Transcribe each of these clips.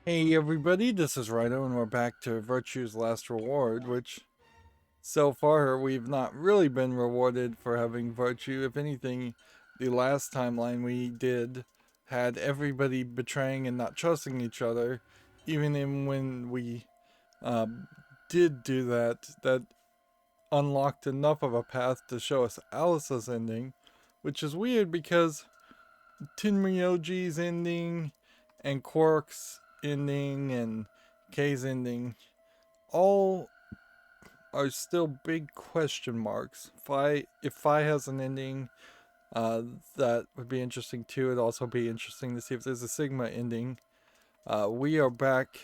Hey everybody, this is Rydo and we're back to Virtue's Last Reward, which so far we've not really been rewarded for having Virtue. If anything, the last timeline we did had everybody betraying and not trusting each other. Even when we did do that, that unlocked enough of a path to show us Alice's ending, which is weird because Tinryoji's ending and Quark's ending and K's ending all are still big question marks. If Phi has an ending, that would be interesting too. It'd also be interesting to see if there's a Sigma ending. We are back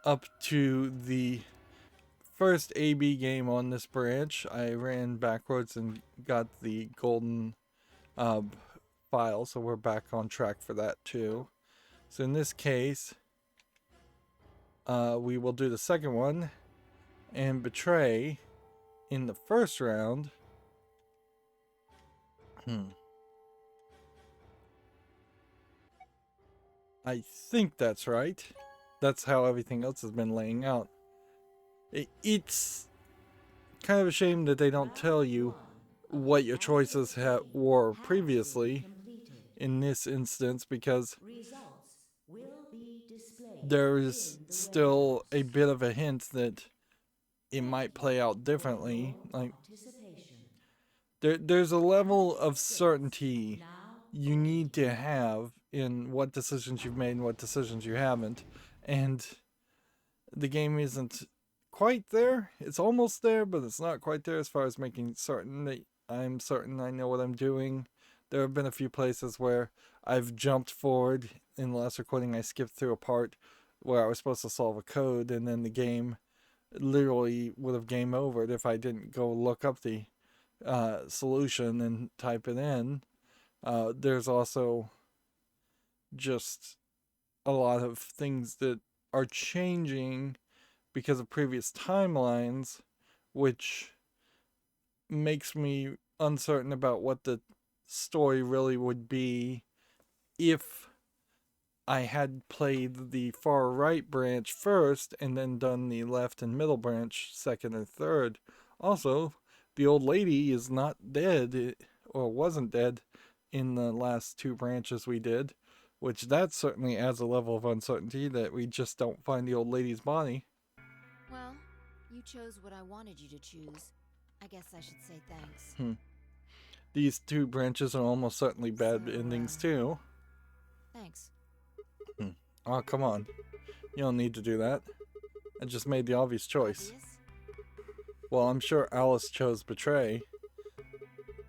up to the first AB game on this branch. I ran backwards and got the golden file, so we're back on track for that too. So in this case, we will do the second one and betray in the first round. I think that's right. That's how everything else has been laying out. It's kind of a shame that they don't tell you what your choices were previously in this instance, because there is still a bit of a hint that it might play out differently. Like, there's a level of certainty you need to have in what decisions you've made and what decisions you haven't, and the game isn't quite there. It's almost there, but it's not quite there as far as making certain that I'm certain I know what I'm doing. There have been a few places where I've jumped forward. In the last recording, I skipped through a part where I was supposed to solve a code, and then the game literally would have game overed if I didn't go look up the solution and type it in. There's also just a lot of things that are changing because of previous timelines, which makes me uncertain about what the story really would be if I had played the far right branch first and then done the left and middle branch second and third. Also, the old lady is not dead, or wasn't dead, in the last two branches we did, which that certainly adds a level of uncertainty that we just don't find the old lady's body. Well, you chose what I wanted you to choose. I guess I should say thanks. These two branches are almost certainly bad endings too. Thanks. Oh, come on. You don't need to do that. I just made the obvious choice. Obvious? Well, I'm sure Alice chose betray.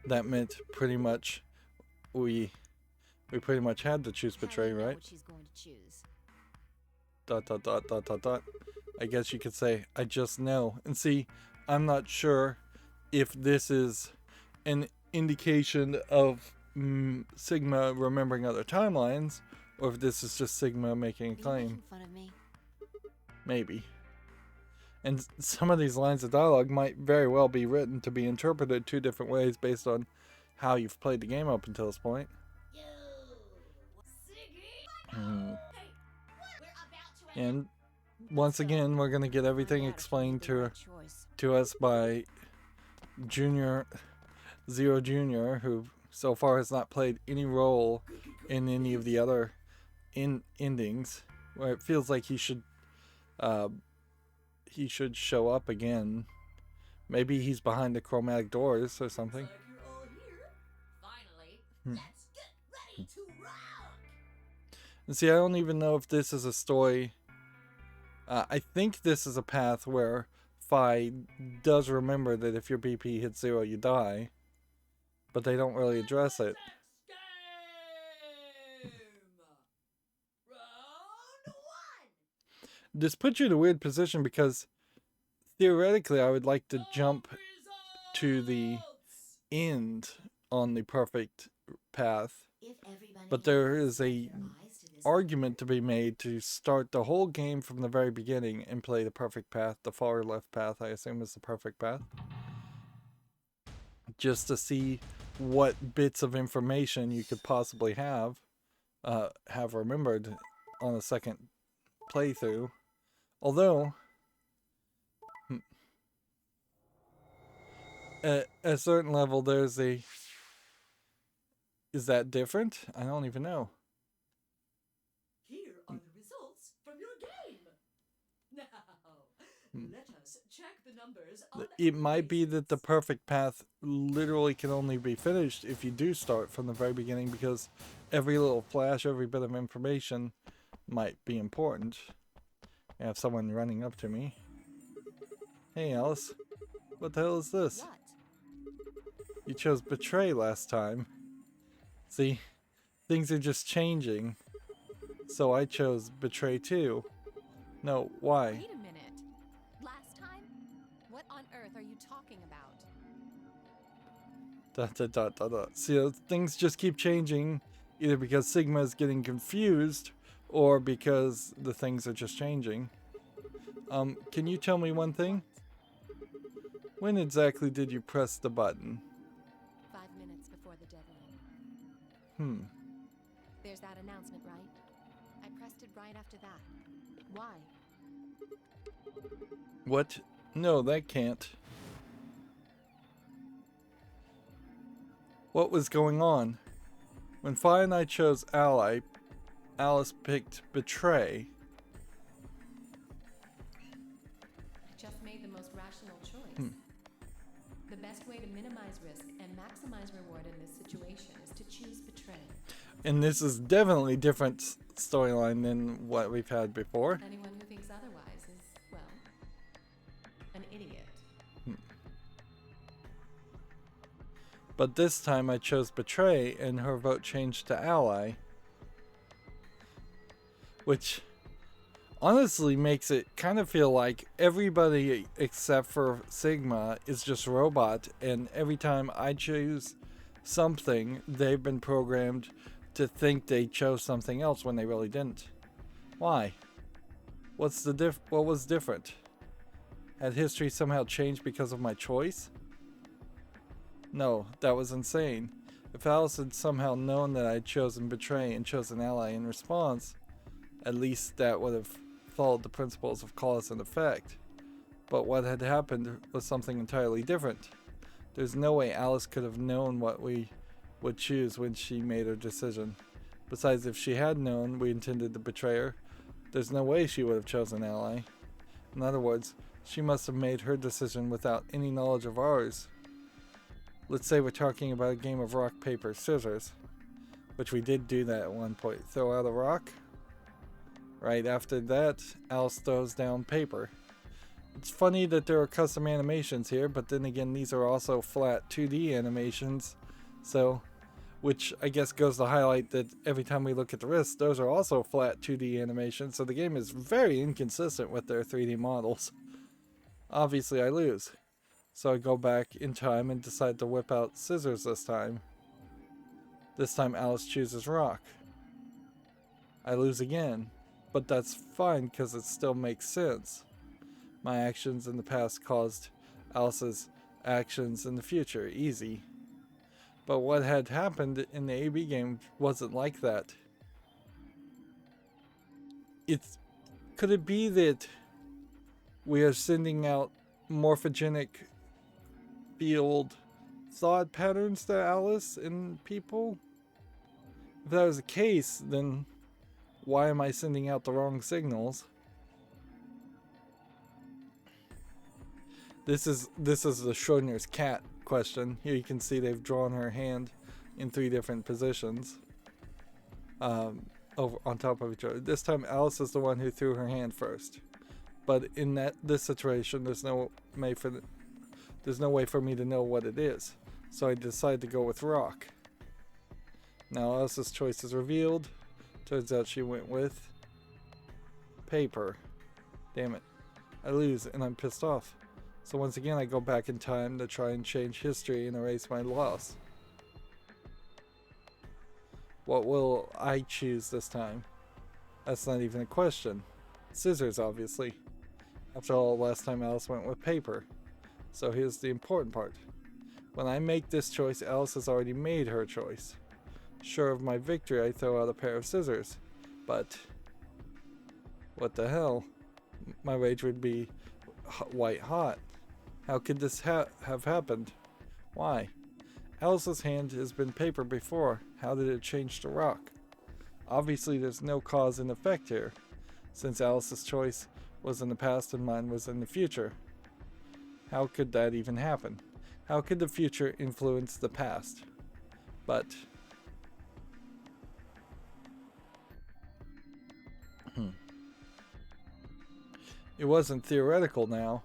That meant pretty much we pretty much had to choose betray, right? What she's going to choose. ... I guess you could say, I just know. And see, I'm not sure if this is an indication of Sigma remembering other timelines, or if this is just Sigma making a claim. Making fun of me? Maybe. And some of these lines of dialogue might very well be written to be interpreted two different ways based on how you've played the game up until this point. And once again, we're going to get everything explained to us by Zero Jr., who so far has not played any role in any of the other endings, where it feels like he should show up again. Maybe he's behind the chromatic doors or something. And see, I don't even know if this is a story. I think this is a path where Phi does remember that if your BP hits 0, you die. But they don't really address it. This puts you in a weird position because theoretically I would like to jump to the end on the perfect path. But there is a argument to be made to start the whole game from the very beginning and play the perfect path. The far left path, I assume, is the perfect path. Just to see what bits of information you could possibly have remembered on a second playthrough. Although, at a certain level, there's a... Is that different? I don't even know. Here are the results from your game. Now, let us check the numbers on It might be that the perfect path literally can only be finished if you do start from the very beginning, because every little flash, every bit of information might be important. I have someone running up to me. Hey Alice, what the hell is this? What? You chose betray last time. See, things are just changing. So I chose betray too. No, why? Wait a minute. Last time? What on earth are you talking about? See, things just keep changing, either because Sigma is getting confused, or because the things are just changing. Can you tell me one thing? When exactly did you press the button? 5 minutes before the deadline. There's that announcement, right? I pressed it right after that. Why? What? No, that can't. What was going on? When Fi and I chose ally, Alice picked betray. I just made the most rational choice. The best way to minimize risk and maximize reward in this situation is to choose betray. And this is definitely different storyline than what we've had before. Anyone who thinks otherwise is, well, an idiot. But this time I chose betray and her vote changed to ally. Which honestly makes it kind of feel like everybody except for Sigma is just robot, and every time I choose something, they've been programmed to think they chose something else when they really didn't. Why? What was different? Had history somehow changed because of my choice? No, that was insane. If Alice had somehow known that I had chosen betray and chosen ally in response, at least that would have followed the principles of cause and effect. But what had happened was something entirely different. There's no way Alice could have known what we would choose when she made her decision. Besides, if she had known we intended to betray her, there's no way she would have chosen ally. In other words, she must have made her decision without any knowledge of ours. Let's say we're talking about a game of rock, paper, scissors, which we did do that at one point. Throw out a rock. Right after that, Alice throws down paper. It's funny that there are custom animations here, but then again, these are also flat 2D animations, so, which I guess goes to highlight that every time we look at the wrists, those are also flat 2D animations, so the game is very inconsistent with their 3D models. Obviously, I lose. So I go back in time and decide to whip out scissors this time. This time Alice chooses rock. I lose again, but that's fine because it still makes sense. My actions in the past caused Alice's actions in the future. Easy. But what had happened in the AB game wasn't like that. Could it be that we are sending out morphogenic field thought patterns to Alice and people? If that was the case, then why am I sending out the wrong signals? This is the Schrodinger's cat question. Here you can see they've drawn her hand in 3 different positions over on top of each other. This time Alice is the one who threw her hand first. But in this situation, there's no way for me to know what it is. So I decide to go with rock. Now Alice's choice is revealed. Turns out she went with paper. Damn it. I lose and I'm pissed off. So once again I go back in time to try and change history and erase my loss. What will I choose this time? That's not even a question. Scissors, obviously. After all, last time Alice went with paper. So here's the important part. When I make this choice, Alice has already made her choice. Sure of my victory, I throw out a pair of scissors. But What the hell? My rage would be white hot. How could this have happened? Why? Alice's hand has been paper before. How did it change to rock? Obviously there's no cause and effect here, since Alice's choice was in the past and mine was in the future. How could that even happen? How could the future influence the past? But it wasn't theoretical now.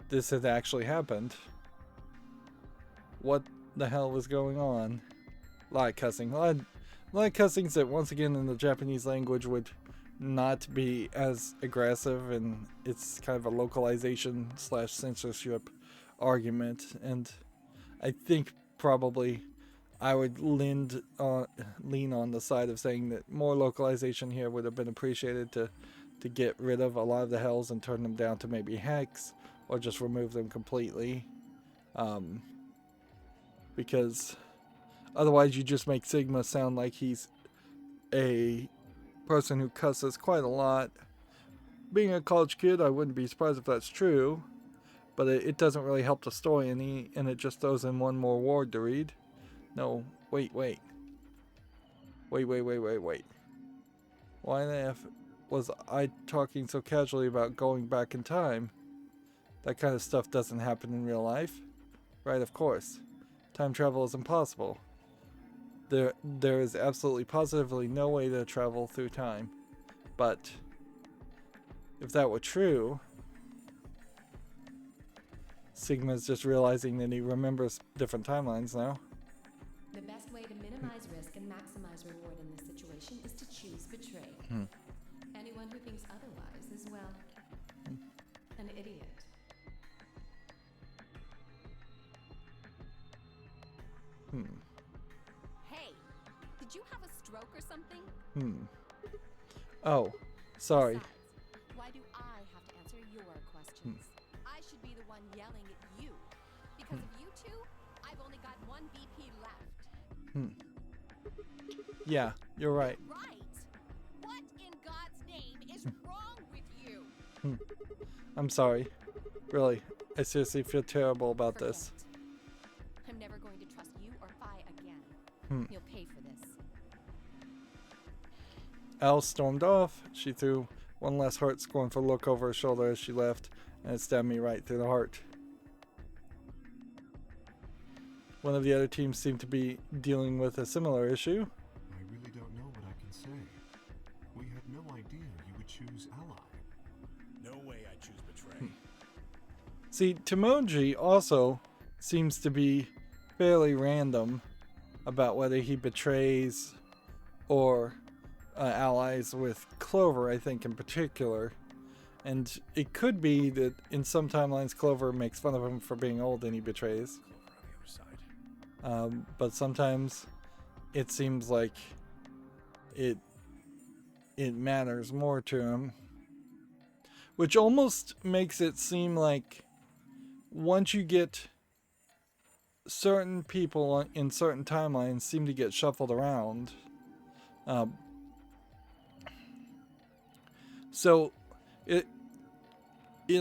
This had actually happened. What the hell was going on? A lot of cussing. A lot of cussings that, once again, in the Japanese language would not be as aggressive, and it's kind of a localization / censorship argument. And I think probably I would lean on the side of saying that more localization here would have been appreciated to get rid of a lot of the hells and turn them down to maybe hex, or just remove them completely. Because otherwise you just make Sigma sound like he's a person who cusses quite a lot. Being a college kid, I wouldn't be surprised if that's true, but it doesn't really help the story any, and it just throws in one more word to read. No, wait. Why the F was I talking so casually about going back in time? That kind of stuff doesn't happen in real life. Right, of course. Time travel is impossible. There is absolutely positively no way to travel through time. But if that were true, Sigma's just realizing that he remembers different timelines now. The best way to minimize risk and maximize reward in this situation is to choose betray. Anyone who thinks otherwise is, well, an idiot. Hey, did you have a stroke or something? Oh, sorry. Besides, why do I have to answer your questions? I should be the one yelling at you. Because of you two, I've only got one BP left. Yeah, you're right. Right? What in God's name is wrong with you? I'm sorry. Really, I seriously feel terrible about Forget this. it. I'm never going to trust you or Phi again. You'll pay for this. Alice stormed off. She threw one last heart-scornful look over her shoulder as she left, and it stabbed me right through the heart. One of the other teams seemed to be dealing with a similar issue. I really don't know what I can say. We had no idea you would choose ally. No way I choose betray. See, Timoji also seems to be fairly random about whether he betrays or allies with Clover, I think, in particular. And it could be that in some timelines Clover makes fun of him for being old and he betrays. Clover on the other side. But sometimes it seems like it matters more to him. Which almost makes it seem like once you get certain people in certain timelines seem to get shuffled around. So it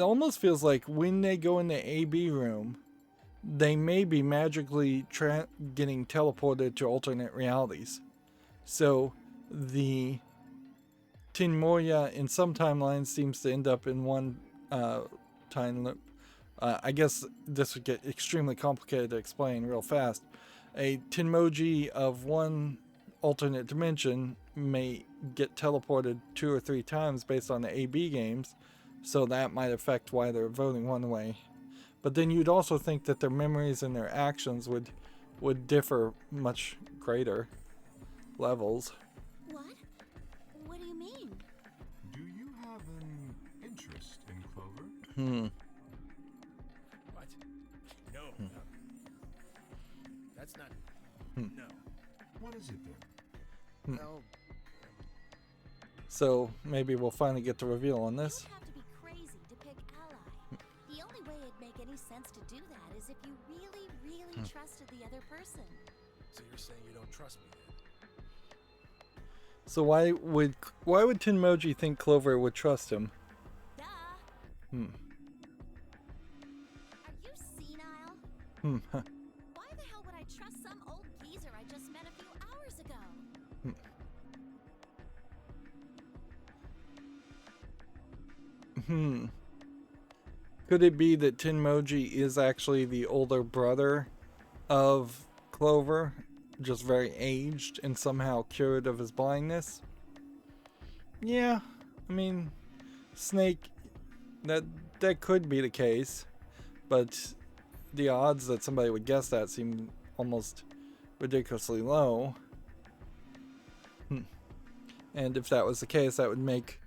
almost feels like when they go in the AB room, they may be magically getting teleported to alternate realities. So the Tin Moya in some timelines seems to end up in one time loop. I guess this would get extremely complicated to explain real fast. A Tinmoji of one alternate dimension may get teleported 2 or 3 times based on the AB games, so that might affect why they're voting one way. But then you'd also think that their memories and their actions would differ much greater levels. What? What do you mean? Do you have an interest in Clover? What? No. No. That's not. No. What is it then? Well, So maybe we'll finally get the reveal on You this. would have to be crazy to pick ally. The only way it'd make any sense to do that is if you really, really trusted the other person. so you're saying you don't trust me then? So why would Tinmoji think Clover would trust him? Duh. Hmm. Are you senile? Hmm. Why the hell would I trust some old geezer I just met a few hours ago? Hmm. Could it be that Tinmoji is actually the older brother of Clover, just very aged and somehow cured of his blindness? Yeah, I mean, Snake, that could be the case, but the odds that somebody would guess that seem almost ridiculously low. And if that was the case, that would make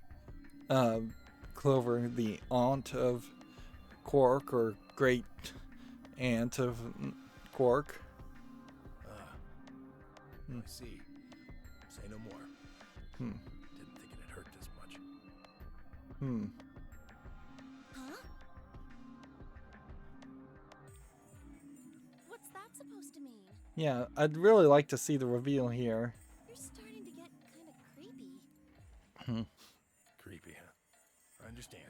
Clover the aunt of Quark, or great aunt of Quark. I see. Say no more. Didn't think it'd hurt this much. Huh? What's that supposed to mean? Yeah, I'd really like to see the reveal here. You're starting to get kind of creepy. Creepy, huh? I understand.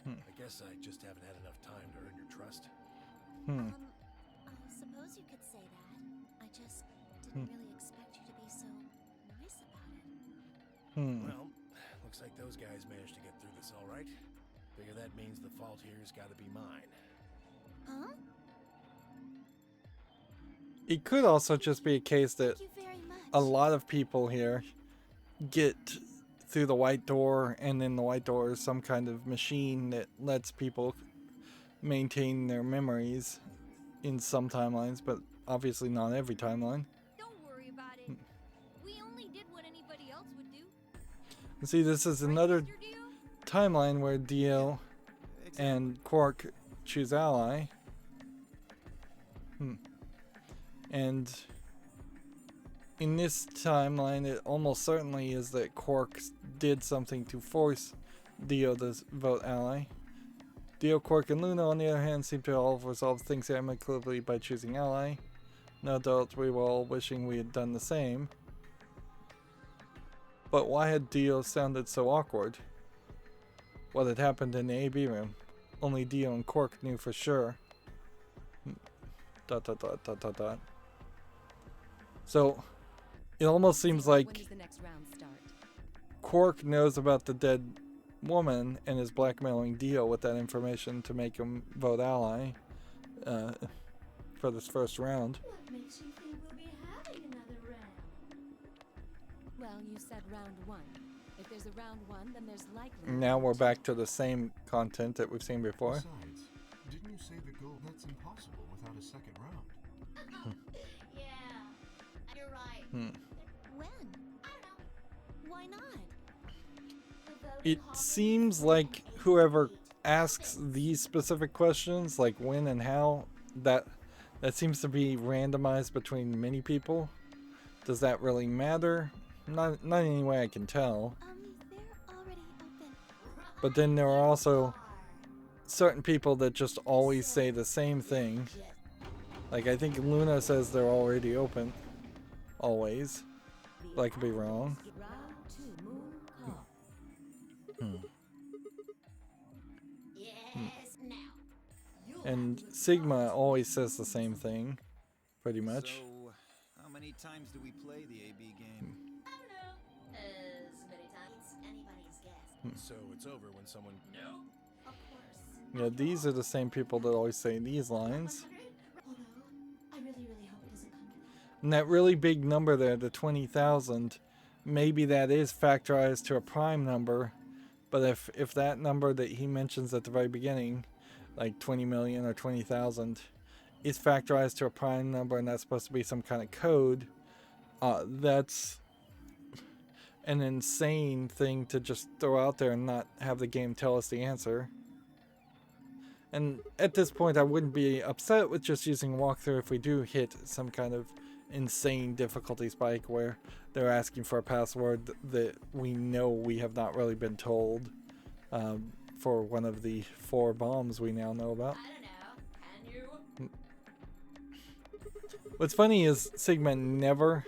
I guess I just haven't had enough time to earn your trust. I suppose you could say that. I just didn't really expect you to be so nice about it. Well, looks like those guys managed to get through this all right. Figure that means the fault here's got to be mine. Huh? It could also just be a case that Thank you very much. a lot of people here get through the white door, and then the white door is some kind of machine that lets people maintain their memories in some timelines, but obviously not every timeline. Don't worry about it. We only did what anybody else would do. And see, this is another Mr. Dio? timeline where Dio and Quark choose ally. And in this timeline, it almost certainly is that Quark did something to force Dio to vote ally. Dio, Quark, and Luna, on the other hand, seem to all have resolved things amicably by choosing ally. No doubt we were all wishing we had done the same. But why had Dio sounded so awkward? What had happened in the AB room? Only Dio and Quark knew for sure. ... So, it almost seems When like does the next round start? Quark knows about the dead woman and is blackmailing Dio with that information to make him vote ally for this first round. What makes you think we'll be having another round? Well, you said round one. If there's a round one, then there's likely. a Now round we're two. back to the same content that we've seen before. Besides, didn't you say the goal? That's impossible without a second round. Yeah, you're right. Hmm. When? I don't know. Why not? It seems like whoever asks these specific questions, like when and how, that seems to be randomized between many people. Does that really matter? Not in any way I can tell. They're already open. But then there are also certain people that just always say the same thing. Like, I think Luna says they're already open. Always. But I could be wrong. Round two, moon call. Yes, now. And Sigma always says the same thing. Pretty much. So, how many times do we play the AB game? I don't know. As many times. It's anybody's guess. So it's over when someone... No. Of course. Yeah, these are the same people that always say these lines. Although, I really hope it doesn't come to that. And that really big number there, the 20,000, maybe that is factorized to a prime number. But if that number that he mentions at the very beginning, like 20 million or 20,000, is factorized to a prime number and that's supposed to be some kind of code, that's an insane thing to just throw out there and not have the game tell us the answer. And at this point, I wouldn't be upset with just using walkthrough if we do hit some kind of insane difficulty spike where they're asking for a password that we know we have not really been told for one of the 4 bombs we now know about. I don't know. Can you? What's funny is Sigma never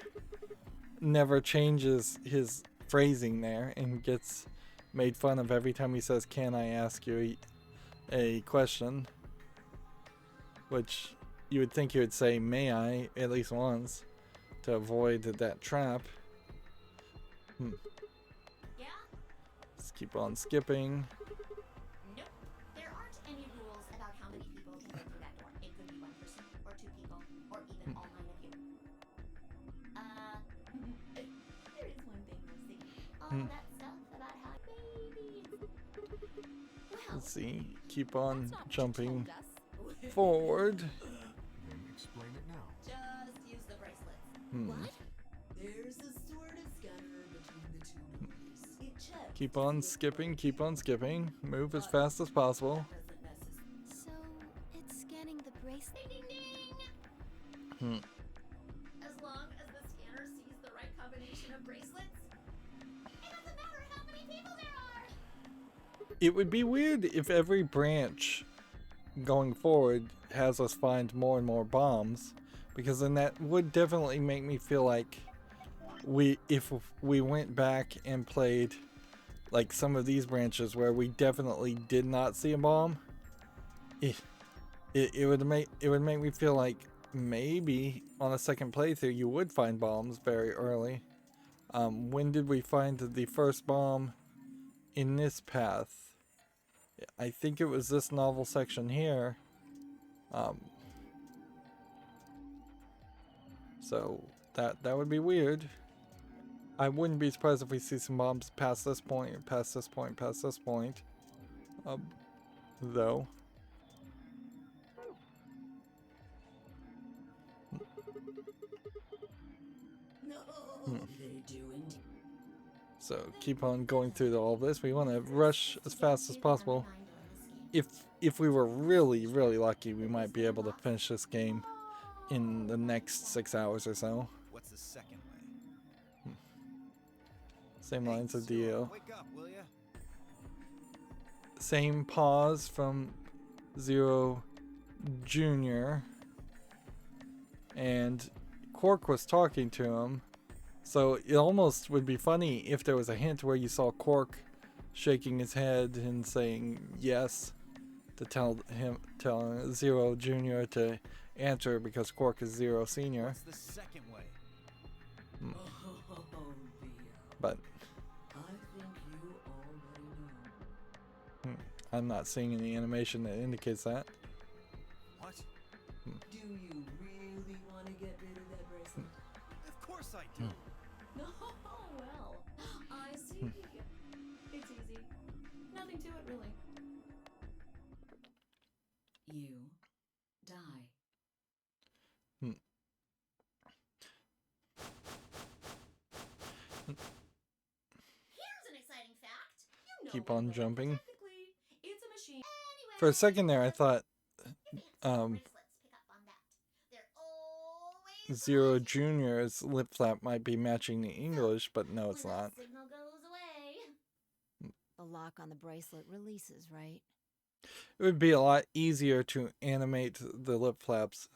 never changes his phrasing there and gets made fun of every time he says, "Can I ask you a question?" Which you would think he would say, "May I?" at least once to avoid that trap. Yeah? Let's keep on skipping. Nope. There aren't any rules about how many people can go through that door. It could be one person, or two people, or even all 9 of you. There is one thing though, see. All that stuff about how baby. Well, Let's see. Keep on That's not what you jumping told us. forward. Then explain it now. just use the bracelets. What? There's a sort of scanner between the two doors. It checks. Keep on skipping. Keep on skipping. Move as fast as possible. So, it's scanning the bracelet. Ding ding Hmm. ding! As long as the scanner sees the right combination of bracelets, it doesn't matter how many people there are! It would be weird if every branch going forward has us find more and more bombs, because then that would definitely make me feel like if we went back and played like some of these branches where we definitely did not see a bomb, it would make me feel like maybe on a second playthrough you would find bombs very early. When did we find the first bomb in this path? I think it was this novel section here. So that would be weird. I wouldn't be surprised if we see some bombs past this point, past this point, past this point. Though. No, they do indeed. So keep on going through all this. We want to rush as fast as possible. If we were really lucky, we might be able to finish this game in the next 6 hours or so. What's the second way? Same lines of Zero, deal. wake up, will ya? Same pause from Zero Jr. And Quark was talking to him. So it almost would be funny if there was a hint where you saw Quark shaking his head and saying yes to tell Zero Jr. to answer, because Quark is Zero Senior. What's the second way? Oh, dear. But I think you already know. I'm not seeing any animation that indicates that. What? Do you really want to get rid of that bracelet? Of course I do. No, well, I see. It's easy. Nothing to it, really. You die. Here's an exciting fact. You know Keep what on it jumping. Technically, it's a machine. Anyway, For a second there, I thought your fancy bracelets pick up on that. They're always Zero right. Jr.'s lip flap might be matching the English, but no, it's When not. that signal goes away. The lock on the bracelet releases, right? It would be a lot easier to animate the lip flaps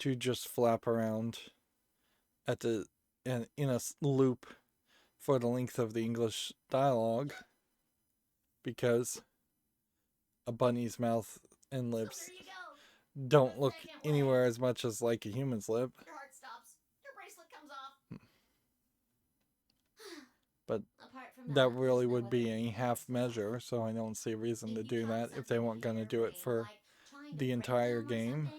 to just flap around at the in a loop for the length of the English dialogue, because a bunny's mouth and So lips there you go. don't look anywhere as much as like a human's lip. Your heart stops. Your bracelet comes off. But Apart from that there's really no would be other a half measure, so I don't see a reason to do that if they weren't going to do it for the entire game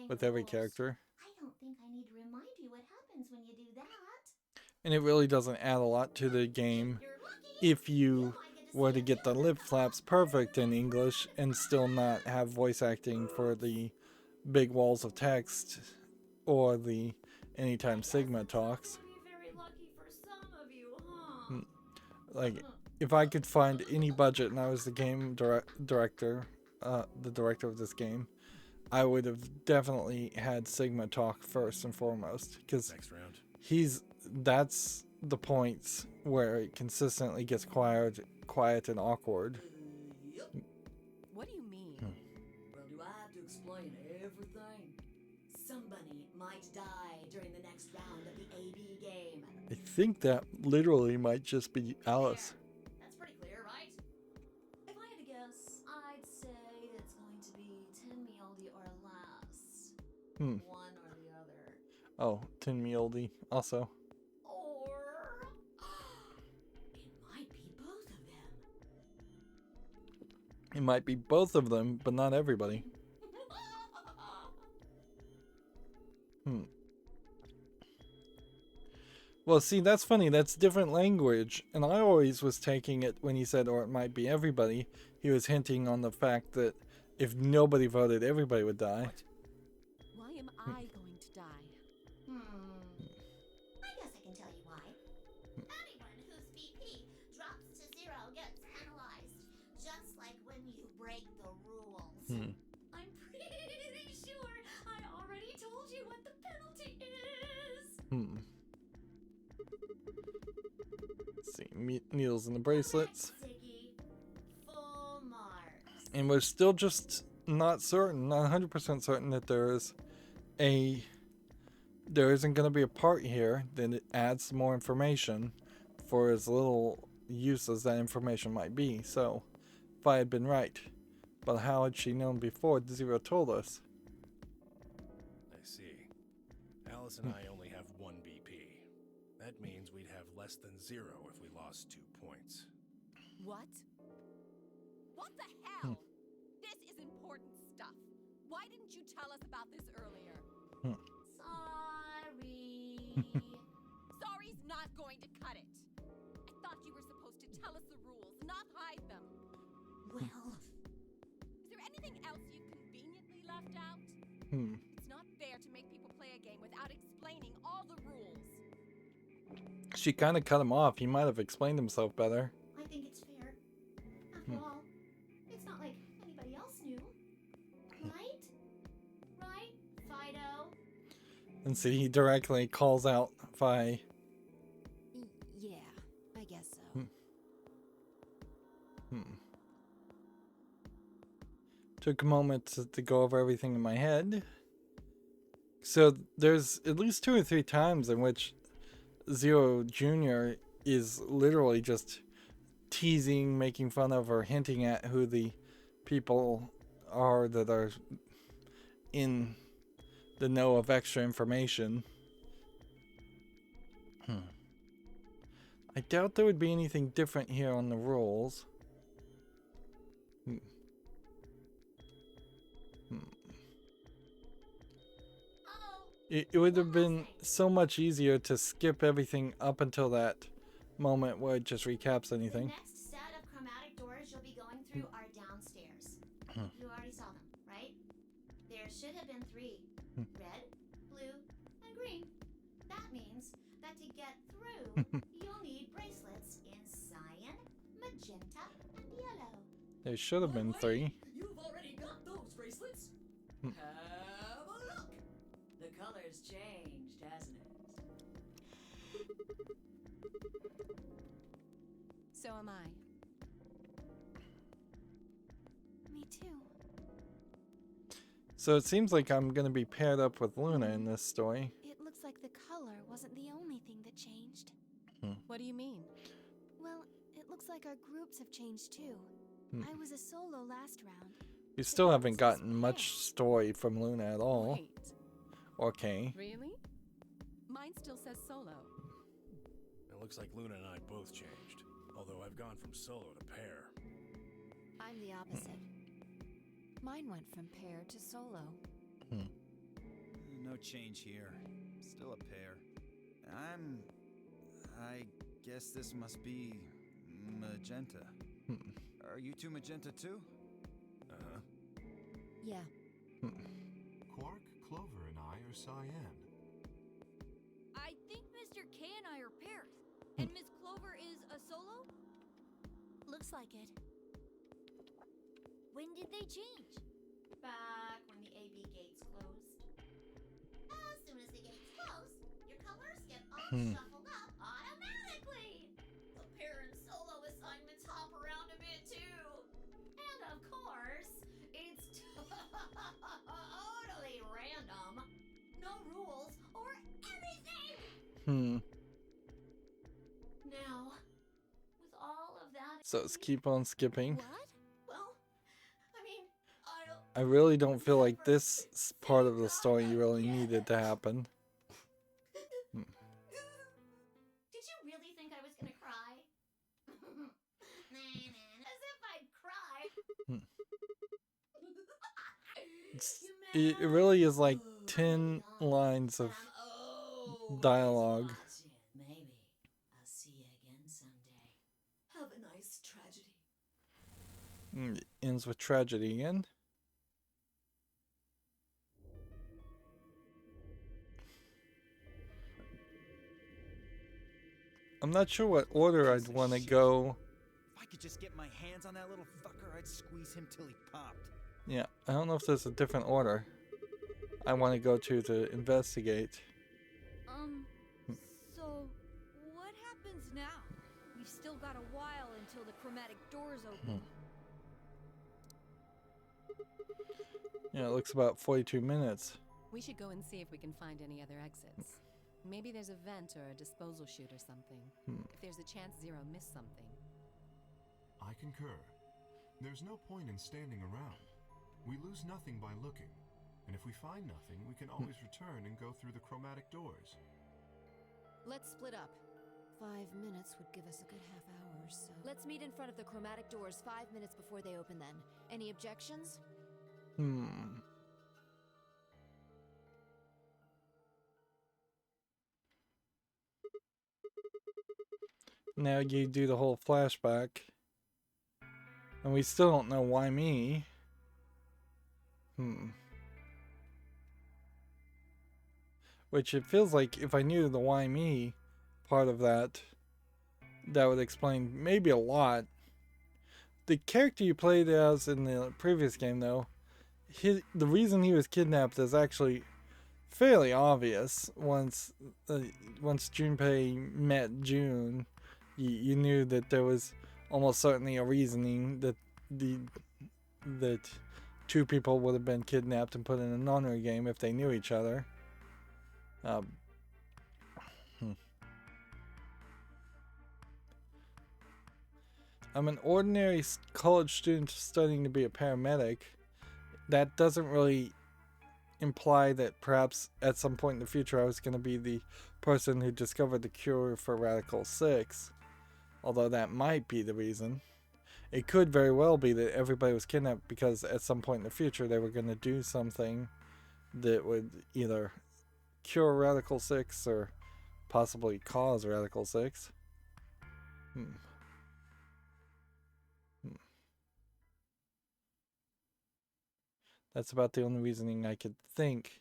with every character. I don't think I need to remind you what happens when you do that. And it really doesn't add a lot to the game You're lucky. if you were to get the lip flaps perfect in English and still not have voice acting for the big walls of text or the anytime Sigma talks. Be very lucky for some of you, huh? Like, if I could find any budget and I was the game director, the director of this game, I would have definitely had Sigma talk first and foremost, because Next round. that's the points where it consistently gets quiet and awkward. Yep. What do you mean? Well, do I have to explain everything? Somebody might die during the next round of the AB game. I think that literally might just be Alice. There. That's pretty clear, right? If I had to guess, I'd say it's going to be 10 Mioldi or less. One or the other. Oh, Tin Mioldi also. Or it might be both of them. It might be both of them, but not everybody. Well, see, that's funny. That's different language. And I always was taking it when he said, or it might be everybody, he was hinting on the fact that if nobody voted, everybody would die. Why am I going to die? I guess I can tell you why. Anyone whose BP drops to 0 gets penalized, just like when you break the rules. I'm pretty sure I already told you what the penalty is. Let's see, needles in the bracelets. Ziggy, full marks. And we're still just not certain, not 100% certain that there isn't going to be a part here that it adds some more information for as little use as that information might be. So, if I had been right. But how had she known before Zero told us? I see. Alice and I only have 1 BP. That means we'd have less than 0 if we lost 2 points. What? What the hell? This is important stuff. Why didn't you tell us about this earlier? Sorry. Sorry's not going to cut it. I thought you were supposed to tell us the rules, not hide them. Well, Is there anything else you conveniently left out? It's not fair to make people play a game without explaining all the rules. She kind of cut him off. He might have explained himself better. I think it's fair. After all, it's not like anybody else knew. Right? Right, Fido? And see, he directly calls out Fi. Yeah, I guess so. Took a moment to go over everything in my head. So there's at least 2 or 3 times in which Zero Jr. is literally just teasing, making fun of, or hinting at who the people are that are in the know of extra information. I doubt there would be anything different here on the rules. It would have been so much easier to skip everything up until that moment where it just recaps anything. The next set of chromatic doors you'll be going through are downstairs. You already saw them, right? There should have been 3. Red, blue, and green. That means that to get through, you'll need bracelets in cyan, magenta, and yellow. There should have been 3. You've already got those bracelets. Have a look. The color's changed, hasn't it? So am I. Me too. So it seems like I'm going to be paired up with Luna in this story. It looks like the color wasn't the only thing that changed. What do you mean? Well, it looks like our groups have changed too. I was a solo last round. We still haven't gotten much story from Luna at all. Wait. Or Kay. Really? Mine still says solo. It looks like Luna and I both changed. Although I've gone from solo to pair. I'm the opposite. Mine went from pair to solo. No change here. Still a pair. I guess this must be magenta. Are you 2 magenta too? Uh-huh. Yeah. Quark, Clover, and I are cyan. I think Mr. K and I are pairs. And Miss Clover is a solo? Looks like it. When did they change? Back when the AB gates closed. As soon as the gates close, your colors get all shuffled up automatically. The pair and solo assignments hop around a bit too. And of course, it's totally random. No rules So let's keep on skipping. What? Well, I mean, I really don't feel like this part of the story really needed to happen. Did you really think I was gonna cry? As if I'd cry. It really is like 10 lines of dialogue. Maybe I'll see you again someday. Have a nice tragedy. It ends with tragedy again. I'm not sure what order I'd want to go. If I could just get my hands on that little fucker, I'd squeeze him till he popped. Yeah, I don't know if there's a different order I want to go to investigate. So what happens now? We've still got a while until the chromatic doors open. Yeah, it looks about 42 minutes. We should go and see if we can find any other exits. Maybe there's a vent or a disposal chute or something. If there's a chance Zero missed something. I concur. There's no point in standing around. We lose nothing by looking. And if we find nothing, we can always return and go through the chromatic doors. Let's split up. 5 minutes would give us a good half hour or so. Let's meet in front of the chromatic doors 5 minutes before they open then. Any objections? Now you do the whole flashback. And we still don't know why me. Which it feels like if I knew the why me part of that, that would explain maybe a lot. The character you played as in the previous game, though, the reason he was kidnapped is actually fairly obvious. Once Junpei met June, you knew that there was almost certainly a reasoning that that two people would have been kidnapped and put in a Nonary game if they knew each other. I'm an ordinary college student studying to be a paramedic. That doesn't really imply that perhaps at some point in the future I was going to be the person who discovered the cure for Radical 6. Although that might be the reason. It could very well be that everybody was kidnapped because at some point in the future they were going to do something that would either cure Radical 6 or possibly cause Radical 6. That's about the only reasoning I could think.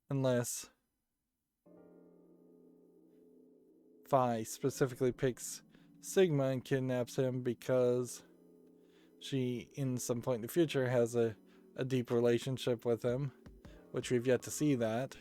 Unless Phi specifically picks Sigma and kidnaps him because she, in some point in the future, has a deep relationship with him, which we've yet to see that.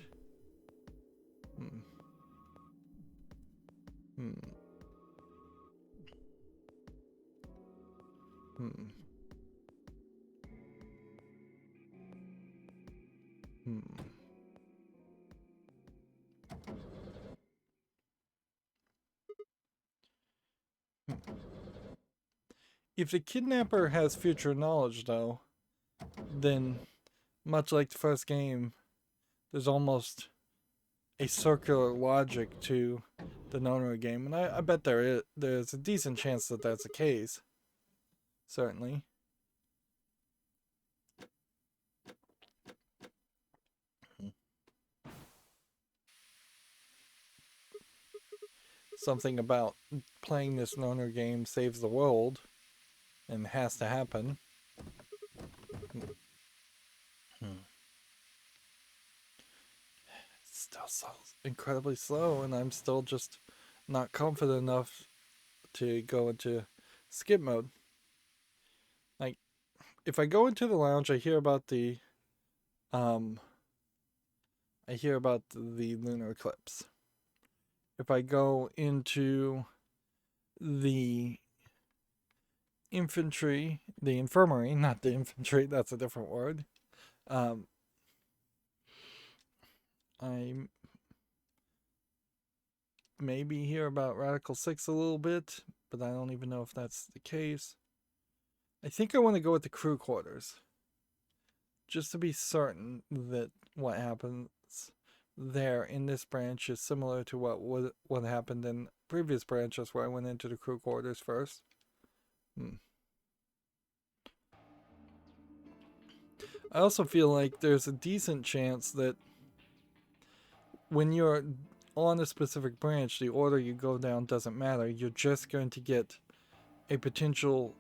If the kidnapper has future knowledge, though, then, much like the first game, there's almost a circular logic to the Nonary game, and I bet there's a decent chance that that's the case. Certainly. Something about playing this Nonary game saves the world and has to happen. It's still so incredibly slow, and I'm still just not confident enough to go into skip mode. Like, if I go into the lounge, I hear about the lunar eclipse. If I go into the infirmary, not the infantry, that's a different word. I maybe hear about Radical 6 a little bit, but I don't even know if that's the case. I think I want to go with the crew quarters, just to be certain that what happens there in this branch is similar to what happened in previous branches where I went into the crew quarters first. I also feel like there's a decent chance that when you're on a specific branch, the order you go down doesn't matter. You're just going to get a potential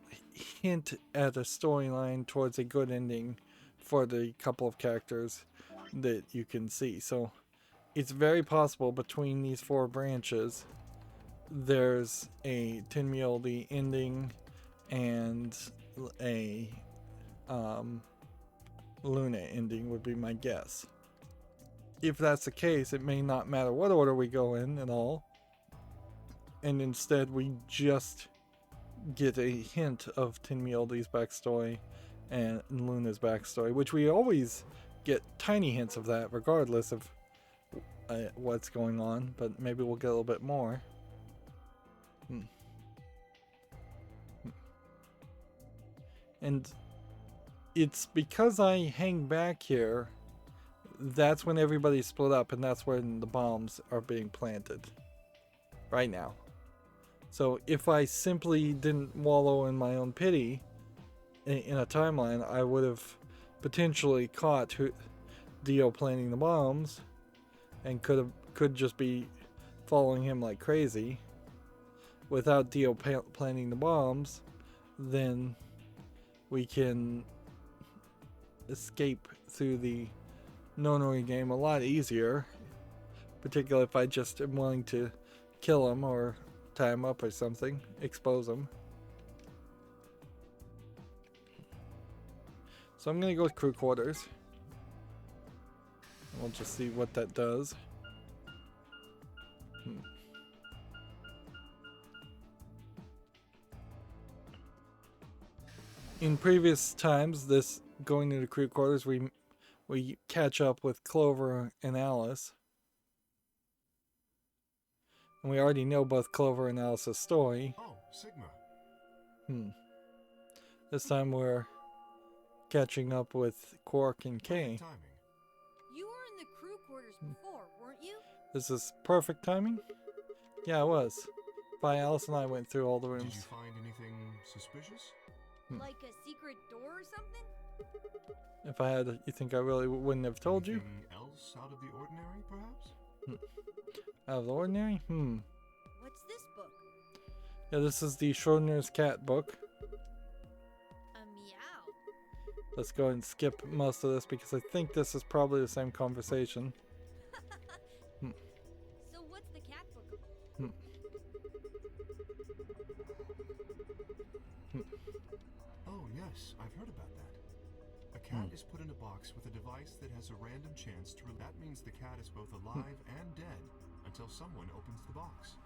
hint at a storyline towards a good ending for the couple of characters that you can see. So it's very possible between these 4 branches there's a Tinmioldi ending and a Luna ending would be my guess. If that's the case, it may not matter what order we go in at all, and instead we just get a hint of Tinmioldi's backstory and Luna's backstory, which we always get tiny hints of that regardless of what's going on, but maybe we'll get a little bit more. And it's because I hang back here, that's when everybody's split up, and that's when the bombs are being planted right now. So if I simply didn't wallow in my own pity in a timeline, I would have potentially caught Dio planting the bombs and could just be following him like crazy. Without Dio planting the bombs, then we can escape through the Nonary game a lot easier, particularly if I just am willing to kill him or tie him up or something, expose him. So I'm gonna go with crew quarters. We'll just see what that does. In previous times, this going into crew quarters, we catch up with Clover and Alice. And we already know both Clover and Alice's story. Oh, Sigma. This time we're catching up with Quark and Kay. Timing. You were in the crew quarters before, weren't you? This is perfect timing? Yeah, it was. Alice and I went through all the rooms. Did you find anything suspicious? Like a secret door or something? If I had, you think I really wouldn't have told you? Anything else out of the ordinary, perhaps? Out of the ordinary? What's this book? Yeah, this is the Schrodinger's cat book. A meow. Let's go ahead and skip most of this because I think this is probably the same conversation. So what's the cat book about? Oh, yes, I've heard about that. A cat is put in a box with a device that has a random chance to... That means the cat is both alive and dead until someone opens the box.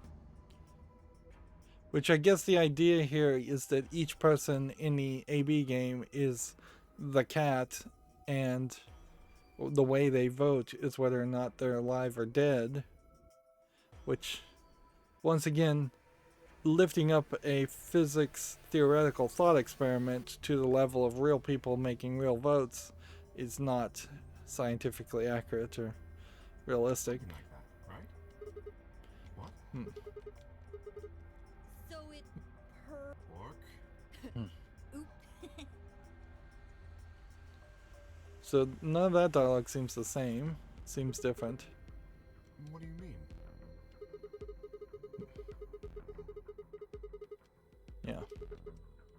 Which I guess the idea here is that each person in the AB game is the cat, and the way they vote is whether or not they're alive or dead. Which, once again, lifting up a physics theoretical thought experiment to the level of real people making real votes is not scientifically accurate or realistic. Something like that, right? What? So it her Quark? Oop. So none of that dialogue seems the same. Seems different. What do you mean? Yeah.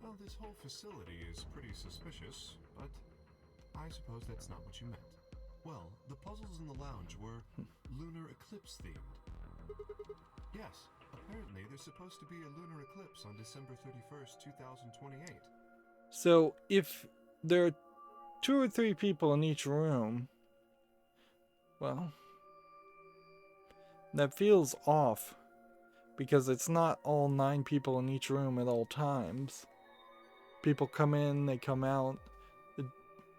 Well, this whole facility is pretty suspicious, but I suppose that's not what you meant. Well, the puzzles in the lounge were lunar eclipse themed. Yes, apparently there's supposed to be a lunar eclipse on December 31st, 2028. So if there are 2 or 3 people in each room, well, that feels off. Because it's not all 9 people in each room at all times. People come in, they come out.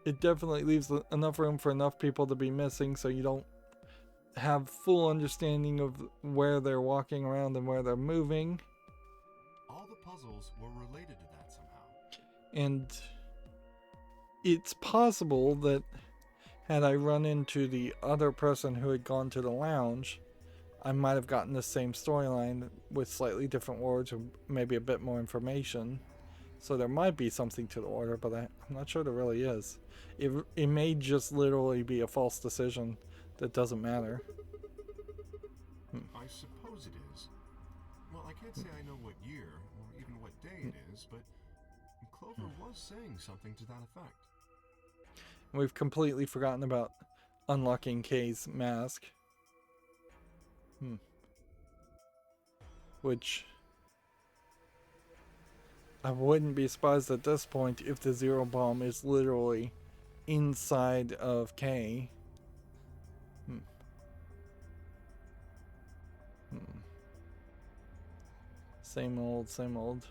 It definitely leaves enough room for enough people to be missing so you don't have full understanding of where they're walking around and where they're moving. All puzzles were related to that somehow. And it's possible that had I run into the other person who had gone to the lounge, I might have gotten the same storyline with slightly different words or maybe a bit more information. So there might be something to the order, but I'm not sure there really is. It may just literally be a false decision that doesn't matter. I suppose it is. Well, I can't say I know what year or even what day it is, but Clover was saying something to that effect. We've completely forgotten about unlocking Kay's mask. Which I wouldn't be surprised at this point if the zero bomb is literally inside of Kay. Same old, same old.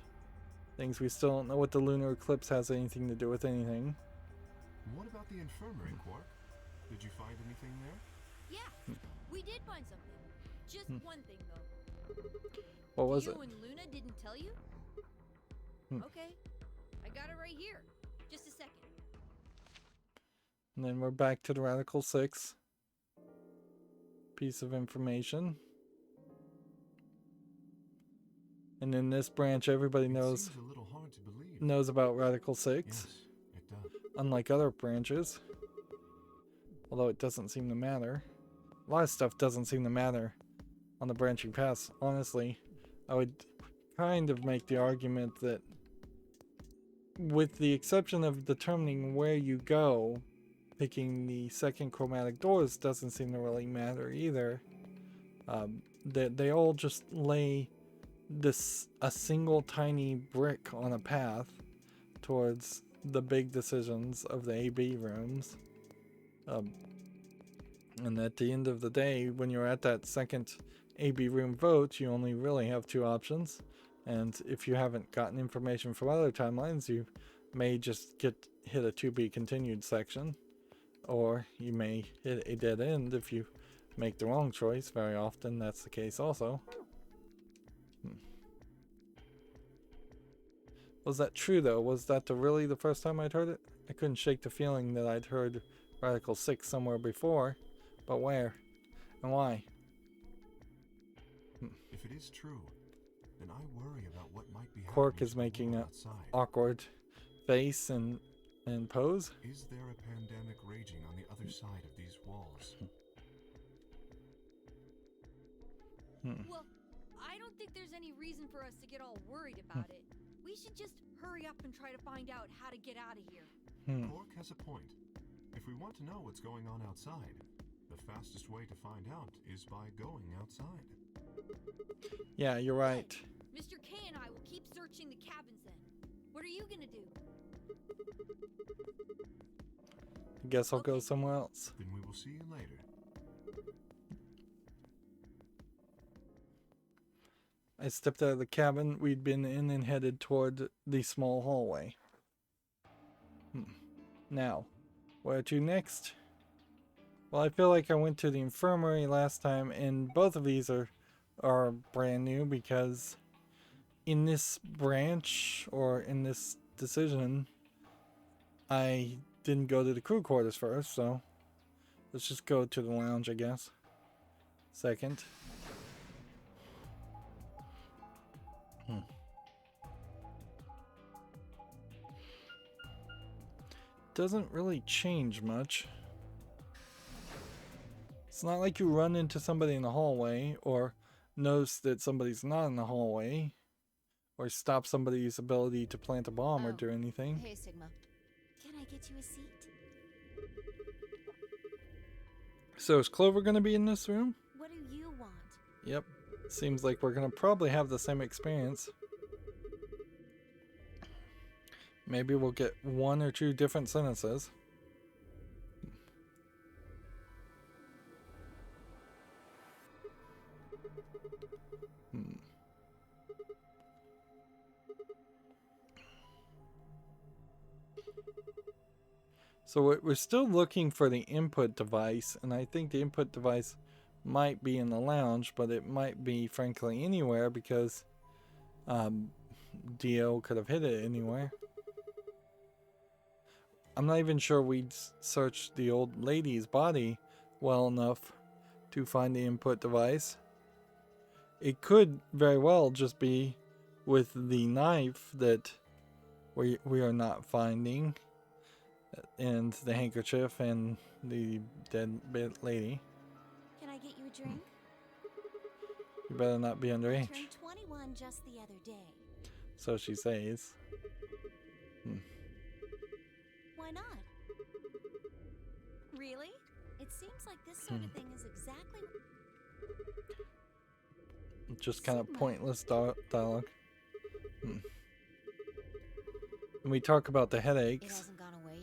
Things we still don't know what the lunar eclipse has anything to do with anything. What about the infirmary, Quark? Did you find anything there? Yeah, we did find something. Just one thing, though. What was it? You and Luna didn't tell you? Okay, I got it right here. Just a second. And then we're back to the Radical 6 piece of information. And in this branch, everybody knows Seems a little hard to believe. knows about Radical 6, Yes, it does. unlike other branches. Although it doesn't seem to matter. A lot of stuff doesn't seem to matter on the branching paths. Honestly, I would kind of make the argument that with the exception of determining where you go, picking the second chromatic doors doesn't seem to really matter either. They all just lay a single tiny brick on a path towards the big decisions of the AB rooms. And at the end of the day, when you're at that second AB room vote, you only really have two options. And if you haven't gotten information from other timelines, you may just hit a to be continued section. Or you may hit a dead end if you make the wrong choice. Very often that's the case also. Was that true though? Was that really the first time I'd heard it? I couldn't shake the feeling that I'd heard Radical 6 somewhere before. But where? And why? If it is true, then I worry about what might be Quark happening is to the making world an outside. awkward face and pose. Is there a pandemic raging on the other side of these walls? Well, I don't think there's any reason for us to get all worried about it. We should just hurry up and try to find out how to get out of here. Quark has a point. If we want to know what's going on outside, the fastest way to find out is by going outside. Yeah, you're right. Mr. K and I will keep searching the cabins then. What are you gonna do? I guess I'll go somewhere else. Then we will see you later. I stepped out of the cabin we'd been in and headed toward the small hallway. Now, where to next? Well, I feel like I went to the infirmary last time, and both of these are brand new because in this branch, or in this decision, I didn't go to the crew quarters first, so let's just go to the lounge, I guess. Second. Doesn't really change much. It's not like you run into somebody in the hallway, or notice that somebody's not in the hallway, or stop somebody's ability to plant a bomb or do anything. Hey, Sigma. Can I get you a seat? So is Clover going to be in this room? What do you want? Yep. Seems like we're going to probably have the same experience. Maybe we'll get one or two different sentences. So we're still looking for the input device, and I think the input device might be in the lounge, but it might be, frankly, anywhere because Dio could have hid it anywhere. I'm not even sure we'd searched the old lady's body well enough to find the input device. It could very well just be with the knife that we are not finding, and the handkerchief and the dead lady. Can I get you a drink? You better not be I underage. turned 21 just the other day. So she says. Why not? Really? It seems like this sort of thing is exactly Just kind of pointless dialogue. And we talk about the It headaches. hasn't gone away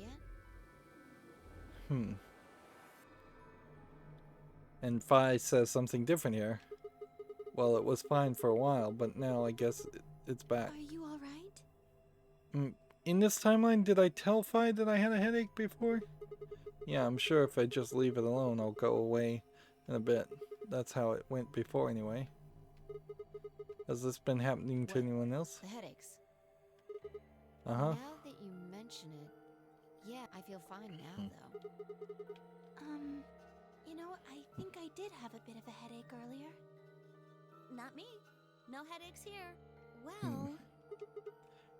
yet? And Phi says something different here. Well, it was fine for a while, but now I guess it's back. Are you all right? In this timeline, did I tell Phi that I had a headache before? Yeah, I'm sure if I just leave it alone, I'll go away in a bit. That's how it went before anyway. Has this been happening to anyone else? The headaches. Uh-huh. Now that you mention it, yeah, I feel fine now, though. You know, I think I did have a bit of a headache earlier. Not me. No headaches here. Well,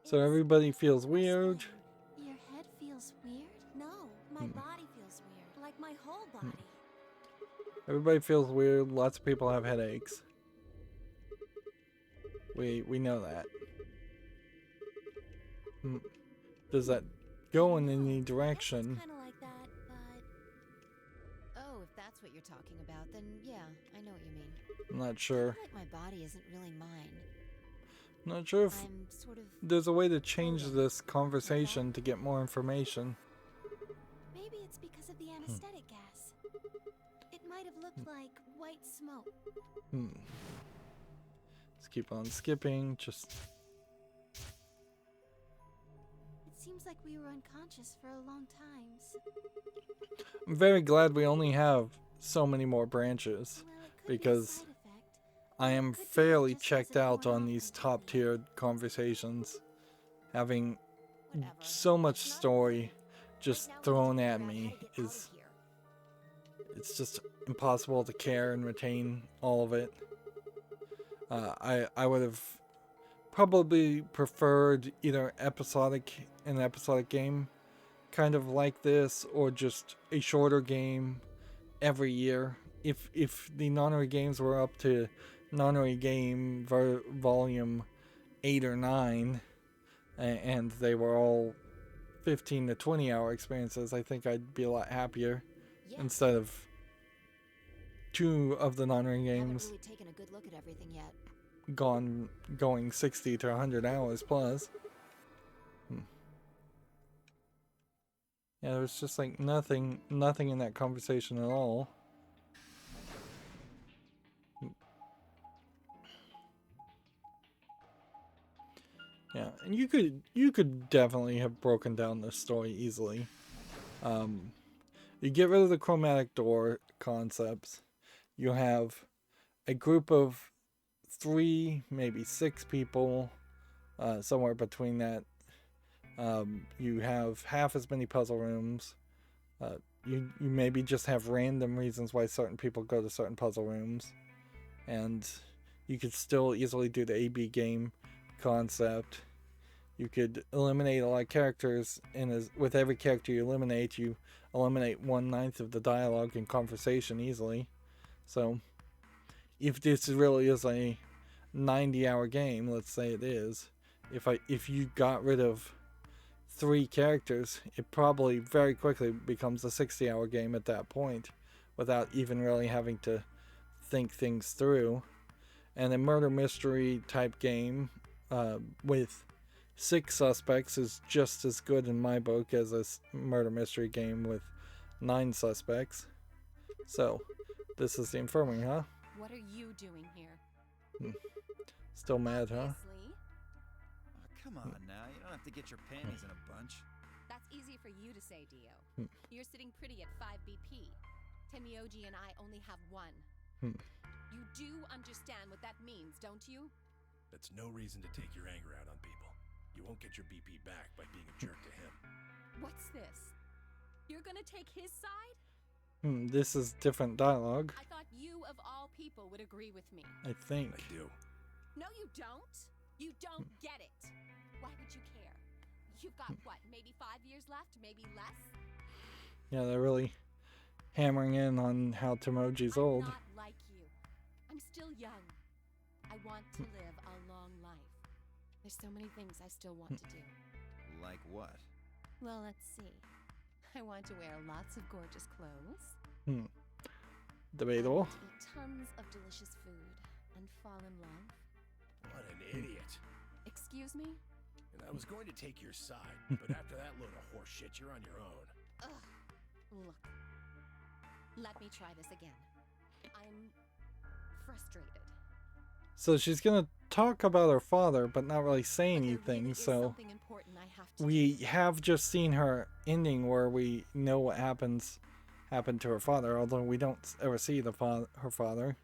So it's everybody feels worse weird. than your head feels weird? No, my body feels weird. Like my whole body. Everybody feels weird. Lots of people have headaches. We know that. Does that go in any direction? Kind of like that, but Oh, if that's what you're talking about, then yeah, I know what you mean. I'm not I sure. feel like my body isn't really mine. Not sure if I'm sort of... there's a way to change this conversation to get more information. maybe it's because of the anesthetic gas. It might have looked like white smoke. Let's keep on skipping. Just It seems like we were unconscious for a long time. I'm very glad we only have so many more branches, Well, it could be a because side effect. I am fairly checked out on these top tiered conversations. Having Whatever. so much story just Right now we thrown need to at figure out me how to get out of is here. it's just impossible to care and retain all of it. I would have probably preferred either an episodic game kind of like this, or just a shorter game every year. If the Nonary games were up to Nonary Game volume 8 or 9, and they were all 15 to 20 hour experiences, I think I'd be a lot happier. Yeah, Instead of 2 of the Nonary haven't games really taken a good look at everything yet. going 60 to 100 hours plus. Yeah, there was just like nothing in that conversation at all. Yeah, and you could definitely have broken down this story easily. You get rid of the chromatic door concepts. You have a group of 3, maybe 6 people, somewhere between that. You have half as many puzzle rooms. You maybe just have random reasons why certain people go to certain puzzle rooms, and you could still easily do the AB game concept. You could eliminate a lot of characters, and with every character you eliminate 1/9 of the dialogue and conversation easily. So if this really is a 90-hour game, let's say it is, if you got rid of 3 characters, it probably very quickly becomes a 60-hour game at that point, without even really having to think things through. And a murder mystery type game with 6 suspects is just as good in my book as a murder mystery game with 9 suspects. So, this is the infirmary, huh? What are you doing here? Still mad, huh? Obviously, Come on now, you don't have to get your panties in a bunch. that's easy for you to say, Dio. You're sitting pretty at 5 BP. Temioji and I only have 1. You do understand what that means, don't you? That's no reason to take your anger out on people. You won't get your BP back by being a jerk to him. What's this? You're gonna take his side? This is different dialogue, I thought you, of all people, would agree with me. I think. I do. No, you don't. You don't get it. Why would you care? You've got, what, maybe 5 years left? Maybe less? Yeah, they're really hammering in on how Timoji's old. I'm not like you. I'm still young. I want to live a long life. There's so many things I still want to do. Like what? Well, let's see. I want to wear lots of gorgeous clothes. Debatable. And eat tons of delicious food and fall in love. What an idiot. Excuse me? And I was going to take your side, but after that load of horse shit, you're on your own. Ugh. Look. Let me try this again. I'm frustrated. So she's gonna talk about her father, but not really say But there anything. really is So something important I have to we do. have just seen her ending where we know what happened to her father, although we don't ever see her father.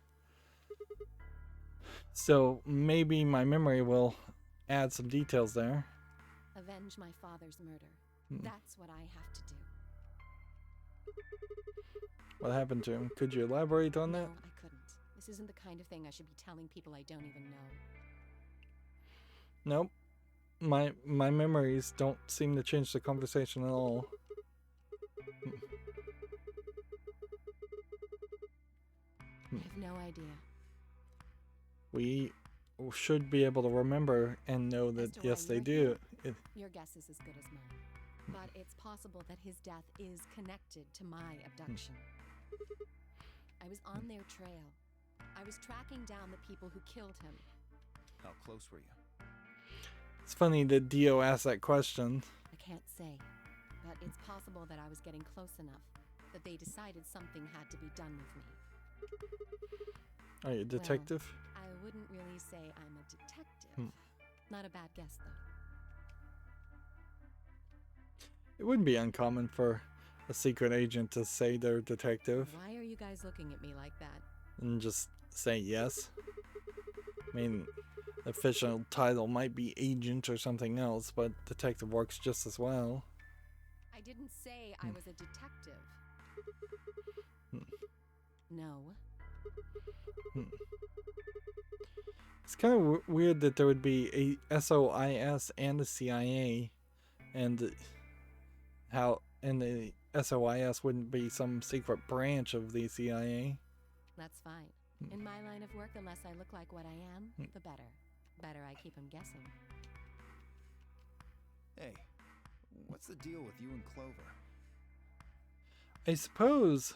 So maybe my memory will add some details there. Avenge my father's murder. That's what I have to do. What happened to him? Could you elaborate on No, that? I couldn't. This isn't the kind of thing I should be telling people I don't even know. Nope. My memories don't seem to change the conversation at all. I have no idea. We should be able to remember and know that to why yes, they you're do. Your guess is as good as mine. But it's possible that his death is connected to my abduction. I was on their trail. I was tracking down the people who killed him. How close were you? It's funny that Dio asked that question. I can't say, but it's possible that I was getting close enough that they decided something had to be done with me. Are you a detective? Well, I wouldn't really say I'm a detective. Not a bad guess, though. It wouldn't be uncommon for a secret agent to say they're a detective Why are you guys looking at me like that? and just say yes. I mean, the official title might be agent or something else, but detective works just as well. I didn't say I was a detective. No. It's kind of weird that there would be a SOIS and a CIA, and the SOIS wouldn't be some secret branch of the CIA. That's fine. In my line of work, the less I look like what I am, the better. Better I keep them guessing. Hey, what's the deal with you and Clover? I suppose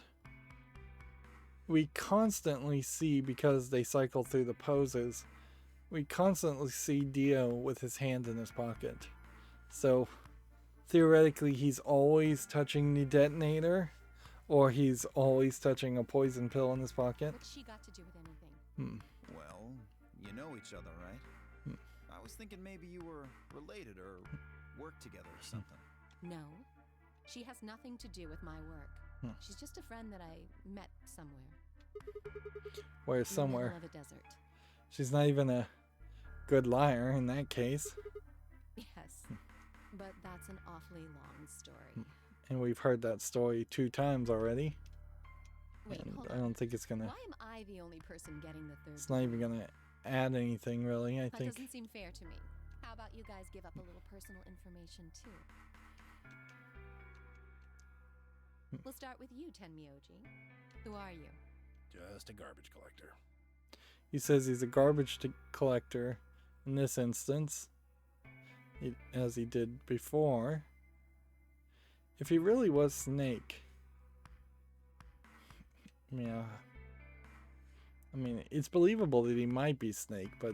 we constantly see, because they cycle through the poses, we constantly see Dio with his hand in his pocket. So theoretically he's always touching the detonator, or he's always touching a poison pill in his pocket. What's she got to do with anything? Well, you know each other, right? I was thinking maybe you were related or worked together or something. No. She has nothing to do with my work. She's just a friend that I met somewhere. Where In the somewhere. middle of a desert. She's not even a good liar in that case. Yes. But that's an awfully long story. And we've heard that story 2 times already. Wait, And hold I on. don't think it's gonna. Why am I the only person getting the third? It's not even gonna add anything really. I That think. doesn't seem fair to me. How about you guys give up a little personal information too? We'll start with you, Tenmyoji. Who are you? Just a garbage collector. He says he's a garbage collector in this instance, as he did before. If he really was Snake, yeah. I mean, it's believable that he might be Snake, but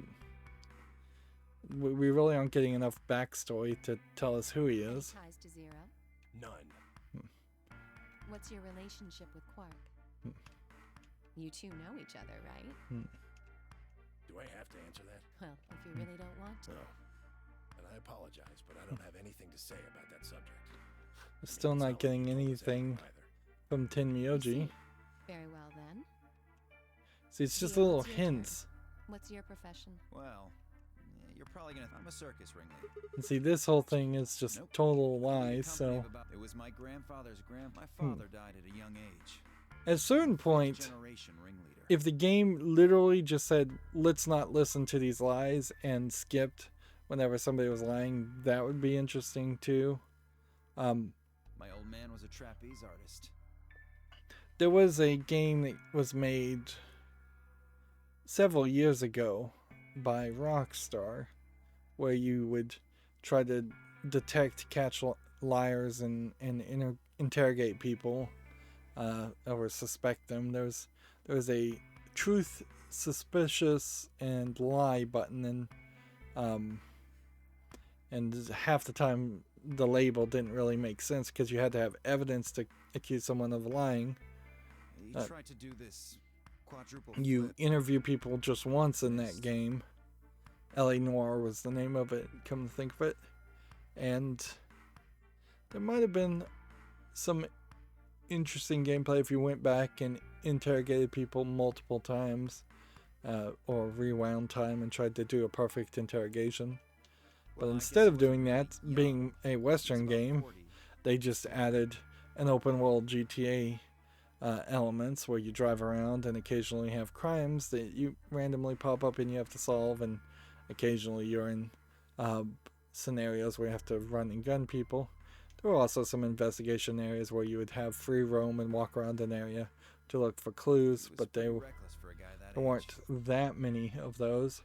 we really aren't getting enough backstory to tell us who he is. Ties to Zero. None. What's your relationship with Quark? You two know each other, right? Do I have to answer that? Well, if you really don't want to. No. And I apologize, but I don't have anything to say about that subject. We're still It's not like getting you told us anything either. from I see. Tenmyoji. Very well then. See, it's just Dio, little what's your turn? hints. What's your profession? Well, you're probably gonna. I'm a circus ringleader. And see, this whole thing is just Nope. total You lies, company so of about- It was my grandfather's My father died at a young age. at a certain point, Generation ringleader. if the game literally just said, let's not listen to these lies and skipped whenever somebody was lying, that would be interesting too. My old man was a trapeze artist. There was a game that was made several years ago by Rockstar where you would try to detect, catch liars and interrogate people or suspect them. There was a truth, suspicious, and lie button, and half the time the label didn't really make sense because you had to have evidence to accuse someone of lying. He tried to do this quadruple You flip. interview people just once in that game. L.A. Noire was the name of it, come to think of it. And there might have been some interesting gameplay if you went back and interrogated people multiple times, or rewound time and tried to do a perfect interrogation. But Well, I instead guess of he was doing really that, young. being a Western He was about game, 40. they just added an open world GTA elements where you drive around and occasionally have crimes that you randomly pop up and you have to solve, and occasionally you're in scenarios where you have to run and gun people. There were also some investigation areas where you would have free roam and walk around an area to look for clues, He was but pretty reckless for a guy that there age. weren't that many of those.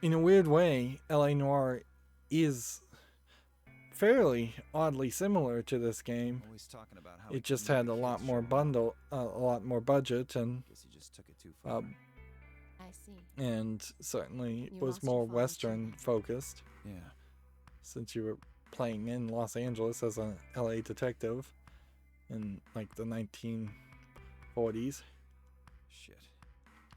In a weird way, L.A. Noire is fairly oddly similar to this game. Always talking about how It he just couldn't had make a lot kids more show him. a lot more budget, and Guess he just took it too far. I see. certainly You was lost your more father, Western too. focused, Yeah. since you were playing in Los Angeles as a LA detective in like the 1940s. Shit.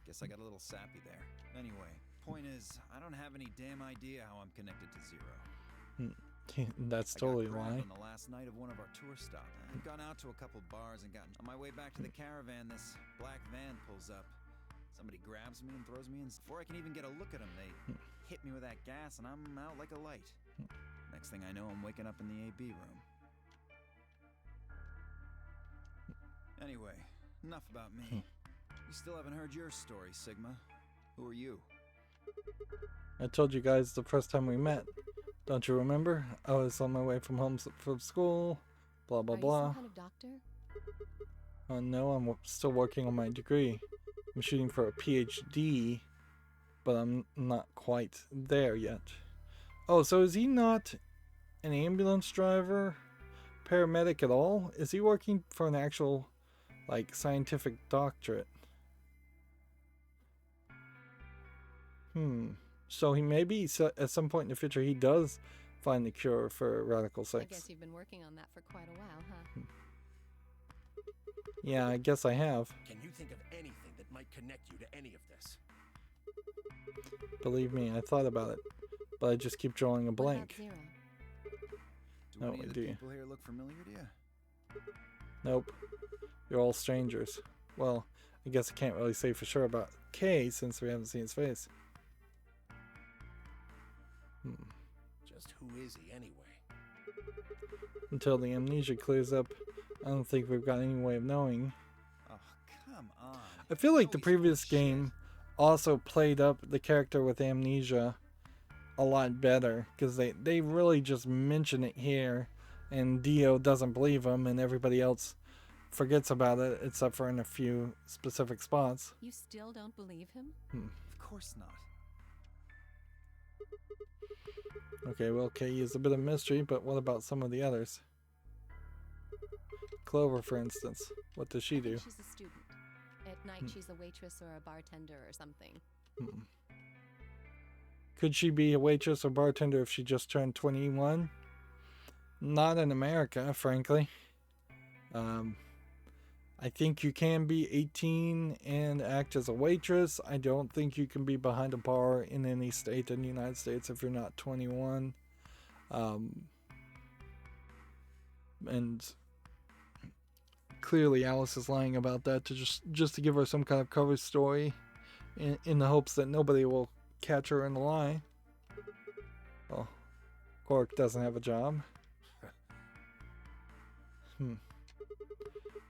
Guess I got a little sappy there. Anyway, point is, I don't have any damn idea how I'm connected to Zero. That's I totally got a grabbed lie. on the last night of one of our tour stops. I'd gone out to a couple bars and gotten on my way back to the caravan. This black van pulls up. Somebody grabs me and throws me in. Before I can even get a look at them, they hit me with that gas, and I'm out like a light. Next thing I know, I'm waking up in the AB room. Anyway, enough about me. You still haven't heard your story, Sigma. Who are you? I told you guys the first time we met. Don't you remember? I was on my way from home from school. Blah blah Are you blah. some kind of doctor? No, I'm still working on my degree. I'm shooting for a PhD, but I'm not quite there yet. Oh, so is he not an ambulance driver, paramedic at all? Is he working for an actual, like, scientific doctorate? So he maybe at some point in the future he does find the cure for radical I sex. guess you've been working on that for quite a while, huh? Yeah, I guess I have. Can you think of anything that might connect you to any of this? Believe me, I thought about it, but I just keep drawing a What about blank. Zero? Do No, any of the do you? people here look familiar to you? Nope. You're all strangers. Well, I guess I can't really say for sure about Kay since we haven't seen his face. Just who is he anyway? Until the amnesia clears up, I don't think we've got any way of knowing. Oh, come on. I feel like You the know he's full of previous shit. game also played up the character with amnesia a lot better, because they really just mention it here, and Dio doesn't believe him, and everybody else forgets about it, except for in a few specific spots. You still don't believe him? Of course not. Okay, well, Kay is a bit of mystery, but what about some of the others? Clover, for instance. What does she I do? think she's a student. At night, she's a waitress or a bartender or something. Could she be a waitress or bartender if she just turned 21? Not in America, frankly. I think you can be 18 and act as a waitress. I don't think you can be behind a bar in any state in the United States if you're not 21. And clearly Alice is lying about that to just to give her some kind of cover story in the hopes that nobody will catch her in the lie. Quark doesn't have a job.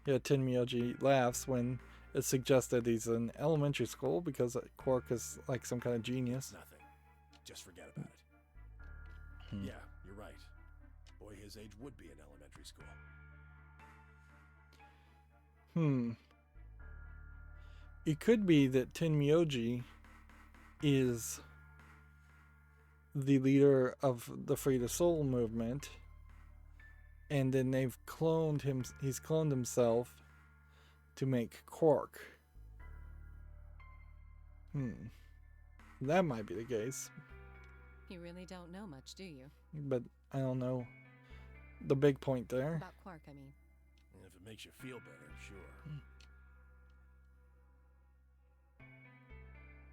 Yeah, Tin Myoji laughs when it's suggested he's in elementary school because Quark is like some kind of genius. Nothing. Just forget about it. Yeah, you're right. Boy his age would be in elementary school. It could be that Tin Myoji is the leader of the Free the Soul movement, and then they've cloned him. He's cloned himself to make Quark. That might be the case. You really don't know much, do you? But I don't know the big point there. About Quark, I mean. And if it makes you feel better, sure.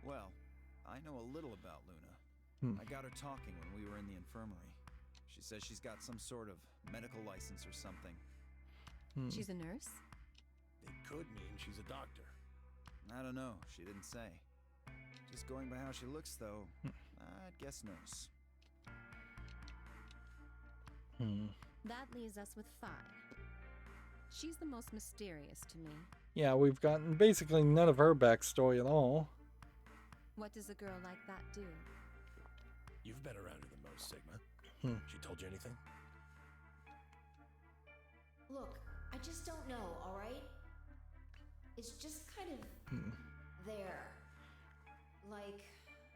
Well, I know a little about Luna. I got her talking when we were in the infirmary. She says she's got some sort of medical license or something. She's a nurse? It could mean she's a doctor. I don't know. She didn't say. Just going by how she looks, though, I'd guess nurse. That leaves us with Phi. She's the most mysterious to me. Yeah, we've gotten basically none of her backstory at all. What does a girl like that do? You've been around her the most, Sigma. She told you anything? Look, I just don't know, alright? It's just kind of there. Like,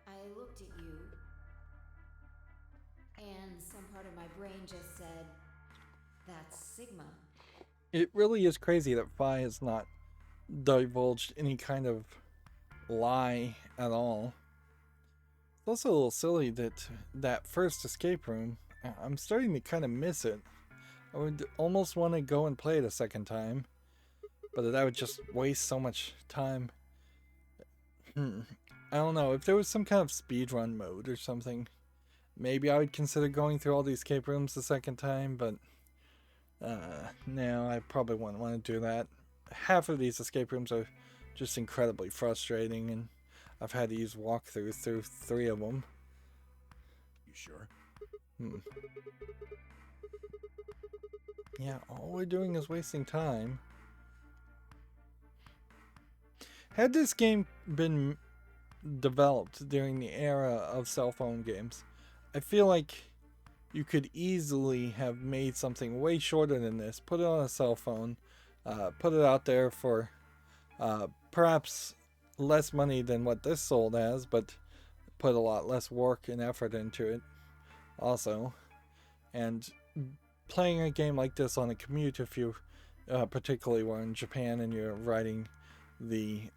I looked at you, and some part of my brain just said, that's Sigma. It really is crazy that Phi has not divulged any kind of lie at all. It's also a little silly that that first escape room, I'm starting to kind of miss it. I would almost want to go and play it a second time, but that would just waste so much time. I don't know, if there was some kind of speedrun mode or something, maybe I would consider going through all the escape rooms the second time, but no, I probably wouldn't want to do that. Half of these escape rooms are just incredibly frustrating, and I've had to use walkthroughs through 3 of them. You sure? Yeah, all we're doing is wasting time. Had this game been developed during the era of cell phone games, I feel like you could easily have made something way shorter than this, put it on a cell phone, put it out there for perhaps less money than what this sold as, but put a lot less work and effort into it also. And playing a game like this on a commute, if you particularly were in Japan and you're riding the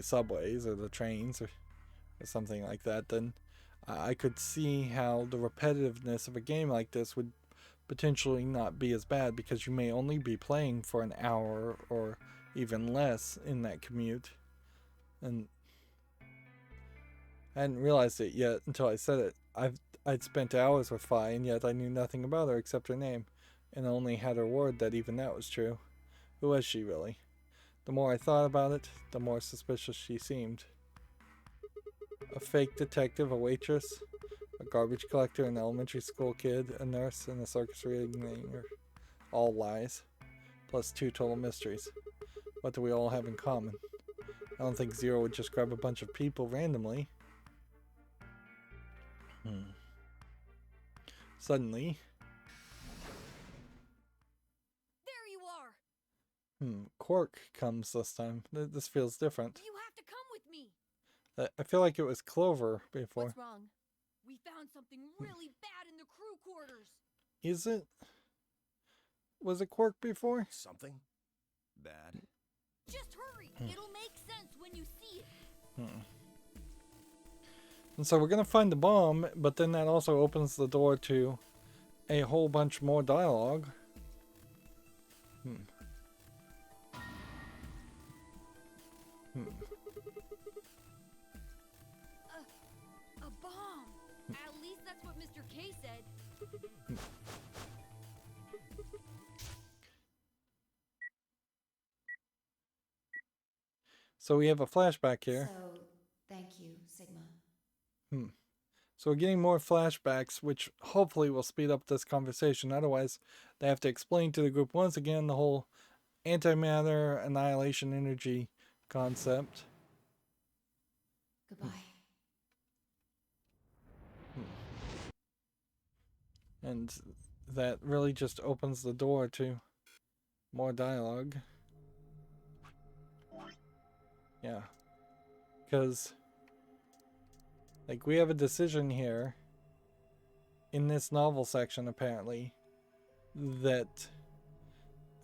subways or the trains or something like that, then I could see how the repetitiveness of a game like this would potentially not be as bad, because you may only be playing for an hour or even less in that commute. And I hadn't realized it yet until I said it. I'd spent hours with Phi, and yet I knew nothing about her except her name, and only had her word that even that was true. Who was she, really? The more I thought about it, the more suspicious she seemed. A fake detective, a waitress, a garbage collector, an elementary school kid, a nurse, and a circus ringleader. All lies. Plus 2 total mysteries. What do we all have in common? I don't think Zero would just grab a bunch of people randomly. Suddenly... There you are! Quark comes this time. This feels different. You have to come with me! I feel like it was Clover before. What's wrong? We found something really bad in the crew quarters! Is it? Was it Quark before? Something? Bad. Just hurry! It'll make sense when you see it! And so we're gonna find the bomb, but then that also opens the door to a whole bunch more dialogue. A bomb! At least that's what Mr. K said. So we have a flashback here. So, thank you, Sigma. So we're getting more flashbacks, which hopefully will speed up this conversation. Otherwise, they have to explain to the group once again the whole antimatter annihilation energy concept. Goodbye. And that really just opens the door to more dialogue. Yeah. Because, like, we have a decision here in this novel section, apparently, that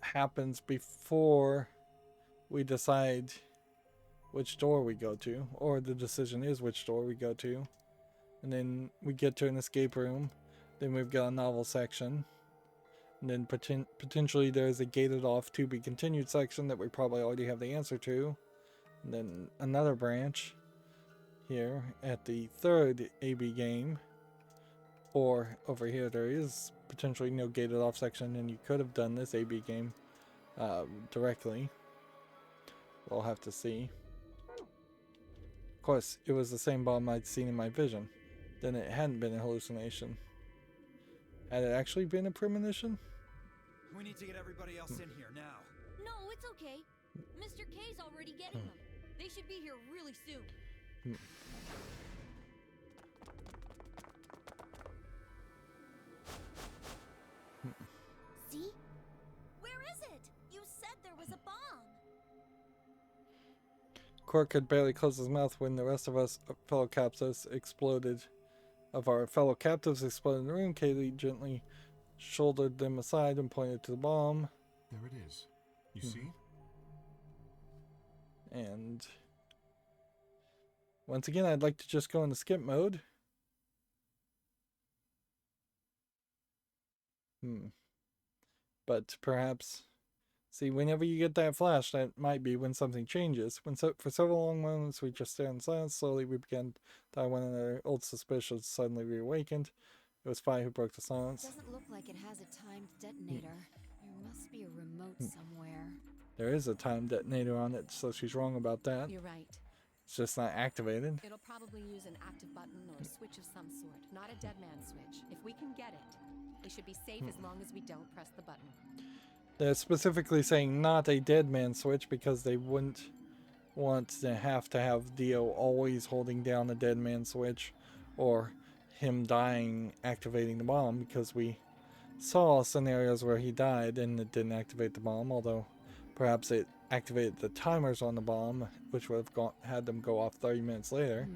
happens before we decide which door we go to, or the decision is which door we go to. And then we get to an escape room. Then we've got a novel section. And then potentially there's a gated off to be continued section that we probably already have the answer to. And then another branch here at the third AB game. Or over here there is potentially no gated off section and you could have done this AB game directly. We'll have to see. Of course, it was the same bomb I'd seen in my vision. Then it hadn't been a hallucination. Had it actually been a premonition? We need to get everybody else in here now. No, it's okay. Mr. K's already getting them. They should be here really soon. See? Where is it? You said there was a bomb. Quark had barely closed his mouth when the rest of us fellow captives exploded. Of our fellow captives exploded in the room, Kaylee gently shouldered them aside and pointed to the bomb. There it is. You see? And once again, I'd like to just go into skip mode. But perhaps, see, whenever you get that flash, that might be when something changes. For several long moments, we just stare in silence. Slowly, we began to die. One another. Old suspicions suddenly reawakened. It was Fi who broke the silence. Doesn't look like it has a timed detonator. There must be a remote somewhere. There is a time detonator on it, so she's wrong about that. You're right. It's just not activated. It'll probably use an active button or a switch of some sort, not a dead man switch. If we can get it, we should be safe as long as we don't press the button. They're specifically saying not a dead man switch because they wouldn't want to have Dio always holding down the dead man switch or him dying activating the bomb, because we saw scenarios where he died and it didn't activate the bomb, although perhaps it activated the timers on the bomb, which would have had them go off 30 minutes later.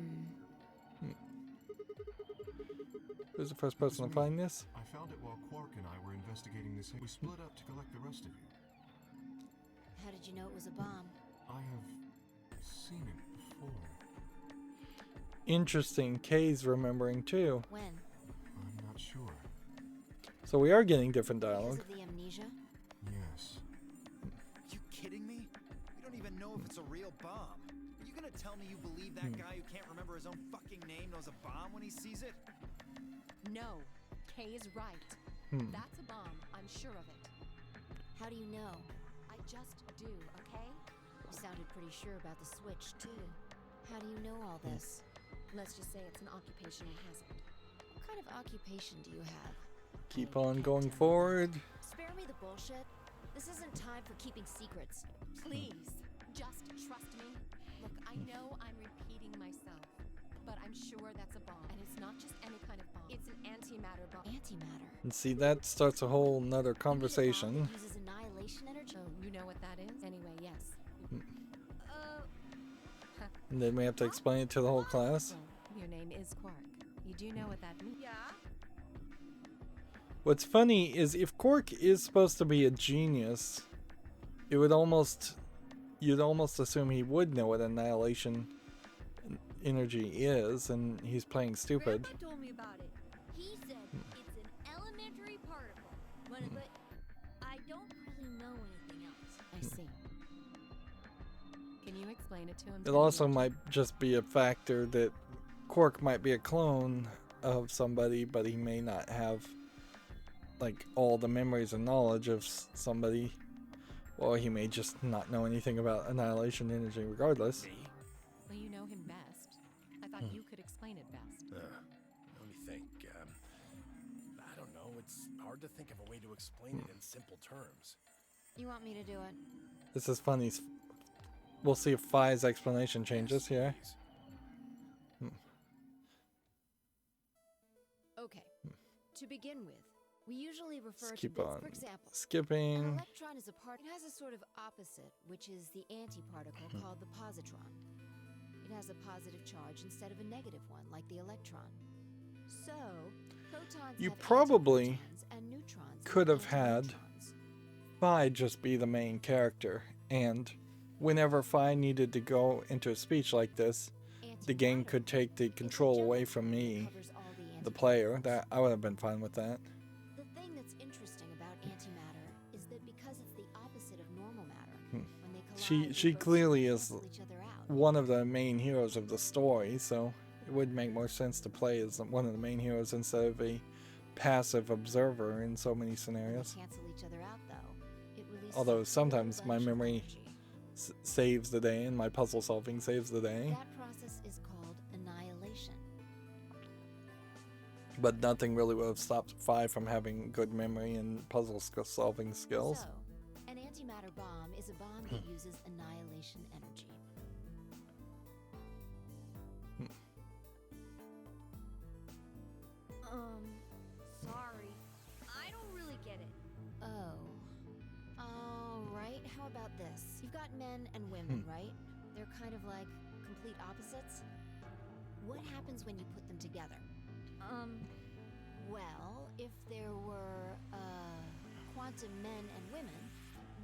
Who's the first person to find this? I found it while Quark and I were investigating this. We split up to collect the rest of you. How did you know it was a bomb? I have seen it before. Interesting. Kay's remembering too. When? I'm not sure. So we are getting different Because dialogue. of the amnesia? Yes. You kidding me? We don't even know if it's a real bomb. Are you gonna tell me you believe that guy who can't remember his own fucking name knows a bomb when he sees it? No, Kay is right. That's a bomb. I'm sure of it. How do you know? I just do, okay? You sounded pretty sure about the switch, too. How do you know all this? Let's just say it's an occupational hazard. What kind of occupation do you have? Keep on going forward. Spare me the bullshit. This isn't time for keeping secrets. Please, just trust me. Look, I know I'm repeating myself, but I'm sure that's a bomb. And it's not just any kind of bomb. It's an antimatter bomb. Antimatter. And see, that starts a whole nother You mean a bomb conversation. that uses annihilation energy? Oh, you know what that is? Anyway, yes. And then we have to explain it to the whole class. Well, your name is Quark. You do know what that means. Yeah? What's funny is if Quark is supposed to be a genius, it would you'd almost assume he would know what annihilation energy is, and he's playing stupid. Grandpa told me about it. He said it's an elementary particle. But I don't really know anything else. I see. Can you explain it to him? It also might just be a factor that Quark might be a clone of somebody, but he may not have like all the memories and knowledge of somebody, or he may just not know anything about annihilation energy regardless. Well, you know him best. I thought you could explain it best. it's hard to think of a way to explain it in simple terms. You want me to do it? This is funny. We'll see if Phi's explanation changes here. Please. Okay. To begin with, we usually refer Let's to keep bits. on For example, an skipping. electron is a part. It has a sort of opposite, which is the antiparticle called the positron. It has a positive charge instead of a negative one, like the electron. So, protons You have probably antiprotons and neutrons could have had antineutrons. Phi just be the main character, and whenever Phi needed to go into a speech like this, the game could take the control away from me, the player. That I would have been fine with that. The thing that's interesting about antimatter is that because it's the opposite of normal matter, when they collide, She they both clearly is cancel each other out. one of the main heroes of the story, so it would make more sense to play as one of the main heroes instead of a passive observer in so many When scenarios. they cancel each other out, though, it releases Although a whole sometimes my bunch of memory energy. Saves the day and my puzzle solving saves the day, That process is called annihilation. but nothing really would have stopped Phi from having good memory and puzzle solving skills. So, an antimatter bomb is a bomb that uses annihilation energy. Sorry. I don't really get it. Oh. All right, how about this? You've got men and women, right? They're kind of like complete opposites. What happens when you put them together? Well, if there were, quantum men and women,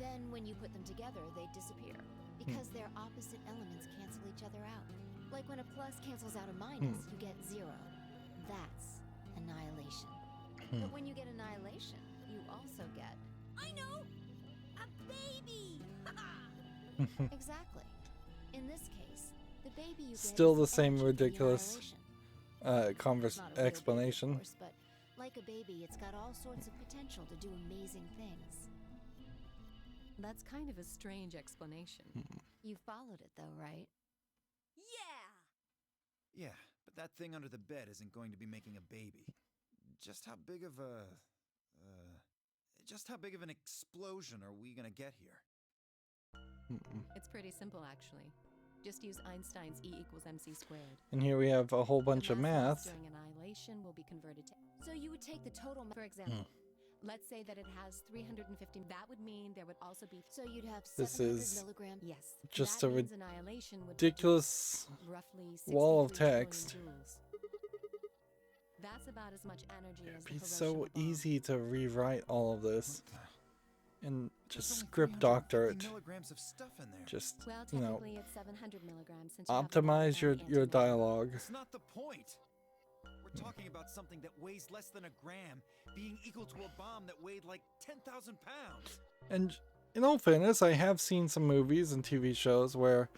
then when you put them together, they disappear. Because their opposite elements cancel each other out. Like when a plus cancels out a minus, you get 0. That's annihilation. But when you get annihilation, you also get... I know! A baby! Exactly. In this case, the baby you get Still is the same energy from the ridiculous annihilation. It's not a real baby, explanation. of course, but like a baby, it's got all sorts of potential to do amazing things. That's kind of a strange explanation. You followed it though, right? Yeah! Yeah, but that thing under the bed isn't going to be making a baby. Just how big of an explosion are we gonna get here? It's pretty simple, actually. Just use Einstein's E equals mc squared. And here we have a whole bunch The of mass math. during annihilation will be converted to... So you would take the total, for example. Let's say that it has 350. That would mean there would also be. So you'd have 700 This is milligrams. Yes. just that a means annihilation would ridiculous produce roughly wall of 63 trillion text. joules. That's about as much energy as the It's so Hiroshima bomb. easy to rewrite all of this and There's just only script doctor 350 it. milligrams of stuff in there. Just, Well, you know, technically it's 700 milligrams since you have a optimize your modified antimatter. dialogue. That's not the point. We're talking about something that weighs less than a gram being equal to a bomb that weighed like 10,000 pounds. And in all fairness, I have seen some movies and TV shows where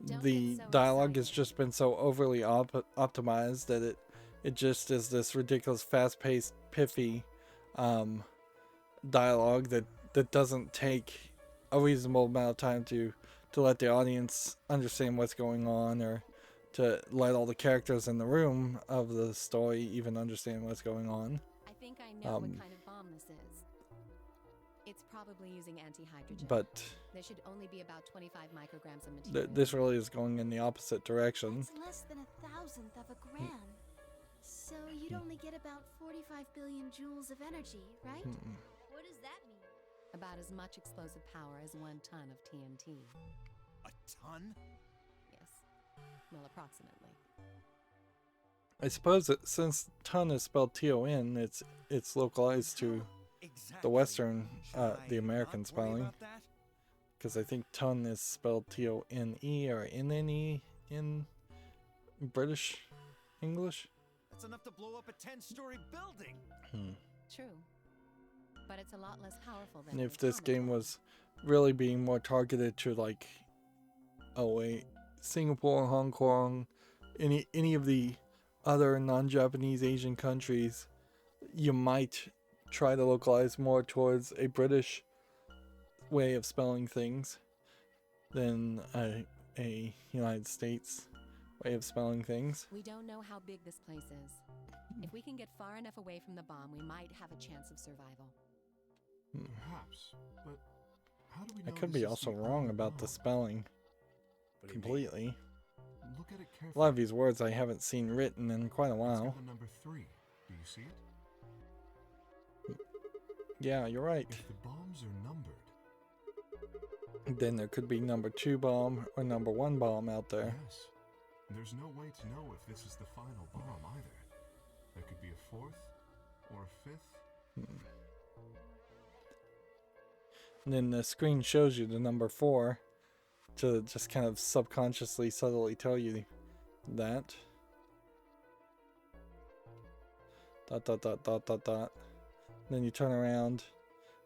Don't the get so dialogue has excited. just been so overly optimized that it just is this ridiculous, fast-paced, piffy dialogue that doesn't take a reasonable amount of time to let the audience understand what's going on, or to let all the characters in the room of the story even understand what's going on. I think I know what kind of bomb this is. It's probably using anti-hydrogen. But There should only be about 25 micrograms of material. this really is going in the opposite direction. It's less than 1,000th of a gram. So you'd only get about 45 billion joules of energy, right? What does that mean? About as much explosive power as 1 ton of TNT. A ton? Yes. Well, approximately. I suppose that since ton is spelled T-O-N, it's localized to Exactly. the Western, Should I the American not worry spelling. about that? Because I think ton is spelled T-O-N-E or N-N-E in British English. That's enough to blow up a 10-story building. True. But it's a lot less powerful than And an if this atomic game bomb. was really being more targeted to, like, oh wait, Singapore, Hong Kong, any of the other non-Japanese Asian countries, you might try to localize more towards a British way of spelling things than a United States way of spelling things. We don't know how big this place is. If we can get far enough away from the bomb, we might have a chance of survival. Perhaps, but how do we I know could this be is also the wrong only about the bomb? spelling What do you mean? completely. Look at it A carefully. lot of these words I haven't seen written in quite a It's while. got the number 3. Do you see it? Yeah, you're right. If the bombs are numbered, Then there could be number 2 bomb or number 1 bomb out there. yes. There's no way to know if this is the final bomb either. There could be a 4th or a 5th. And then the screen shows you the number 4 to just kind of subconsciously, subtly tell you that. Dot, dot, dot, dot, dot, dot. Then you turn around.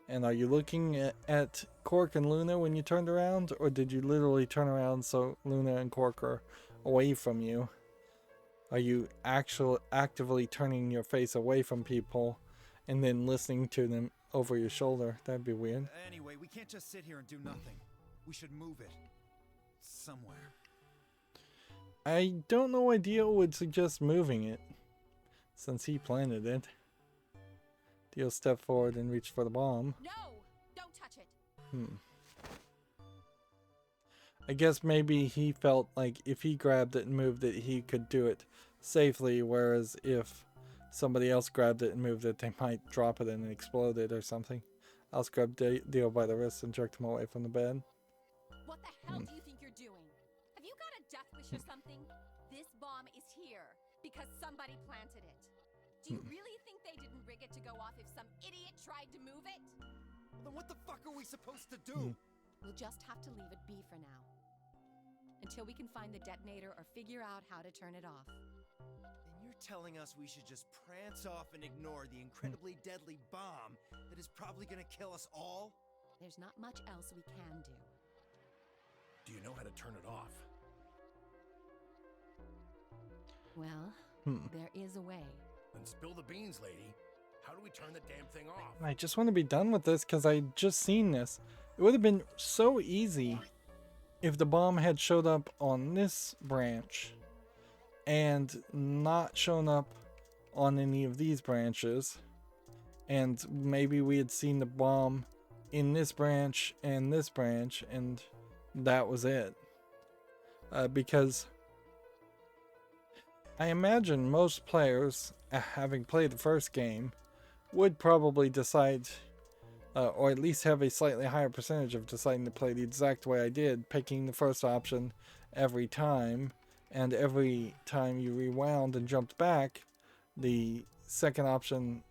And are you looking at Quark and Luna when you turned around? Or did you literally turn around so Luna and Quark are away from you? Are you actively turning your face away from people and then listening to them over your shoulder? That'd be weird. Anyway, we can't just sit here and do nothing. We should move it. Somewhere. I don't know why Dio would suggest moving it, since he planted it. Dio stepped forward and reached for the bomb. No! Don't touch it! I guess maybe he felt like if he grabbed it and moved it, he could do it safely, whereas if somebody else grabbed it and moved it, they might drop it and explode it or something. Alice grabbed Dio by the wrist and jerked him away from the bed. What the hell do you think you're doing? Have you got a death wish or something? This bomb is here because somebody planted it. Do you really think they didn't rig it to go off if some idiot tried to move it? Then what the fuck are we supposed to do? We'll just have to leave it be for now. Until we can find the detonator or figure out how to turn it off. And you're telling us we should just prance off and ignore the incredibly deadly bomb that is probably gonna kill us all? There's not much else we can do. Do you know how to turn it off? Well, there is a way. Then spill the beans, lady. How do we turn the damn thing off? I just want to be done with this because I just seen this. It would have been so easy if the bomb had showed up on this branch and not shown up on any of these branches. And maybe we had seen the bomb in this branch and that was it. Because I imagine most players, having played the first game, would probably decide, or at least have a slightly higher percentage of deciding to play the exact way I did, picking the first option every time, and every time you rewound and jumped back, the second option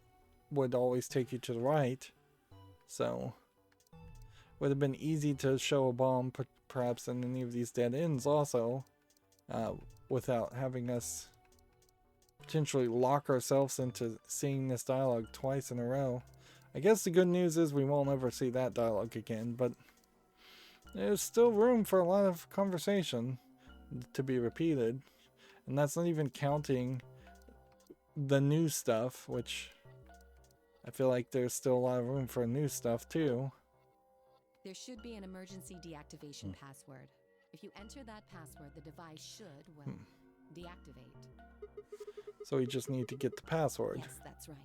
would always take you to the right. So, would have been easy to show a bomb perhaps in any of these dead ends also, without having us potentially lock ourselves into seeing this dialogue twice in a row. I guess the good news is we won't ever see that dialogue again, but there's still room for a lot of conversation to be repeated, and that's not even counting the new stuff, which I feel like there's still a lot of room for new stuff too. There should be an emergency deactivation password. If you enter that password, the device should, well, deactivate. So we just need to get the password. Yes, that's right.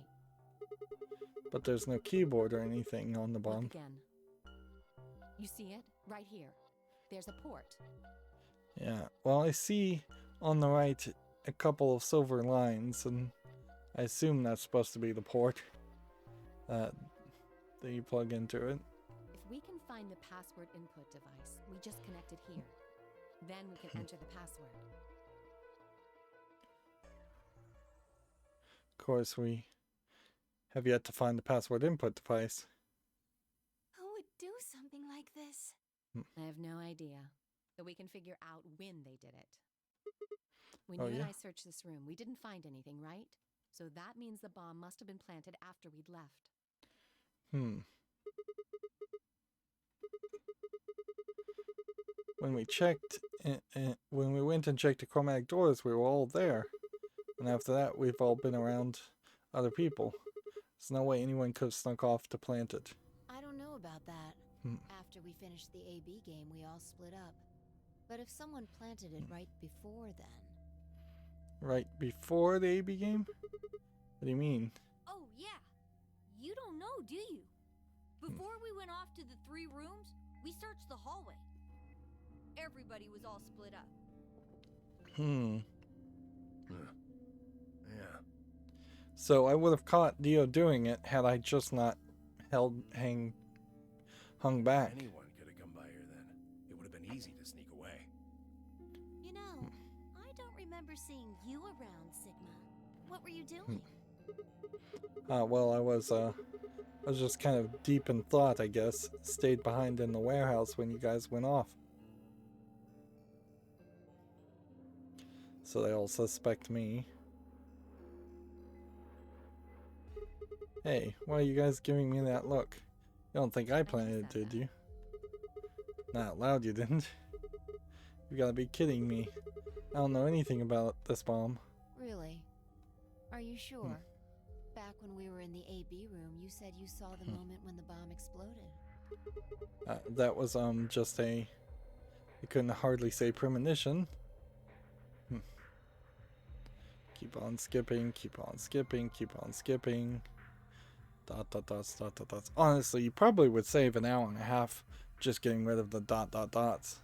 But there's no keyboard or anything on the bomb. Look again. You see it? Right here. There's a port. Yeah, well, I see on the right a couple of silver lines, and I assume that's supposed to be the port that you plug into it. If we can find the password input device, we just connect it here. Then we can enter the password. Of course, we have yet to find the password input device. Who would do something like this? I have no idea, but we can figure out when they did it. When Oh, you and yeah? I searched this room, we didn't find anything, right? So that means the bomb must have been planted after we'd left. When we checked, when we went and checked the chromatic doors, we were all there. And after that, we've all been around other people. There's no way anyone could have snuck off to plant it. I don't know about that. After we finished the AB game, we all split up. But if someone planted it right before then, Right before the AB game? What do you mean? Oh, yeah. You don't know, do you? Before we went off to the 3 rooms, we searched the hallway. Everybody was all split up. Yeah. So I would have caught Dio doing it had I just not hung back. Anyone could have come by here then. It would have been easy to sneak away. You know, I don't remember seeing you around, Sigma. What were you doing? Well, I was just kind of deep in thought, I guess. Stayed behind in the warehouse when you guys went off. So they all suspect me. Hey, why are you guys giving me that look? You don't think I planned it, did you? Not out loud, you didn't. You gotta be kidding me. I don't know anything about this bomb. Really? Are you sure? Back when we were in the AB room, you said you saw the moment when the bomb exploded. That was just a... I couldn't hardly say premonition. Keep on skipping, keep on skipping, keep on skipping. Dot dot dots, dot dot dots. Honestly, you probably would save an hour and a half just getting rid of the dot dot dots.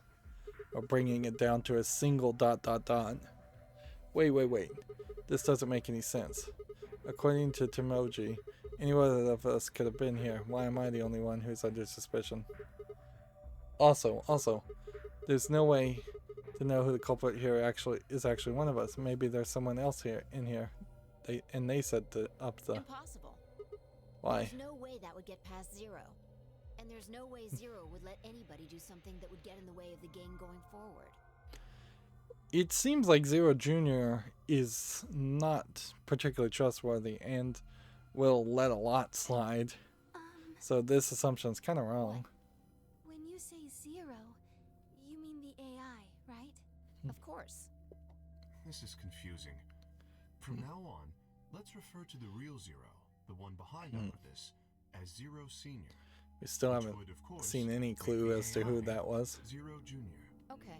Or bringing it down to a single dot dot dot. Wait. This doesn't make any sense. According to Timoji, any one of us could have been here. Why am I the only one who's under suspicion? Also, there's no way to know who the culprit here is actually one of us. Maybe there's someone else in here. They said up the... Impossible. Why? There's no way that would get past Zero. And there's no way Zero would let anybody do something that would get in the way of the game going forward. It seems like Zero Jr. is not particularly trustworthy and will let a lot slide. So this assumption is kind of wrong. When you say Zero, you mean the AI, right? Of course. This is confusing. From now on, let's refer to the real Zero, the one behind all of this, as Zero Senior. We still haven't would, of course, seen any make clue the as to who AI that was. Zero Junior. Okay.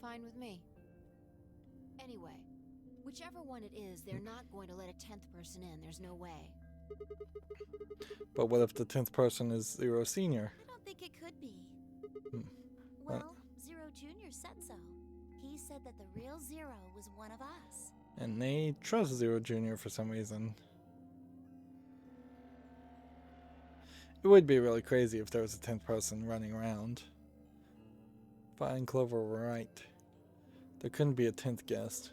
Fine with me. Anyway, whichever one it is, they're not going to let a 10th person in. There's no way. But what if the 10th person is Zero Senior? I don't think it could be. What? Well, Zero Jr. said so. He said that the real Zero was one of us. And they trust Zero Jr. for some reason. It would be really crazy if there was a 10th person running around. Fine, Clover, right. There couldn't be a 10th guest.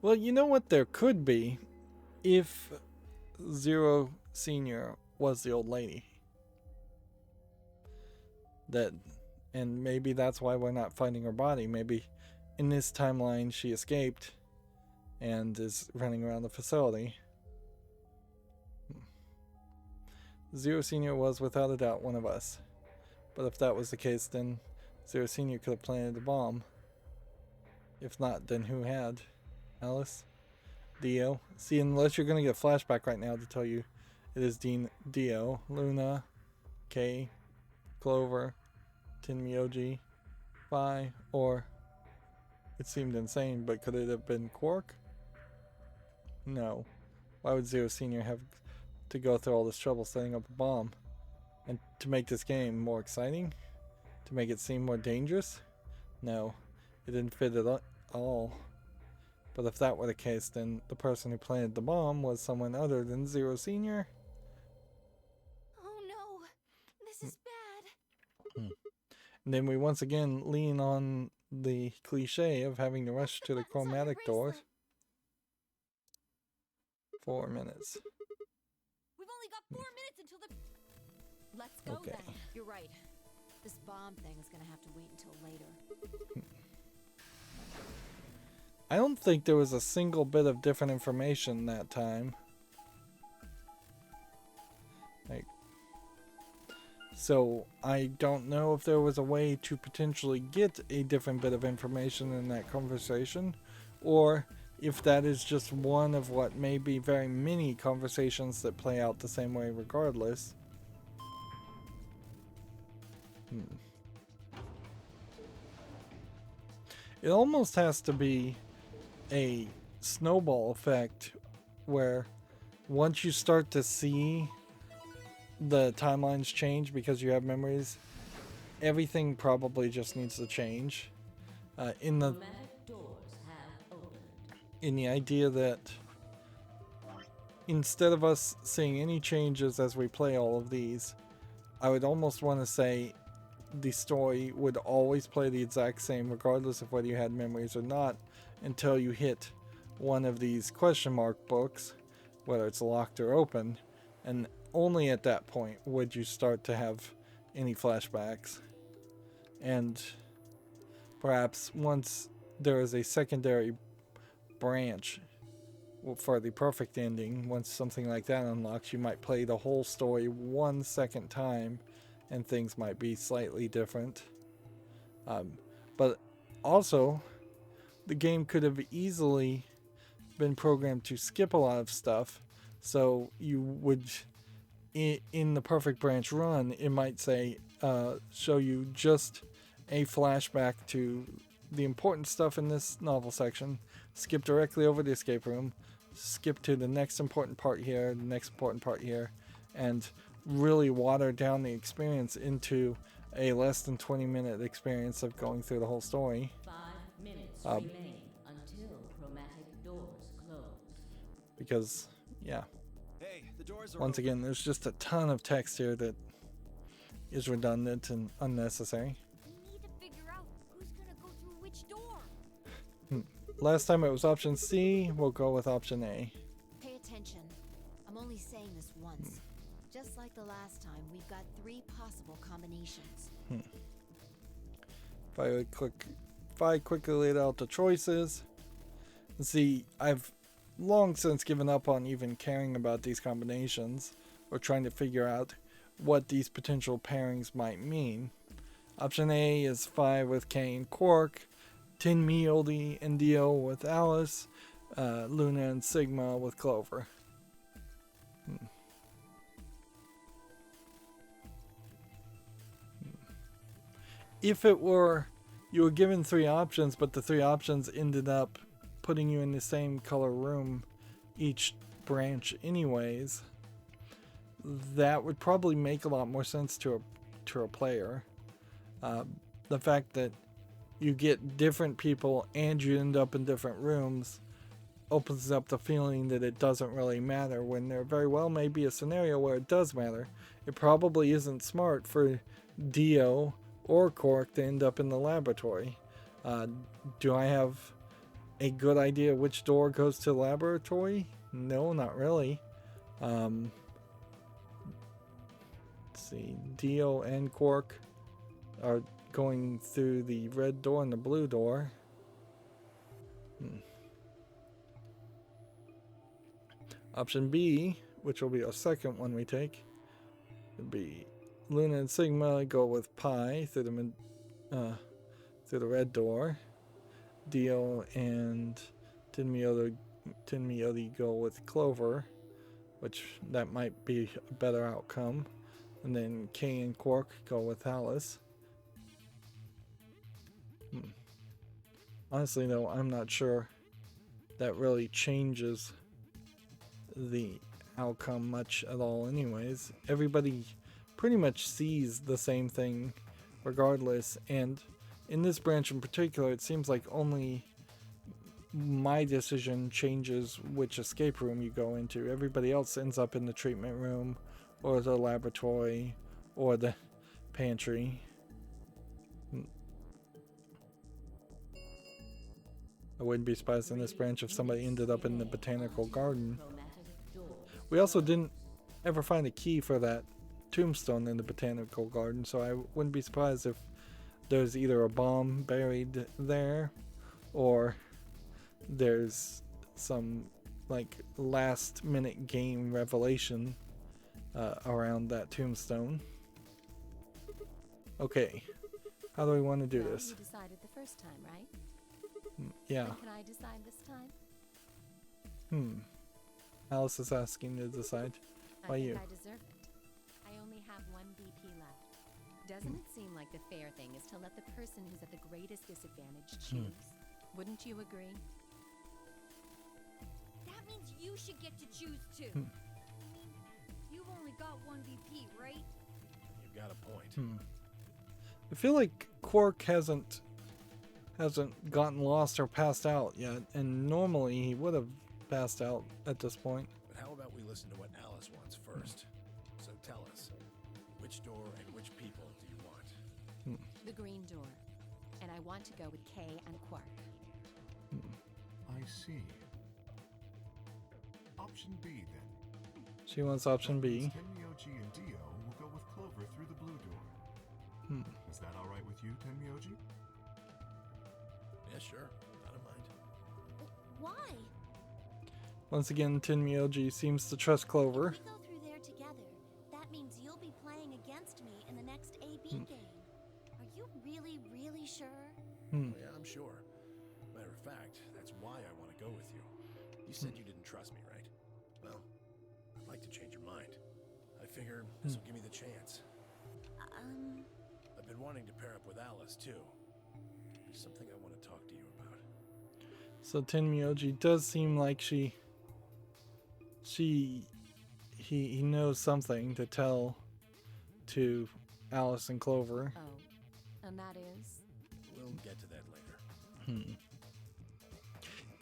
Well, you know what there could be if Zero Senior was the old lady. And maybe that's why we're not finding her body. Maybe in this timeline she escaped and is running around the facility. Zero Senior was without a doubt one of us. But if that was the case, then Zero Senior could have planted the bomb. If not, then who had? Alice? Dio? See, unless you're going to get a flashback right now to tell you it is Dio, Luna, Kay, Clover, Tenmyoji, Phi, or it seemed insane, but could it have been Quark? No. Why would Zero Senior have to go through all this trouble setting up a bomb? And to make this game more exciting? To make it seem more dangerous? No. It didn't fit at all. But if that were the case, then the person who planted the bomb was someone other than Zero Senior. Oh no, this is bad. And then we once again lean on the cliche of having to rush to the chromatic doors. 4 minutes. We've only got 4 minutes until the... Let's go Okay. then. You're right. This bomb thing is going to have to wait until later. I don't think there was a single bit of different information that time. So I don't know if there was a way to potentially get a different bit of information in that conversation, or if that is just one of what may be very many conversations that play out the same way regardless. It almost has to be a snowball effect where once you start to see the timelines change because you have memories, everything probably just needs to change. In the idea that instead of us seeing any changes as we play all of these, I would almost want to say the story would always play the exact same regardless of whether you had memories or not until you hit one of these question mark books, whether it's locked or open, and only at that point would you start to have any flashbacks. And perhaps once there is a secondary branch for the perfect ending, once something like that unlocks, you might play the whole story one second time and things might be slightly different. But also, the game could have easily been programmed to skip a lot of stuff, so you would, in the perfect branch run, it might say show you just a flashback to the important stuff in this novel section, skip directly over the escape room, skip to the next important part here, the next important part here, and really water down the experience into a less than 20-minute experience of going through the whole story. 5 minutes remain until chromatic doors close. Because, yeah. Hey, the doors are Once open. again, there's just a ton of text here that is redundant and unnecessary. We need to figure out who's gonna go through which door. Last time it was option C, we'll go with option A. Pay attention. I'm only saying this once. Just like the last time, we've got 3 possible combinations. If I quickly laid out the choices, see, I've long since given up on even caring about these combinations or trying to figure out what these potential pairings might mean. Option A is 5 with K and Quark, Tin Miodi and Dio with Alice, Luna and Sigma with Clover. If it were, you were given 3 options, but the 3 options ended up putting you in the same color room each branch anyways, that would probably make a lot more sense to a player. The fact that you get different people and you end up in different rooms opens up the feeling that it doesn't really matter, when there very well may be a scenario where it does matter. It probably isn't smart for Dio or Quark to end up in the laboratory. Do I have a good idea which door goes to the laboratory? No, not really. Let's see, Dio and Quark are going through the red door and the blue door. Option B, which will be our second one we take, would be Luna and Sigma go with Pi through the red door. Dio and Tin Miodi go with Clover, which that might be a better outcome. And then Kay and Quark go with Alice. Honestly though, I'm not sure that really changes the outcome much at all anyways. Everybody pretty much sees the same thing regardless, and in this branch in particular, it seems like only my decision changes which escape room you go into. Everybody else ends up in the treatment room or the laboratory or the pantry. I wouldn't be surprised in this branch if somebody ended up in the botanical garden. We also didn't ever find a key for that tombstone in the botanical garden, so I wouldn't be surprised if there's either a bomb buried there or there's some like last minute game revelation around that tombstone. Okay, how do we want to do this? You decided the first time, right? Yeah. Then can I decide this time? Alice is asking to decide. Why I think you? I deserve it. I only have 1 BP left. Doesn't it seem like the fair thing is to let the person who's at the greatest disadvantage choose? Wouldn't you agree? means you should get to choose too. I mean, you've only got one VP, right? You've got a point. I feel like Quark hasn't gotten lost or passed out yet, and normally he would have passed out at this point. But how about we listen to what Alice wants first? So tell us, which door and which people do you want? The green door. And I want to go with Kay and Quark. I see. Option B, then. She wants option B. Tenmyoji and Dio will go with Clover through the blue door. Is that all right with you, Tenmyoji? Yeah, sure. I don't mind. Why? Once again, Tenmyoji seems to trust Clover. If we go through there together, that means you'll be playing against me in the next AB game. Are you really, really sure? Yeah, I'm sure. Matter of fact, that's why I want to go with you. You said you didn't trust me, right? Well, I'd like to change your mind. I figure this will give me the chance. I've been wanting to pair up with Alice, too. There's something I want to talk to you about. So Tenmyoji does seem like he knows something to tell to Alice and Clover. Oh, and that is? We'll get to that later.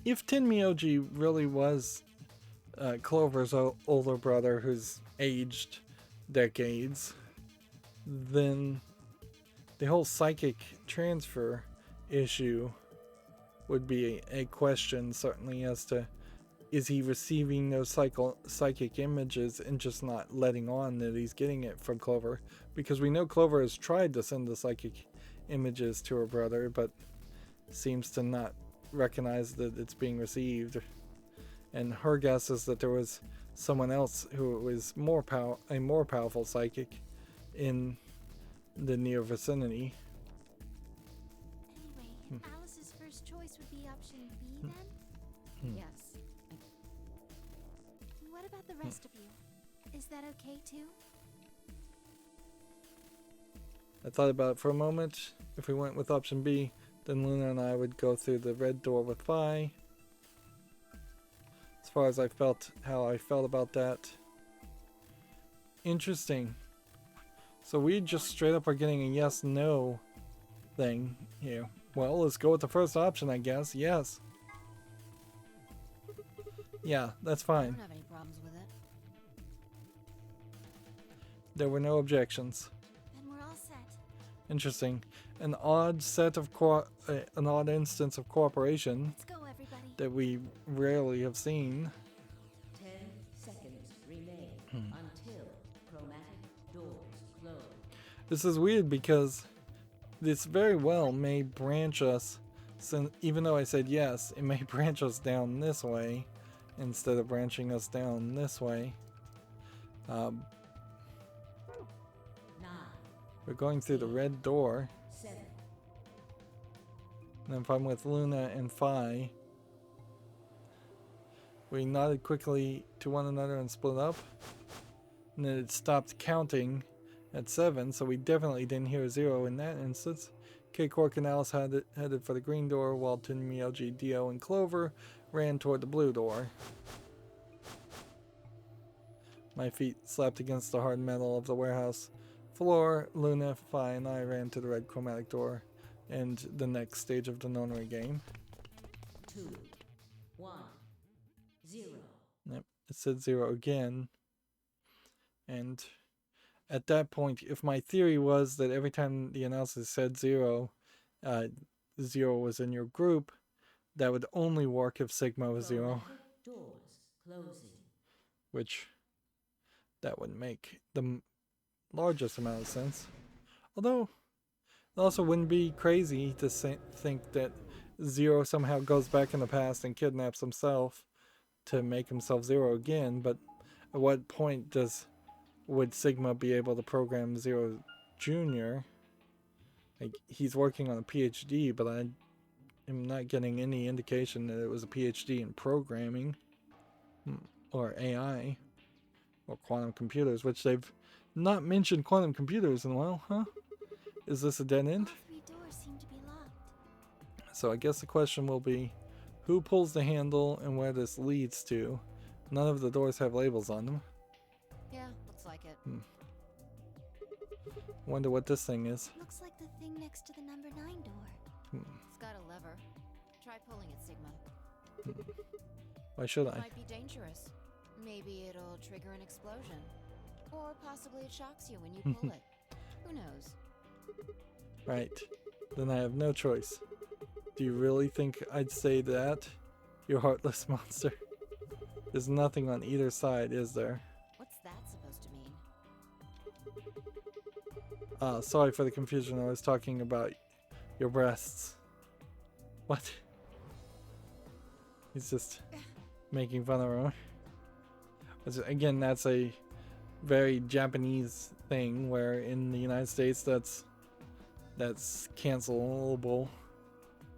If Tenmyoji really was Clover's older brother who's aged decades, then the whole psychic transfer issue would be a question, certainly, as to is he receiving those psychic images and just not letting on that he's getting it from Clover? Because we know Clover has tried to send the psychic images to her brother, but seems to not recognize that it's being received. And her guess is that there was someone else who was a more powerful psychic in the near vicinity. Anyway, Alice's first choice would be option B then? Yes. What about the rest of you? Is that okay too? I thought about it for a moment. If we went with option B, then Luna and I would go through the red door with Vi. As far as how I felt about that. Interesting. So we just straight up are getting a yes/no thing here. Well, let's go with the first option, I guess. Yes. Yeah, that's I fine. don't have any problems with it. There were no objections. Then we're all set. Interesting. An odd instance of cooperation Let's go, everybody. that we rarely have seen. 10 seconds remain until chromatic doors close. This is weird because this very well may branch us, even though I said yes, it may branch us down this way instead of branching us down this way. 9, We're going through the red door, 7, and if I'm with Luna and Phi, we nodded quickly to one another and split up, and then it stopped counting at 7, so we definitely didn't hear 0 in that instance. K, Quark, and Alice headed for the green door, while Tenmyoji, Dio, and Clover ran toward the blue door. My feet slapped against the hard metal of the warehouse floor. Luna, Phi, and I ran to the red chromatic door and the next stage of the Nonary game. 2, 1, 0. Yep, it said 0 again. And at that point, if my theory was that every time the announcer said 0, 0 was in your group, that would only work if Sigma was 0. Doors closing. Which, that would make the largest amount of sense. Although, it also wouldn't be crazy to think that 0 somehow goes back in the past and kidnaps himself to make himself 0 again, but at what point would Sigma be able to program 0 Jr.? Like, he's working on a PhD, but I am not getting any indication that it was a PhD in programming, or AI, or quantum computers, which they've not mentioned quantum computers in a while, huh? Is this a dead end? All 3 doors seem to be locked. So I guess the question will be, who pulls the handle and where this leads to. None of the doors have labels on them. Yeah, looks like it. Wonder what this thing is. Looks like the thing next to the number 9 door. It's got a lever. Try pulling it, Sigma. Why should It I? might be dangerous. Maybe it'll trigger an explosion. Or possibly it shocks you when you pull it. Who knows? Right. Then I have no choice. Do you really think I'd say that? You heartless monster. There's nothing on either side, is there? What's that supposed to mean? Sorry for the confusion. I was talking about your breasts. What? He's just making fun of her. Again, that's a very Japanese thing where in the United States that's cancelable.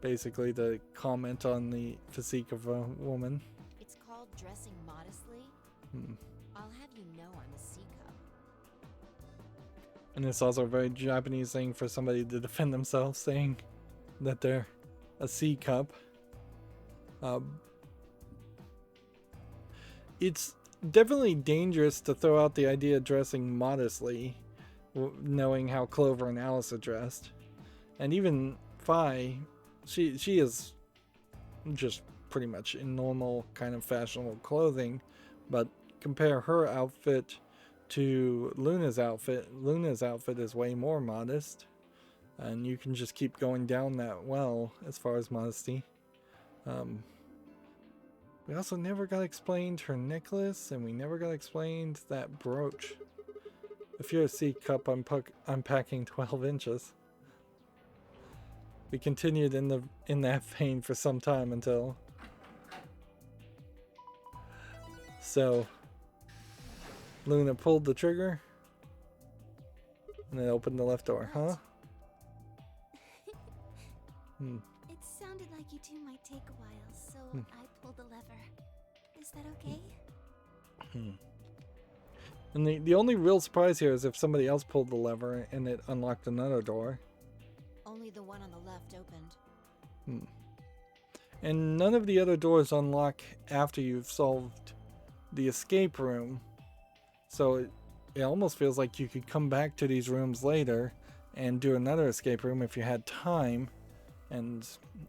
Basically, the comment on the physique of a woman. It's called dressing modestly. I'll have you know I'm a C cup. And it's also a very Japanese thing for somebody to defend themselves, saying that they're a C cup. It's definitely dangerous to throw out the idea of dressing modestly, knowing how Clover and Alice are dressed. And even Fi, she is just pretty much in normal kind of fashionable clothing, but compare her outfit to Luna's outfit. Luna's outfit is way more modest, and you can just keep going down that well as far as modesty. We also never got explained her necklace, and we never got explained that brooch. If you're a C cup, I'm packing 12 inches. We continued in that vein for some time until... So, Luna pulled the trigger, and then opened the left door, huh? It sounded like you two might take a while, so I pulled the lever. Is that okay? And the only real surprise here is if somebody else pulled the lever and it unlocked another door. Only the one on the left opened. And none of the other doors unlock after you've solved the escape room. So it almost feels like you could come back to these rooms later and do another escape room if you had time. And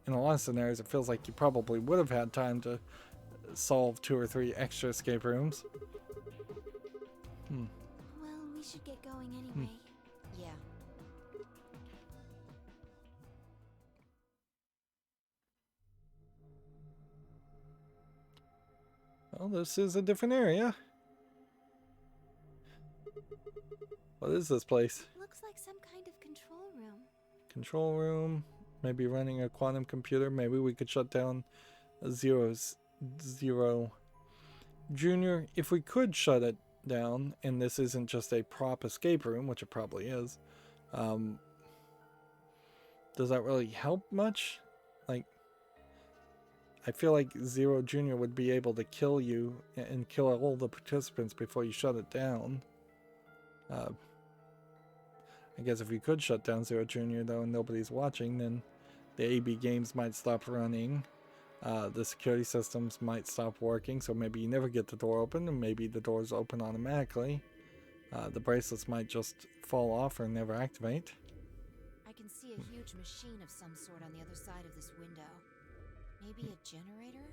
in a lot of scenarios, it feels like you probably would have had time to solve 2 or 3 extra escape rooms. Well, we should get going anyway. Yeah. Well, this is a different area. What is this place? Looks like some kind of control room. Control room. Maybe running a quantum computer. Maybe we could shut down Zero Junior. If we could shut it down, and this isn't just a prop escape room, which it probably is, does that really help much? Like, I feel like Zero Junior would be able to kill you and kill all the participants before you shut it down. I guess if you could shut down Zero Junior though and nobody's watching, then the AB games might stop running. The security systems might stop working, so maybe you never get the door open, and maybe the doors open automatically. The bracelets might just fall off or never activate. I can see a huge machine of some sort on the other side of this window. Maybe a generator?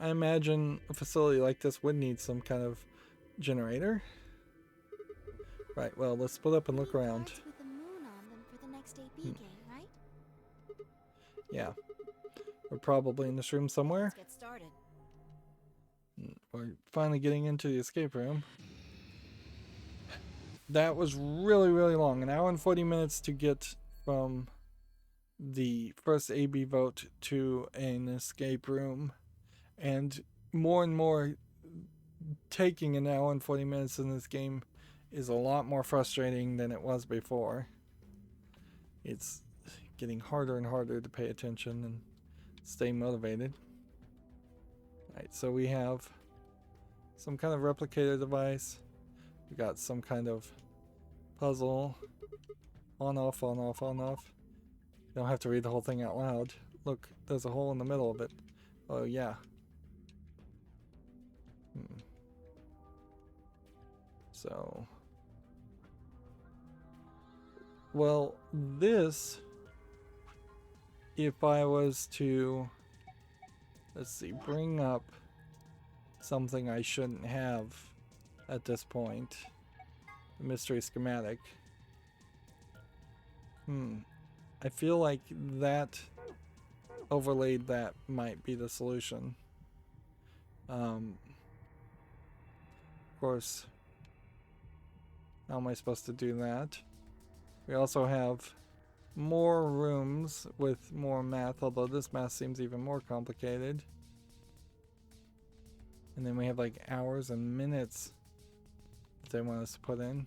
I imagine a facility like this would need some kind of generator. Right, well, let's split up and look around. With the moon on them for the next AB game, right? Yeah. We're probably in this room somewhere. Let's get started. We're finally getting into the escape room. That was really, really long. 1 hour and 40 minutes to get from the first AB vote to an escape room. And more taking 1 hour and 40 minutes in this game is a lot more frustrating than it was before. It's getting harder and harder to pay attention and stay motivated. Right, so we have some kind of replicator device. We got some kind of puzzle. On, off, on, off, on, off. You don't have to read the whole thing out loud. Look, there's a hole in the middle of it. Oh, yeah. So... Well, this... If I was to... Let's see, bring up something I shouldn't have at this point. The Mystery Schematic. I feel like that overlaid that might be the solution. Of course, how am I supposed to do that? We also have more rooms with more math, although this math seems even more complicated. And then we have like hours and minutes that they want us to put in.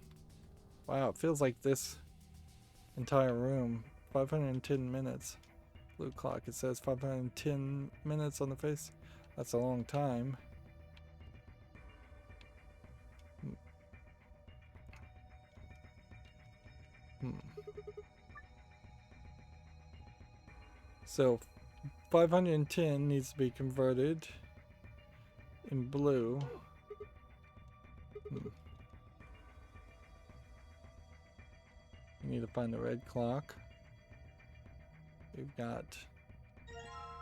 Wow, it feels like this entire room, 510 minutes. Blue clock, it says 510 minutes on the face. That's a long time. So 510 needs to be converted in blue. We need to find the red clock. We've got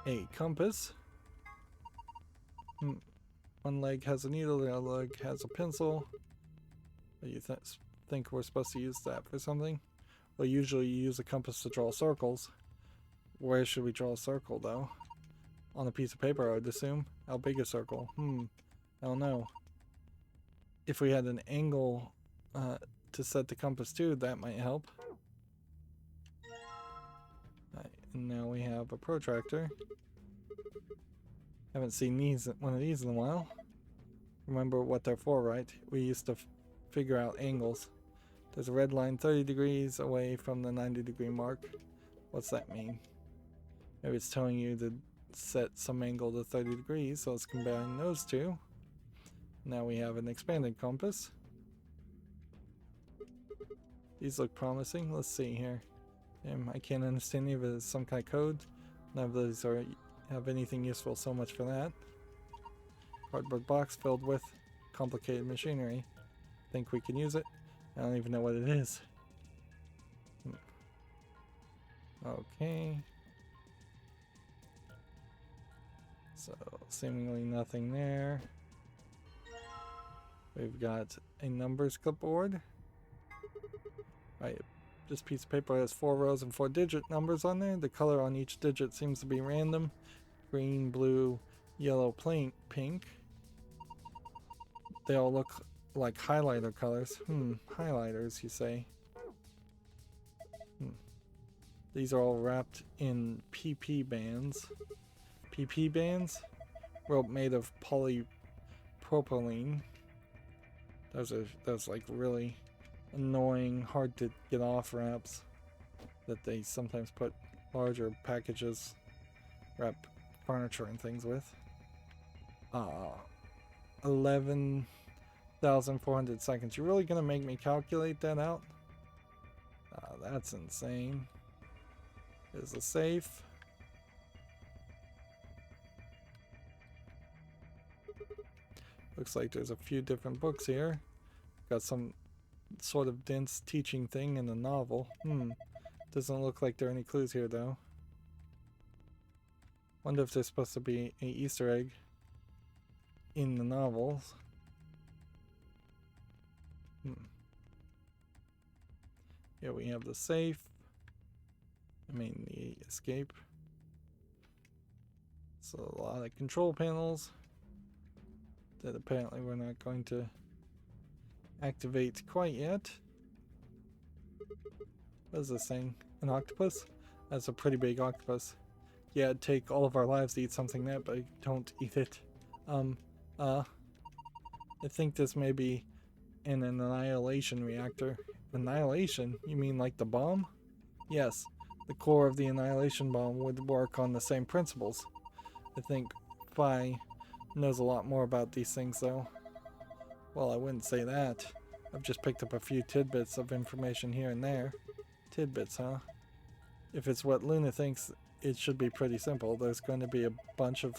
a compass. One leg has a needle, the other leg has a pencil. Do you think we're supposed to use that for something? Well, usually you use a compass to draw circles. Where should we draw a circle, though? On a piece of paper, I would assume. How big a circle? I don't know. If we had an angle to set the compass to, that might help. Right, and now we have a protractor. Haven't seen one of these in a while. Remember what they're for, right? We used to figure out angles. There's a red line 30 degrees away from the 90-degree mark. What's that mean? Maybe it's telling you to set some angle to 30 degrees, so let's combine those two. Now we have an expanded compass. These look promising. Let's see here. I can't understand any of it. It's some kind of code. None of those have anything useful, so much for that. Cardboard box filled with complicated machinery. Think we can use it? I don't even know what it is. Okay. So, seemingly nothing there. We've got a numbers clipboard. Right, this piece of paper has 4 rows and 4-digit numbers on there. The color on each digit seems to be random. Green, blue, yellow, pink. They all look like highlighter colors. Highlighters, you say. These are all wrapped in PP bands. PP bands? Rope made of polypropylene. Those like really annoying, hard to get off wraps that they sometimes put larger packages, wrap furniture and things with. 11,400 seconds. You're really gonna make me calculate that out? That's insane. There's a safe. Looks like there's a few different books here. Got some sort of dense teaching thing in the novel. Doesn't look like there are any clues here though. Wonder if there's supposed to be an Easter egg in the novels. Yeah, we have the safe. The escape. So a lot of control panels that apparently we're not going to activate quite yet. What is this thing? An octopus? That's a pretty big octopus. Yeah, it'd take all of our lives to eat something that big. Don't eat it. I think this may be an annihilation reactor. Annihilation? You mean like the bomb? Yes, the core of the annihilation bomb would work on the same principles. I think Phi knows a lot more about these things though. Well, I wouldn't say that. I've just picked up a few tidbits of information here and there. Tidbits, huh? If it's what Luna thinks it should be pretty simple. There's going to be a bunch of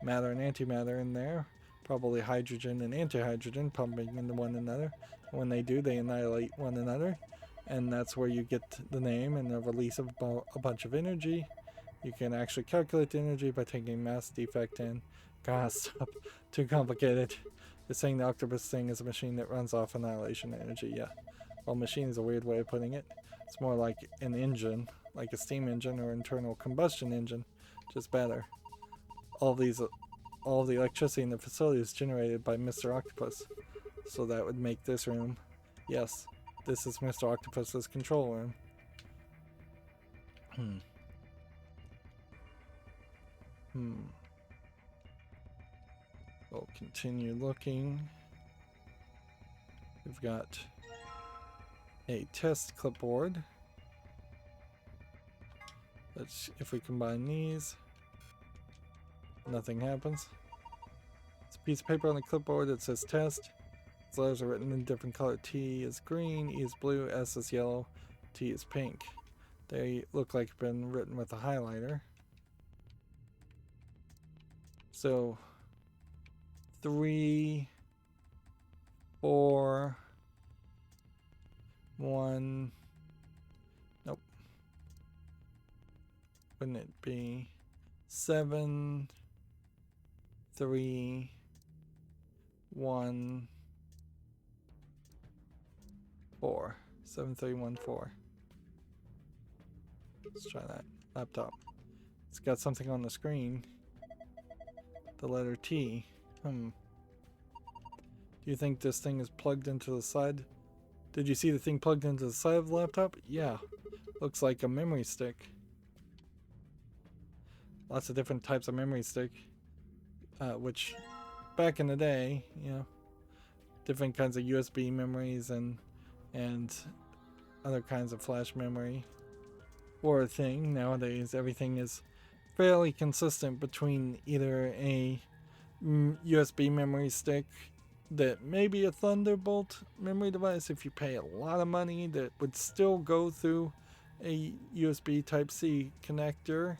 matter and antimatter in there, probably hydrogen and antihydrogen pumping into one another. When they do, they annihilate one another, and that's where you get the name and the release of a bunch of energy. You can actually calculate the energy by taking mass defect in. God, stop. Too complicated. It's saying the octopus thing is a machine that runs off annihilation energy. Yeah. Well, machine is a weird way of putting it. It's more like an engine, like a steam engine or internal combustion engine, just better. All the electricity in the facility is generated by Mr. Octopus. So that would make this room, yes, this is Mr. Octopus's control room. We'll continue looking. We've got a test clipboard. If we combine these, nothing happens. It's a piece of paper on the clipboard that says test. Its letters are written in different color. T is green, E is blue, S is yellow, T is pink. They look like been written with a highlighter. So 3, 4, 1. Nope. Wouldn't it be 7, 3, 1, 4. 7, 3, 1, 4. Let's try that. Laptop. It's got something on the screen. The letter T. Do you think this thing is plugged into the side? Did you see the thing plugged into the side of the laptop? Yeah. Looks like a memory stick. Lots of different types of memory stick. Which, back in the day, you know, different kinds of USB memories and other kinds of flash memory were a thing. Nowadays, everything is fairly consistent between either a USB memory stick that may be a Thunderbolt memory device if you pay a lot of money that would still go through a USB Type-C connector,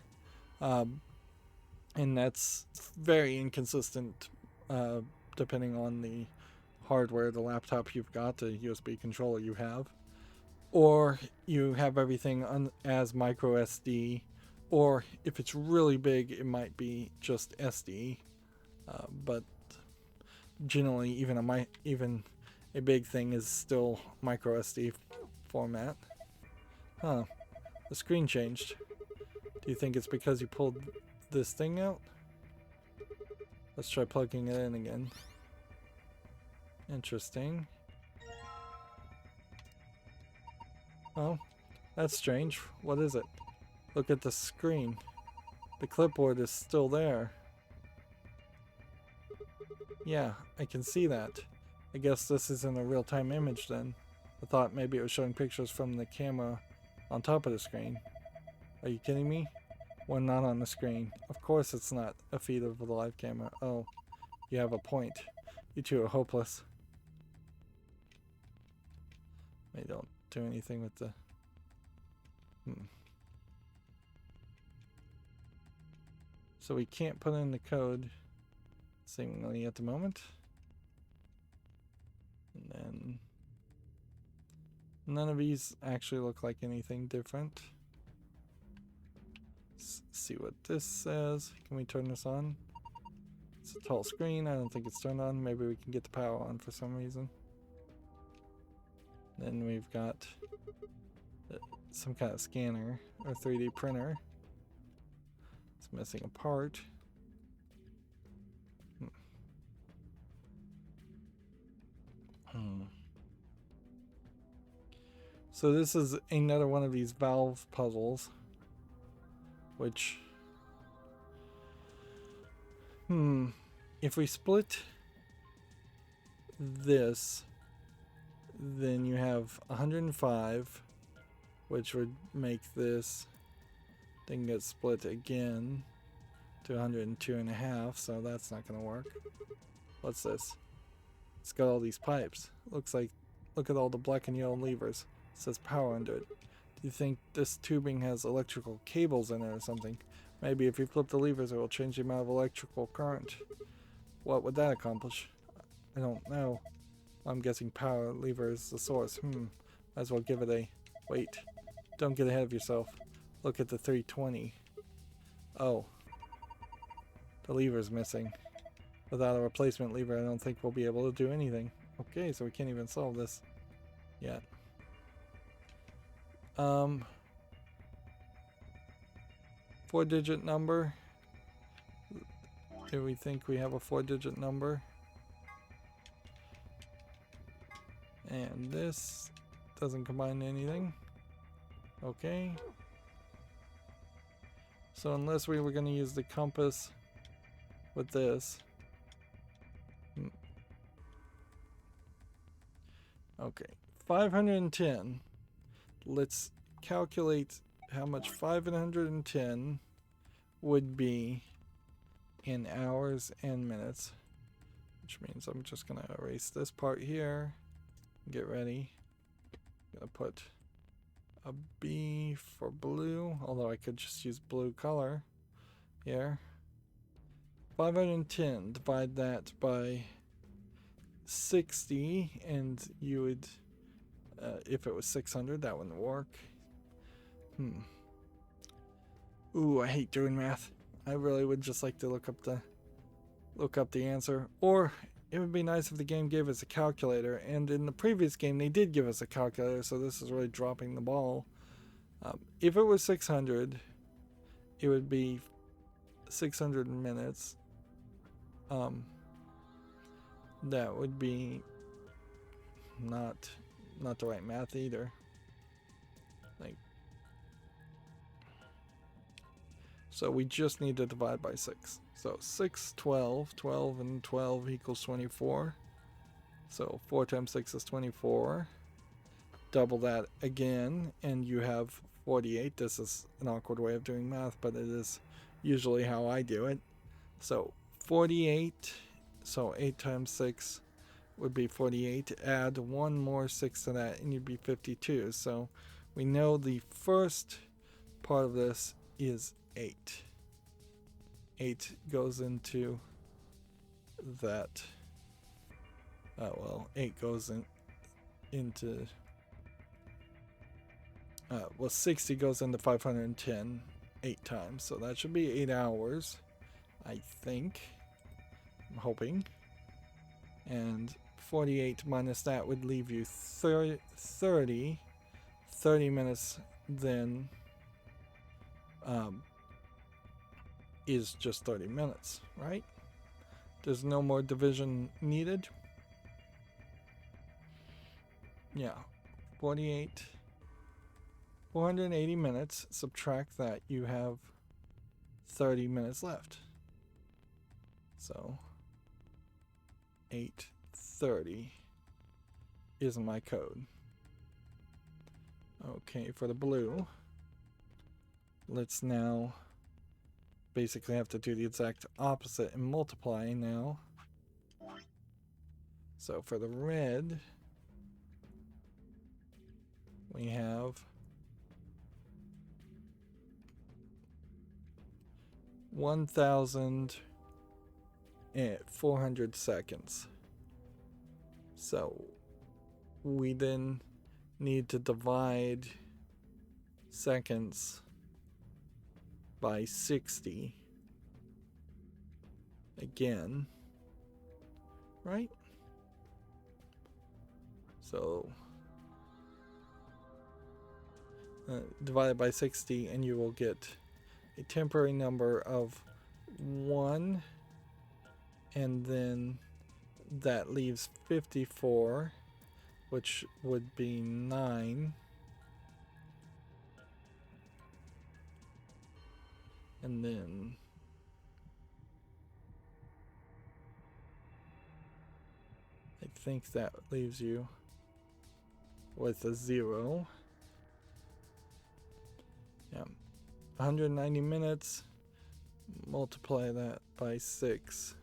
and that's very inconsistent depending on the hardware, the laptop you've got, the USB controller you have, or you have everything as micro SD, or if it's really big it might be just SD, but generally even a big thing is still micro SD format. The screen changed. Do you think it's because you pulled this thing out? Let's try plugging it in again. Interesting. Oh, that's strange. What is it? Look at the screen. The clipboard is still there. Yeah, I can see that. I guess this isn't a real-time image then. I thought maybe it was showing pictures from the camera on top of the screen. Are you kidding me? We're not on the screen. Of course it's not a feed of the live camera. Oh, you have a point. You two are hopeless. They don't do anything with the... So we can't put in the code, seemingly at the moment. And then none of these actually look like anything different. Let's see what this says. Can we turn this on? It's a tall screen. I don't think it's turned on. Maybe we can get the power on for some reason. Then we've got some kind of scanner or 3D printer. It's missing a part. So this is another one of these valve puzzles, which, if we split this, then you have 105, which would make this thing get split again to 102.5, so that's not going to work. What's this? It's got all these pipes. Looks like, look at all the black and yellow levers. It says power under it. You think this tubing has electrical cables in it or something? Maybe if you flip the levers, it will change the amount of electrical current. What would that accomplish? I don't know. I'm guessing power lever is the source. Might as well give it a... Wait. Don't get ahead of yourself. Look at the 320. Oh. The lever's missing. Without a replacement lever, I don't think we'll be able to do anything. Okay, so we can't even solve this yet. 4-digit number. Do we think we have a 4-digit number? And this doesn't combine anything. Okay. So unless we were going to use the compass with this. Okay. 510. Let's calculate how much 510 would be in hours and minutes. Which means I'm just going to erase this part here. Get ready. I'm going to put a B for blue, although I could just use blue color here. 510, divide that by 60, and you would, if it was 600, that wouldn't work. Ooh, I hate doing math. I really would just like to look up the answer. Or it would be nice if the game gave us a calculator, and in the previous game they did give us a calculator, so this is really dropping the ball. If it was 600, it would be 600 minutes. That would be not the right math either. Like, so we just need to divide by 6. So 6, 12, 12 and 12 equals 24. So 4 times 6 is 24. Double that again, and you have 48. This is an awkward way of doing math, but it is usually how I do it. So 48, so 8 times 6 would be 48. Add one more 6 to that, and you'd be 52. So we know the first part of this is 8. 8 goes into that. 8 goes into 60 goes into 510 8 times, so that should be 8 hours, I think. I'm hoping. And 48 minus that would leave you 30 minutes. Then is just 30 minutes, right? There's no more division needed. Yeah, 48, 480 minutes. Subtract that, you have 30 minutes left. So 8:30 is my code. Okay, for the blue, let's now basically have to do the exact opposite and multiply now. So for the red, we have 1,400 seconds. So we then need to divide seconds by 60 again, right? So divide it by 60 and you will get a temporary number of 1, and then that leaves 54, which would be 9. And then I think that leaves you with a 0. Yeah, 190 minutes. Multiply that by 6.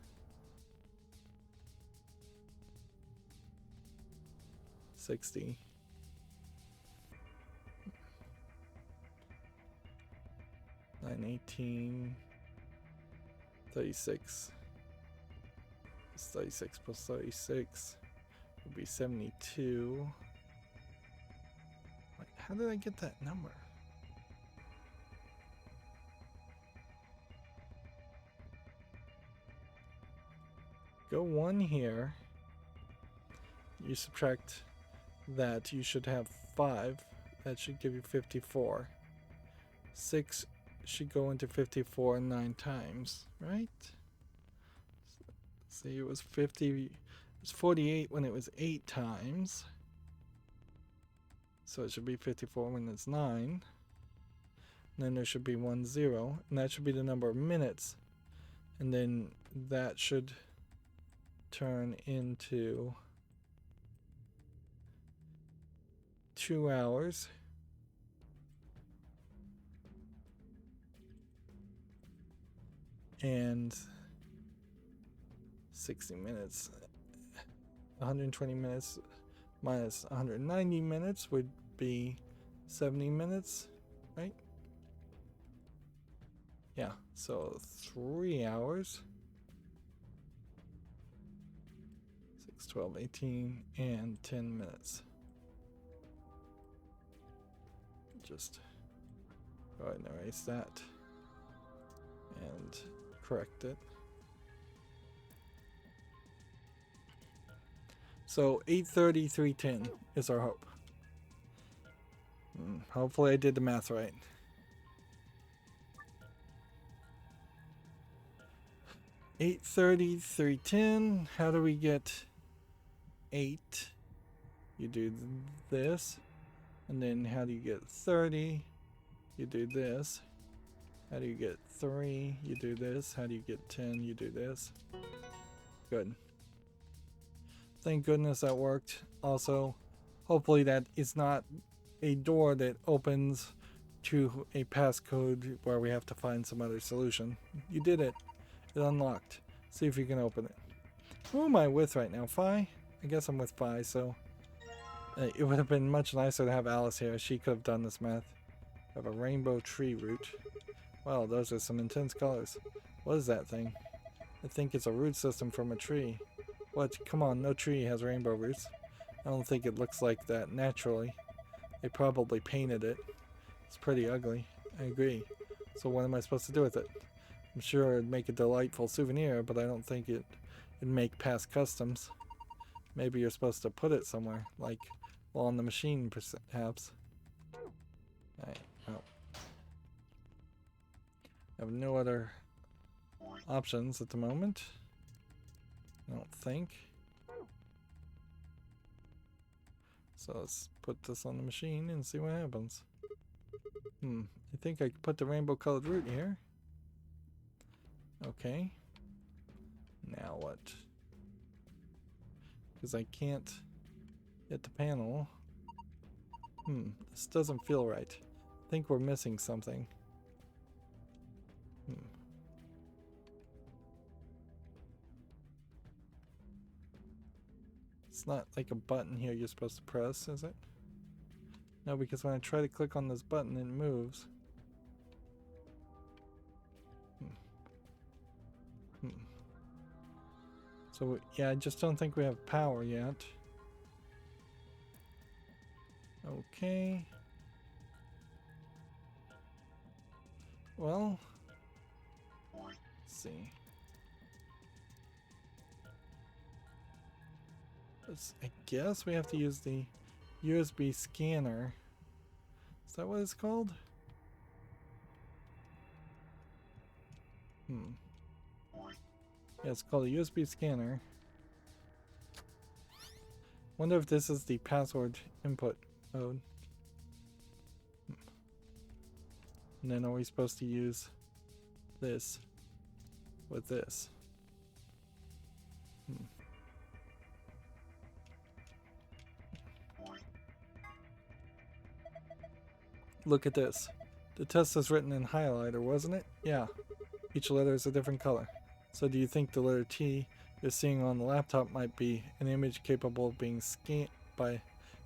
60. 18, 36. 36 plus 36 would be 72. Wait, how did I get that number? Go 1 here. You subtract that, you should have 5. That should give you 54. 6 should go into 54 9 times, right? See, it was 50. It was 48 when it was 8 times. So it should be 54 when it's 9. And then there should be 1 0, and that should be the number of minutes. And then that should turn into 2 hours. And 60 minutes. 120 minutes minus 190 minutes would be 70 minutes, right? Yeah, so 3 hours. 6, 12, 18, and 10 minutes. Just go ahead and erase that and correct it. So 8:30, 3:10 is our hope. Hopefully I did the math right. 8:30, 3:10. How do we get 8? You do this. And then how do you get 30? You do this. How do you get 3? You do this. How do you get 10? You do this. Good. Thank goodness that worked. Also, hopefully that is not a door that opens to a passcode where we have to find some other solution. You did it. It unlocked. See if you can open it. Who am I with right now? Phi? I guess I'm with Phi, so it would have been much nicer to have Alice here. She could have done this math. I have a rainbow tree root. Wow, those are some intense colors. What is that thing? I think it's a root system from a tree. What? Come on, no tree has rainbow roots. I don't think it looks like that naturally. They probably painted it. It's pretty ugly. I agree. So what am I supposed to do with it? I'm sure it'd make a delightful souvenir, but I don't think it'd make past customs. Maybe you're supposed to put it somewhere, like on the machine, perhaps. Alright, well. I have no other options at the moment. I don't think. So let's put this on the machine and see what happens. I think I could put the rainbow colored root here. Okay. Now what? Because I can't hit the panel. This doesn't feel right. I think we're missing something. It's not like a button here you're supposed to press, is it? No, because when I try to click on this button, it moves. So, yeah, I just don't think we have power yet. Okay. Well, let's see. I guess we have to use the USB scanner. Is that what it's called? Yeah, it's called a USB scanner. Wonder if this is the password input mode. And then are we supposed to use this with this? Look at this. The test is written in highlighter, wasn't it? Yeah. Each letter is a different color. So do you think the letter T you're seeing on the laptop might be an image capable of being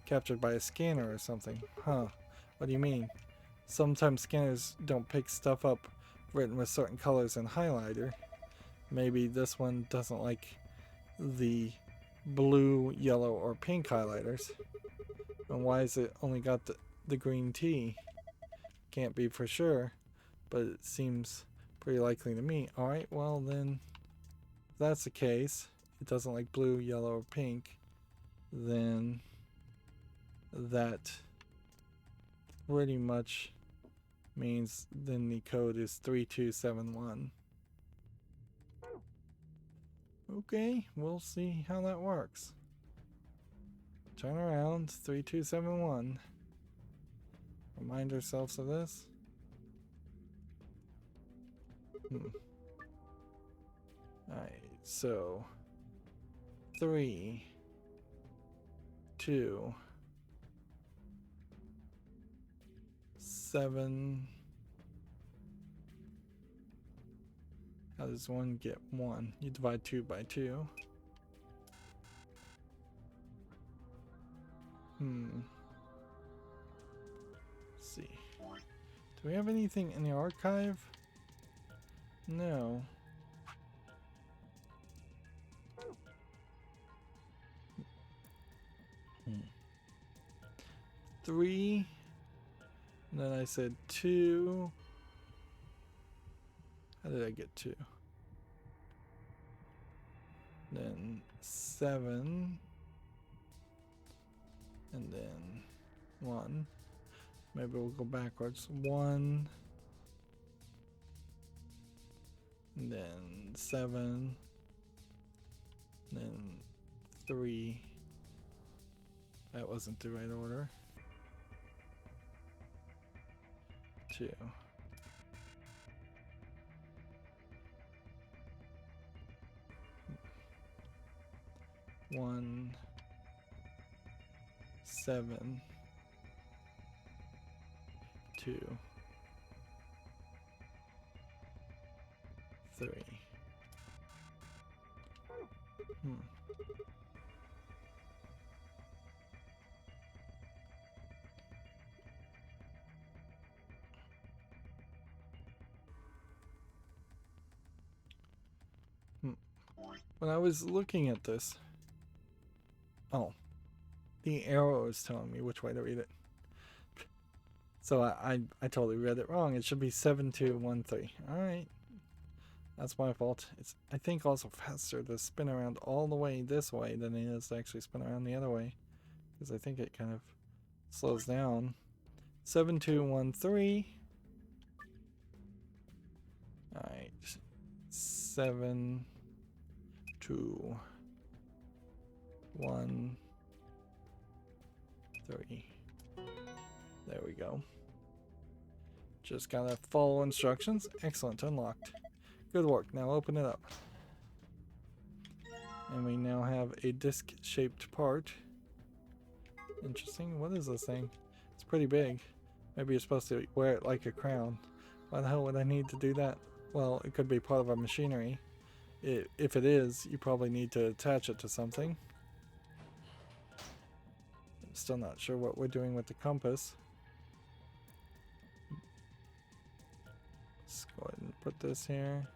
captured by a scanner or something? Huh. What do you mean? Sometimes scanners don't pick stuff up written with certain colors and highlighter. Maybe this one doesn't like the blue, yellow, or pink highlighters. And why is it only got the green T? Can't be for sure, but it seems pretty likely to me. Alright, well then, if that's the case, it doesn't like blue, yellow, or pink, then that pretty much means then the code is 3271. Okay, we'll see how that works. Turn around, 3271. Remind ourselves of this. Alright, so 3, 2, 7. How does 1 get 1? You divide 2 by 2. Let's see. Do we have anything in the archive? No. Three. And then I said 2. How did I get 2? Then 7. And then 1. Maybe we'll go backwards. 1. And then 7. And then 3. That wasn't the right order. 2. 1, 7, 2, 3. When I was looking at this, oh, the arrow is telling me which way to read it. So I totally read it wrong. It should be 7213. Alright. That's my fault. It's, I think, also faster to spin around all the way this way than it is to actually spin around the other way. Because I think it kind of slows down. 7213. Alright. 7, 2, 1, 3. There we go. Just gotta follow instructions. Excellent, unlocked. Good work. Now open it up. And we now have a disc-shaped part. Interesting. What is this thing? It's pretty big. Maybe you're supposed to wear it like a crown. Why the hell would I need to do that? Well, it could be part of our machinery. If it is, you probably need to attach it to something. I'm still not sure what we're doing with the compass. Let's go ahead and put this here.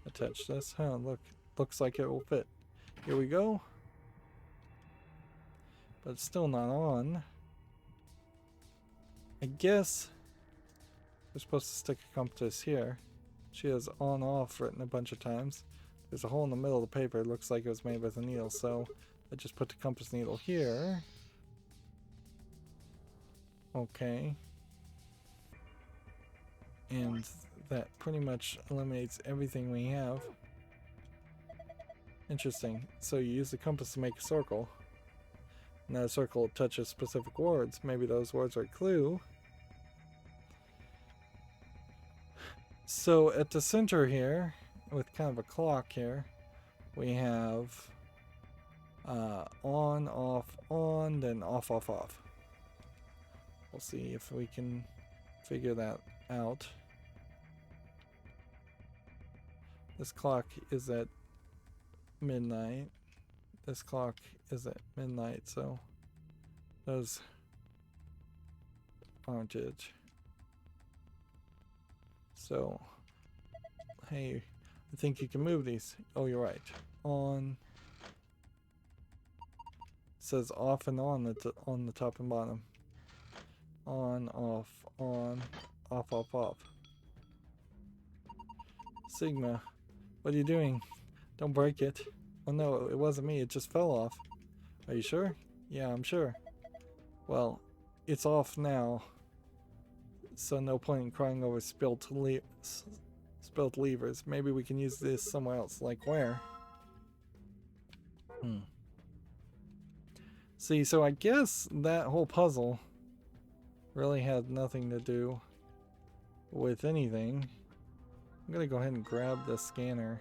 Attach this. Huh, look. Looks like it will fit. Here we go. But it's still not on. I guess we're supposed to stick a compass here. She has on off written a bunch of times. There's a hole in the middle of the paper. It looks like it was made with a needle, so I just put the compass needle here. Okay. And that pretty much eliminates everything we have. Interesting. So you use the compass to make a circle. And that circle touches specific words. Maybe those words are a clue. So at the center here, with kind of a clock here, we have on, off, on, then off, off, off. We'll see if we can figure that out. This clock is at midnight. This clock is at midnight, so those aren't it. So, hey, I think you can move these. Oh, you're right. On. It says off and on the top and bottom. On, off, on, off, off, off. Sigma, what are you doing? Don't break it. Oh no, it wasn't me. It just fell off. Are you sure? Yeah, I'm sure. Well, it's off now. So no point in crying over spilt levers. Maybe we can use this somewhere else. Like where? See, so I guess that whole puzzle really had nothing to do with anything. I'm gonna go ahead and grab the scanner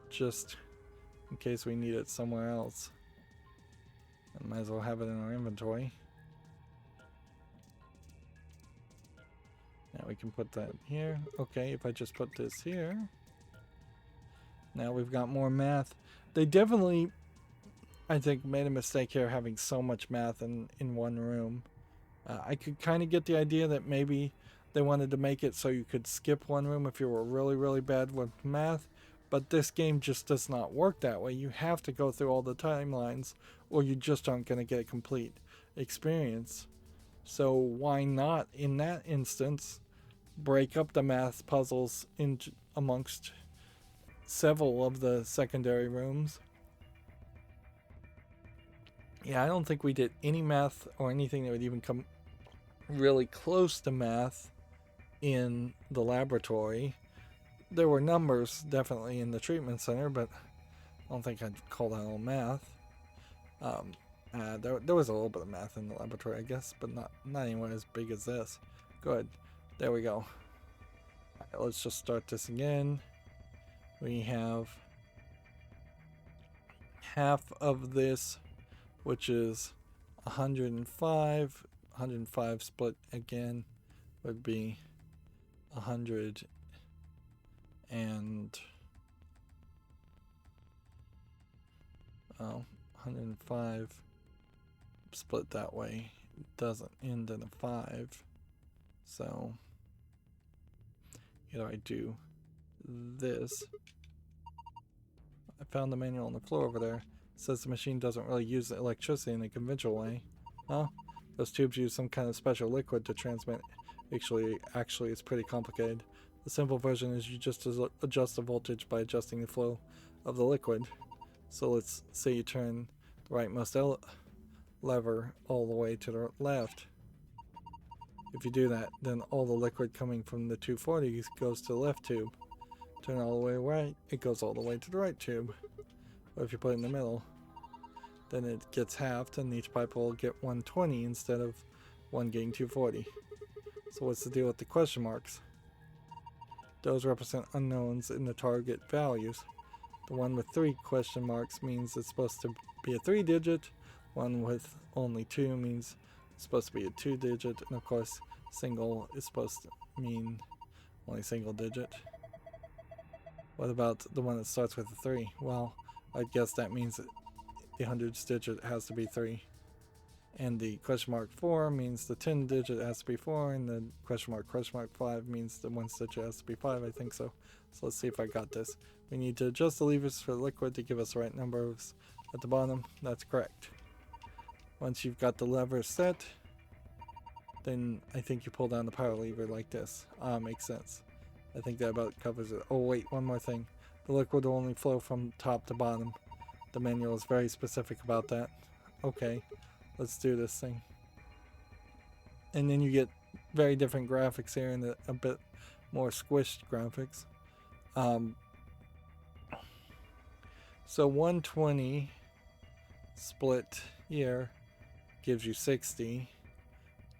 just in case we need it somewhere else. I might as well have it in our inventory. Now we can put that here. Okay, if I just put this here. Now we've got more math. They definitely, I think, made a mistake here having so much math in one room. I could kind of get the idea that maybe they wanted to make it so you could skip one room if you were really, really bad with math. But this game just does not work that way. You have to go through all the timelines or you just aren't going to get a complete experience. So why not, in that instance, break up the math puzzles amongst several of the secondary rooms? Yeah, I don't think we did any math or anything that would even come really close to math in the laboratory. There were numbers definitely in the treatment center, but I don't think I'd call that all math. There was a little bit of math in the laboratory, I guess, but not anywhere as big as this. Good. There we go. Alright, let's just start this again. We have half of this, which is 105. 105 split again would be 100 and 105 split that way doesn't end in a 5. So either I do this. I found the manual on the floor over there. It says the machine doesn't really use electricity in a conventional way. Huh? Those tubes use some kind of special liquid to transmit. Actually, it's pretty complicated. The simple version is you just adjust the voltage by adjusting the flow of the liquid. So let's say you turn the rightmost lever all the way to the left. If you do that, then all the liquid coming from the 240s goes to the left tube. Turn it all the way right, it goes all the way to the right tube. Or if you put it in the middle, then it gets halved and each pipe will get 120 instead of one getting 240. So what's the deal with the question marks? Those represent unknowns in the target values. The one with 3 question marks means it's supposed to be a 3-digit. One with only 2 means it's supposed to be a 2-digit. And of course, single is supposed to mean only single digit. What about the one that starts with a 3? Well, I guess that means that the 100th digit has to be 3. And the question mark 4 means the 10 digit has to be 4, and the question mark 5 means the 1 digit has to be 5, I think so. So let's see if I got this. We need to adjust the levers for the liquid to give us the right numbers at the bottom. That's correct. Once you've got the lever set, then I think you pull down the power lever like this. Makes sense. I think that about covers it. Oh wait, one more thing. The liquid will only flow from top to bottom. The manual is very specific about that. Okay. Let's do this thing. And then you get very different graphics here and a bit more squished graphics. So 120 split here gives you 60.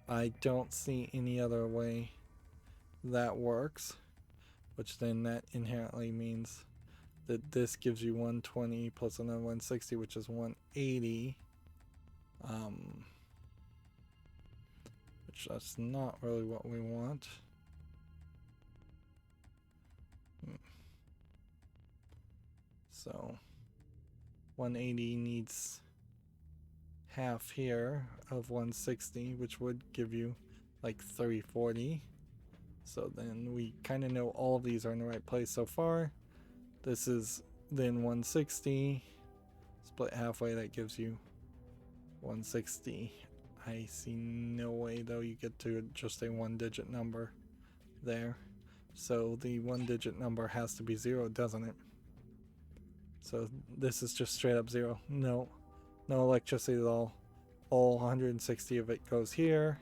I don't see any other way that works, which then that inherently means that this gives you 120 plus another 160, which is 180. Which that's not really what we want. So 180 needs half here of 160, which would give you like 340. So then we kind of know all of these are in the right place so far. This is then 160. Split halfway, that gives you 160. I see no way though you get to just a 1-digit number there. So the 1-digit number has to be 0, doesn't it? So this is just straight up 0. No electricity at all. All 160 of it goes here.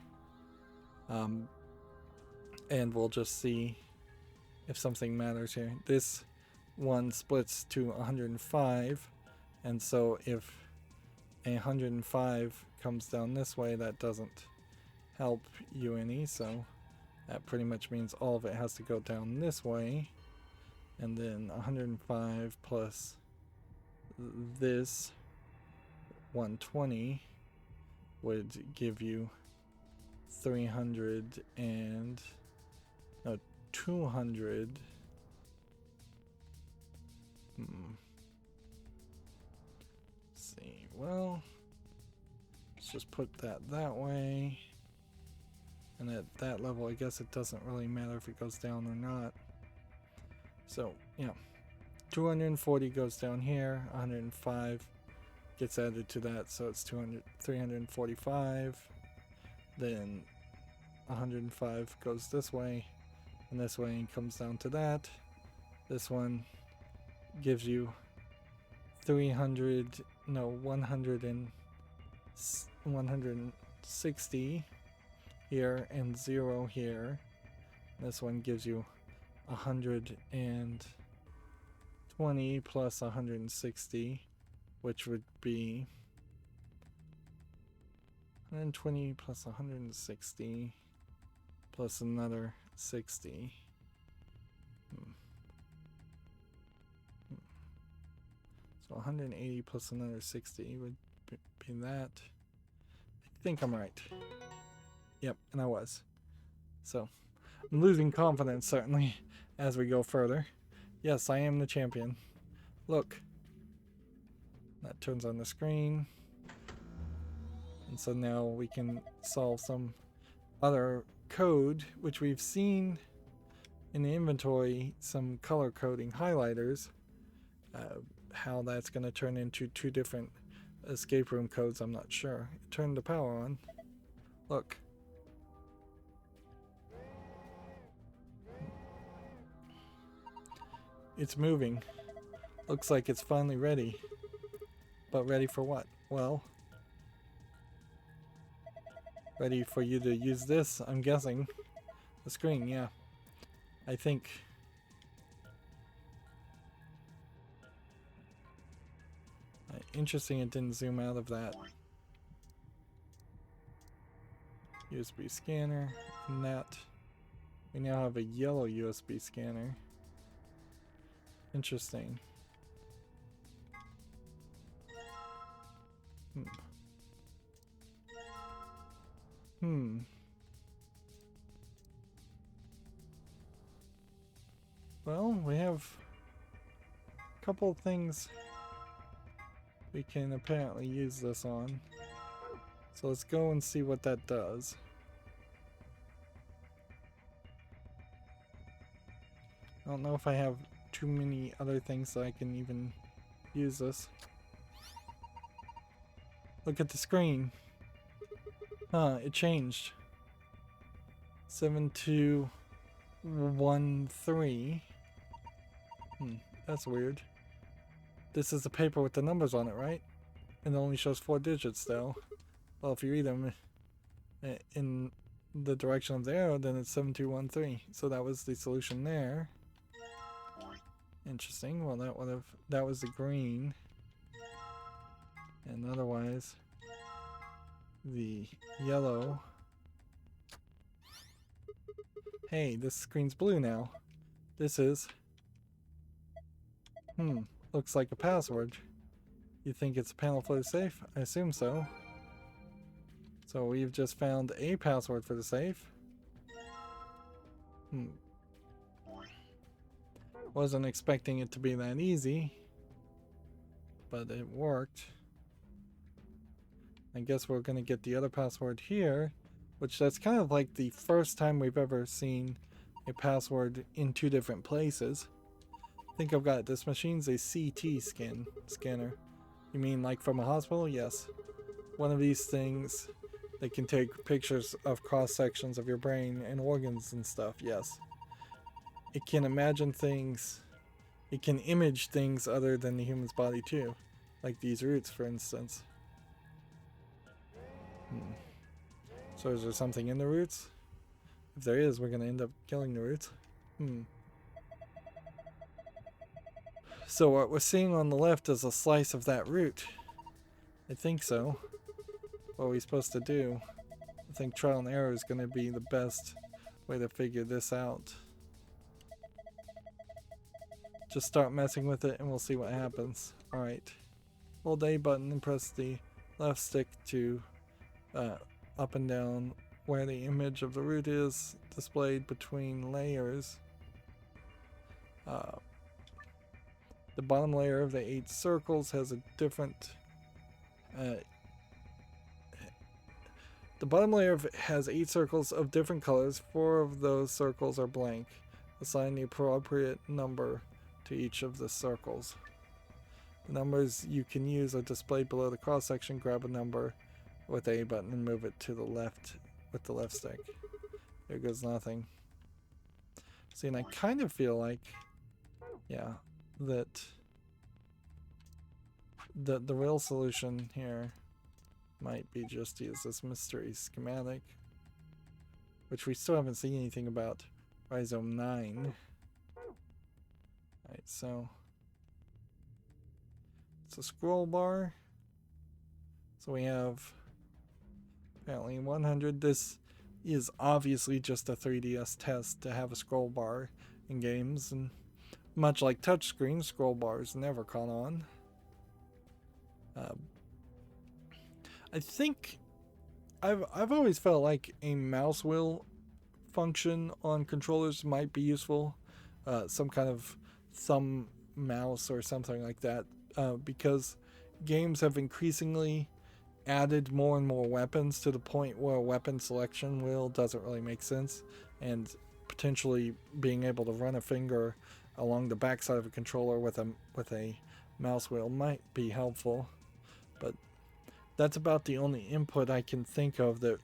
And we'll just see if something matters here. This one splits to 105, and so if a 105 comes down this way, that doesn't help you any, so that pretty much means all of it has to go down this way, and then 105 plus this 120 would give you 300 and 200. Let's see, well, let's just put that way, and at that level I guess it doesn't really matter if it goes down or not. So yeah, 240 goes down here, 105 gets added to that, so it's 345. Then 105 goes this way and this way and comes down to that. This one gives you 160 here and 0 here. This one gives you 120 plus 160, which would be 120 plus 160 plus another 60. So 180 plus another 60 would be that. I think I'm right. Yep, and I was. So I'm losing confidence certainly as we go further. Yes, I am the champion. Look. That turns on the screen. And so now we can solve some other code, which we've seen in the inventory, some color coding highlighters. How that's going to turn into 2 different escape room codes, I'm not sure. Turn the power on. Look. It's moving. Looks like it's finally ready. But ready for what? Well, ready for you to use this, I'm guessing. The screen, yeah. I think. Interesting it didn't zoom out of that. USB scanner, and that. We now have a yellow USB scanner. Interesting. Well, we have a couple of things we can apparently use this on. So let's go and see what that does. I don't know if I have too many other things that I can even use this. Look at the screen. Huh, it changed. 7213. That's weird. This is the paper with the numbers on it, right? And it only shows 4 digits though. Well, if you read them in the direction of the arrow, then it's 7213. So that was the solution there. Interesting. Well, that was the green. And otherwise, the yellow. Hey, this screen's blue now. This is... looks like a password. You think it's a panel for the safe? I assume so. So we've just found a password for the safe. Wasn't expecting it to be that easy, but it worked. I guess we're gonna get the other password here, which that's kind of like the first time we've ever seen a password in 2 different places. I think I've got it. This machine's a CT scanner. You mean like from a hospital? Yes. One of these things that can take pictures of cross sections of your brain and organs and stuff. Yes. It can imagine things. It can image things other than the human's body too, like these roots, for instance. So is there something in the roots? If there is, we're gonna end up killing the roots. So what we're seeing on the left is a slice of that root. I think so. What are we supposed to do? I think trial and error is going to be the best way to figure this out. Just start messing with it and we'll see what happens. Alright. Hold A button and press the left stick to up and down where the image of the root is displayed between layers. The bottom layer of the 8 circles has a different the bottom layer has 8 circles of different colors. 4 of those circles are blank. Assign the appropriate number to each of the circles. The numbers you can use are displayed below the cross section. Grab a number with the A button and move it to the left with the left stick. There goes nothing. See, and I kind of feel like, yeah, that the real solution here might be just to use this mystery schematic, which we still haven't seen anything about. Rhizome 9. Alright, so it's a scroll bar. So we have apparently 100. This is obviously just a 3DS test to have a scroll bar in games, and much like touchscreen, scroll bars never caught on. I think I've always felt like a mouse wheel function on controllers might be useful, some kind of thumb mouse or something like that, because games have increasingly added more and more weapons to the point where a weapon selection wheel doesn't really make sense, and potentially being able to run a finger along the backside of a controller with a mouse wheel might be helpful. But that's about the only input I can think of that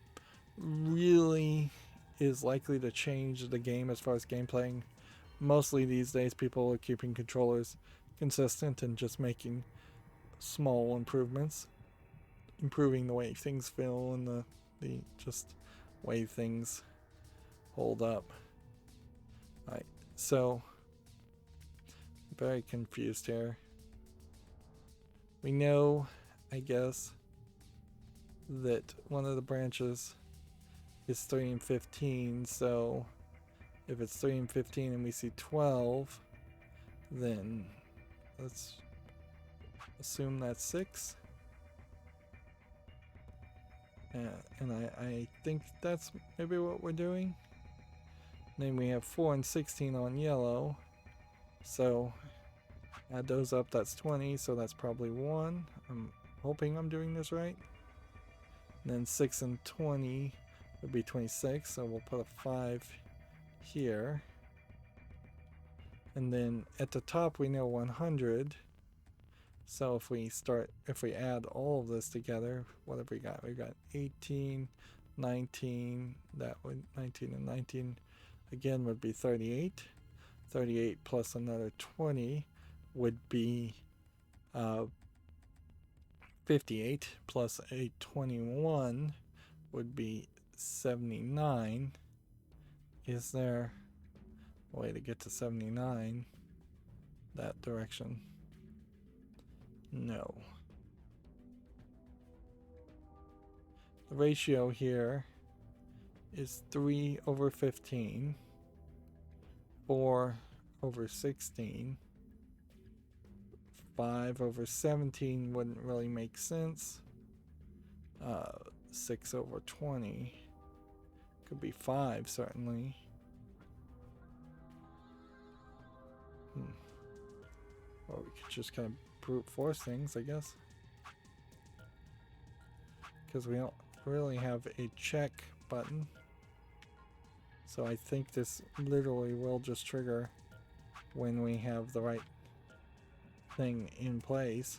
really is likely to change the game as far as gameplay. Mostly these days people are keeping controllers consistent and just making small improvements, improving the way things feel and the just way things hold up. Alright, so very confused here. We know, I guess, that one of the branches is 3 and 15, so if it's 3 and 15 and we see 12, then let's assume that's 6. And I think that's maybe what we're doing. Then we have 4 and 16 on yellow, so add those up, that's 20, so that's probably 1. I'm hoping I'm doing this right. And then 6 and 20 would be 26, so we'll put a 5 here. And then at the top we know 100. So if we add all of this together, what have we got? We got 18, 19, that would 19 and 19 again would be 38. 38 plus another 20 would be 58, plus a 21 would be 79. Is there a way to get to 79 that direction? No. The ratio here is 3 over 15, 4 over 16, 5 over 17 wouldn't really make sense. 6 over 20 could be 5 certainly. Or we could just kind of brute force things, I guess, because we don't really have a check button. So I think this literally will just trigger when we have the right thing in place.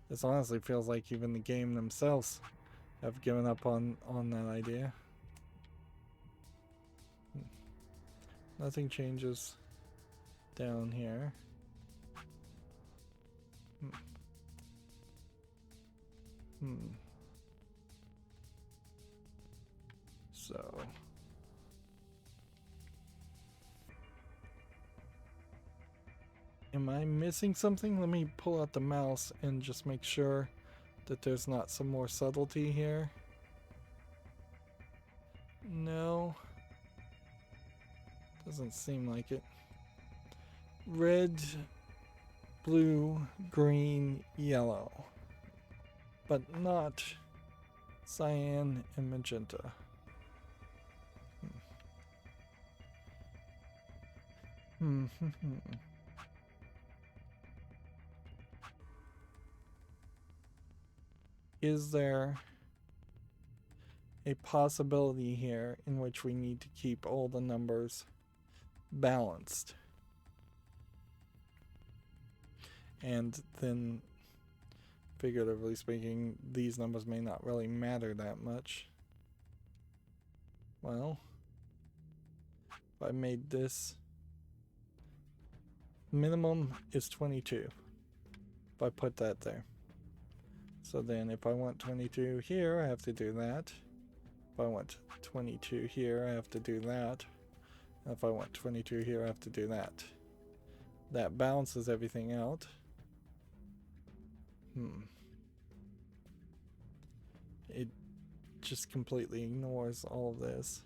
This honestly feels like even the game themselves have given up on that idea. Nothing changes down here. So am I missing something? Let me pull out the mouse and just make sure that there's not some more subtlety here. No. Doesn't seem like it. Red, blue, green, yellow. But not cyan and magenta. Is there a possibility here in which we need to keep all the numbers balanced? And then, figuratively speaking, these numbers may not really matter that much. Well, if I made this, minimum is 22. If I put that there. So then if I want 22 here, I have to do that. If I want 22 here, I have to do that. And if I want 22 here, I have to do that. That balances everything out. It just completely ignores all of this.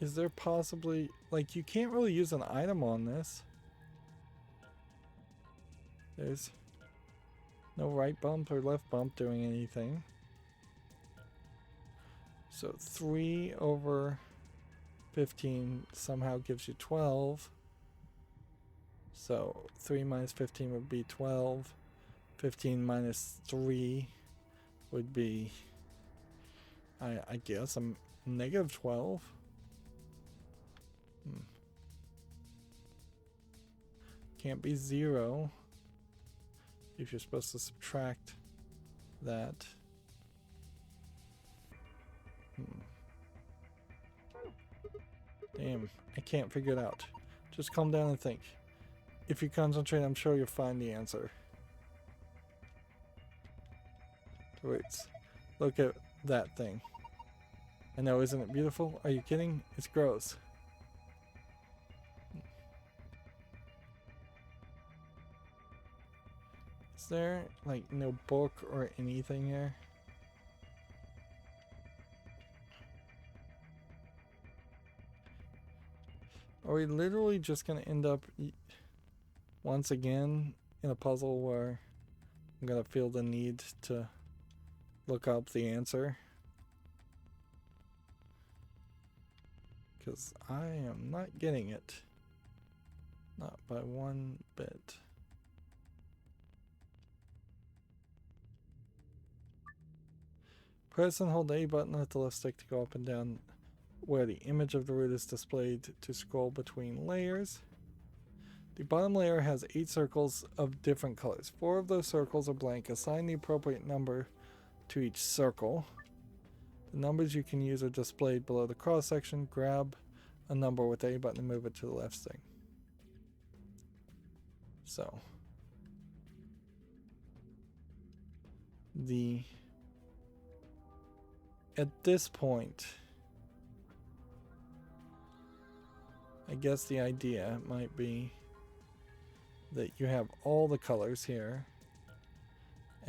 Is there possibly, like, you can't really use an item on this. There's no right bump or left bump doing anything. So 3 over 15 somehow gives you 12. So 3 minus 15 would be 12. 15 minus 3 would be, I guess, negative 12. Can't be 0 if you're supposed to subtract that. Damn, I can't figure it out. Just calm down and think. If you concentrate, I'm sure you'll find the answer. Wait, look at that thing. I know, isn't it beautiful? Are you kidding? It's gross. Is there, like, no book or anything here? Are we literally just going to end up once again in a puzzle where I'm going to feel the need to look up the answer? Because I am not getting it. Not by one bit. Press and hold A button at the left stick to go up and down where the image of the root is displayed to scroll between layers. The bottom layer has 8 circles of different colors. 4 of those circles are blank. Assign the appropriate number to each circle. The numbers you can use are displayed below the cross section. Grab a number with A button and move it to the left stick. So at this point, I guess the idea might be that you have all the colors here,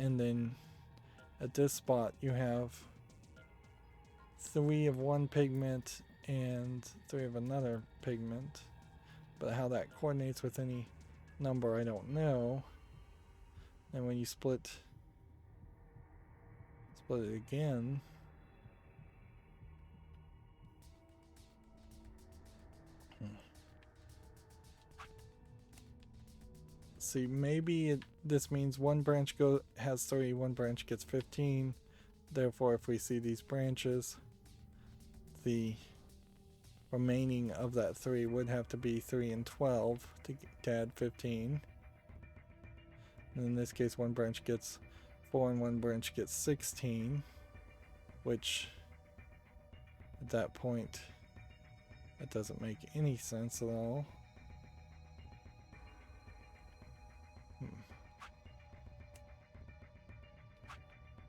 and then at this spot you have 3 of one pigment and 3 of another pigment, but how that coordinates with any number I don't know. And when you split it again, see, maybe this means one branch has 3, one branch gets 15. Therefore, if we see these branches, the remaining of that 3 would have to be 3 and 12 to add 15. And in this case, one branch gets 4 and one branch gets 16, which at that point, that doesn't make any sense at all.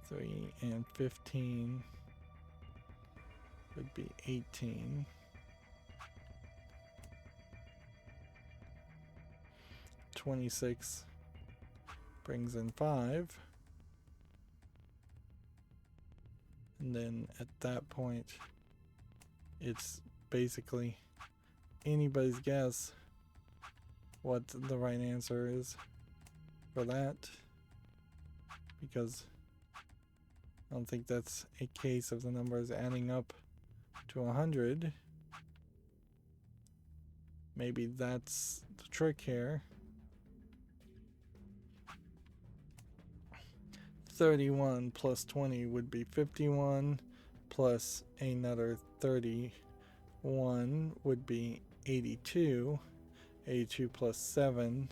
3 and 15 would be 18. $26 brings in 5. And then at that point, it's basically anybody's guess what the right answer is for that, because I don't think that's a case of the numbers adding up to 100. Maybe that's the trick here. 31 plus 20 would be 51, plus another 31 would be 82. 82 plus 7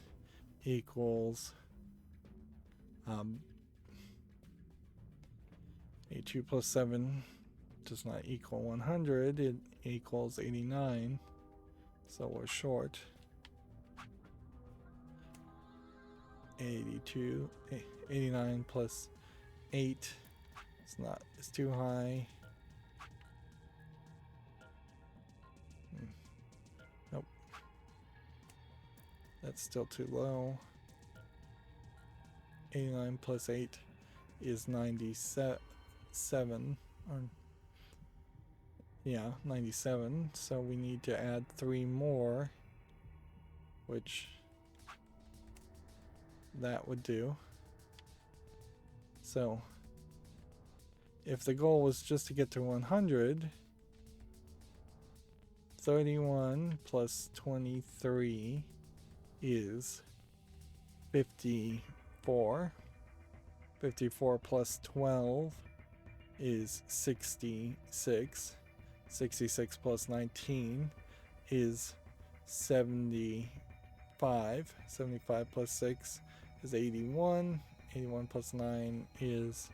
equals 82 plus 7 does not equal 100, it equals 89, so we're short. 89 plus 8, it's too high. Nope. That's still too low. 89 plus 8 is 97. Or, yeah, 97. So we need to add 3 more, which that would do. So if the goal was just to get to 100, 31 plus 23 is 54. 54 plus 12 is 66. 66 plus 19 is 75. 75 plus 6 is 81. 81 plus 9 is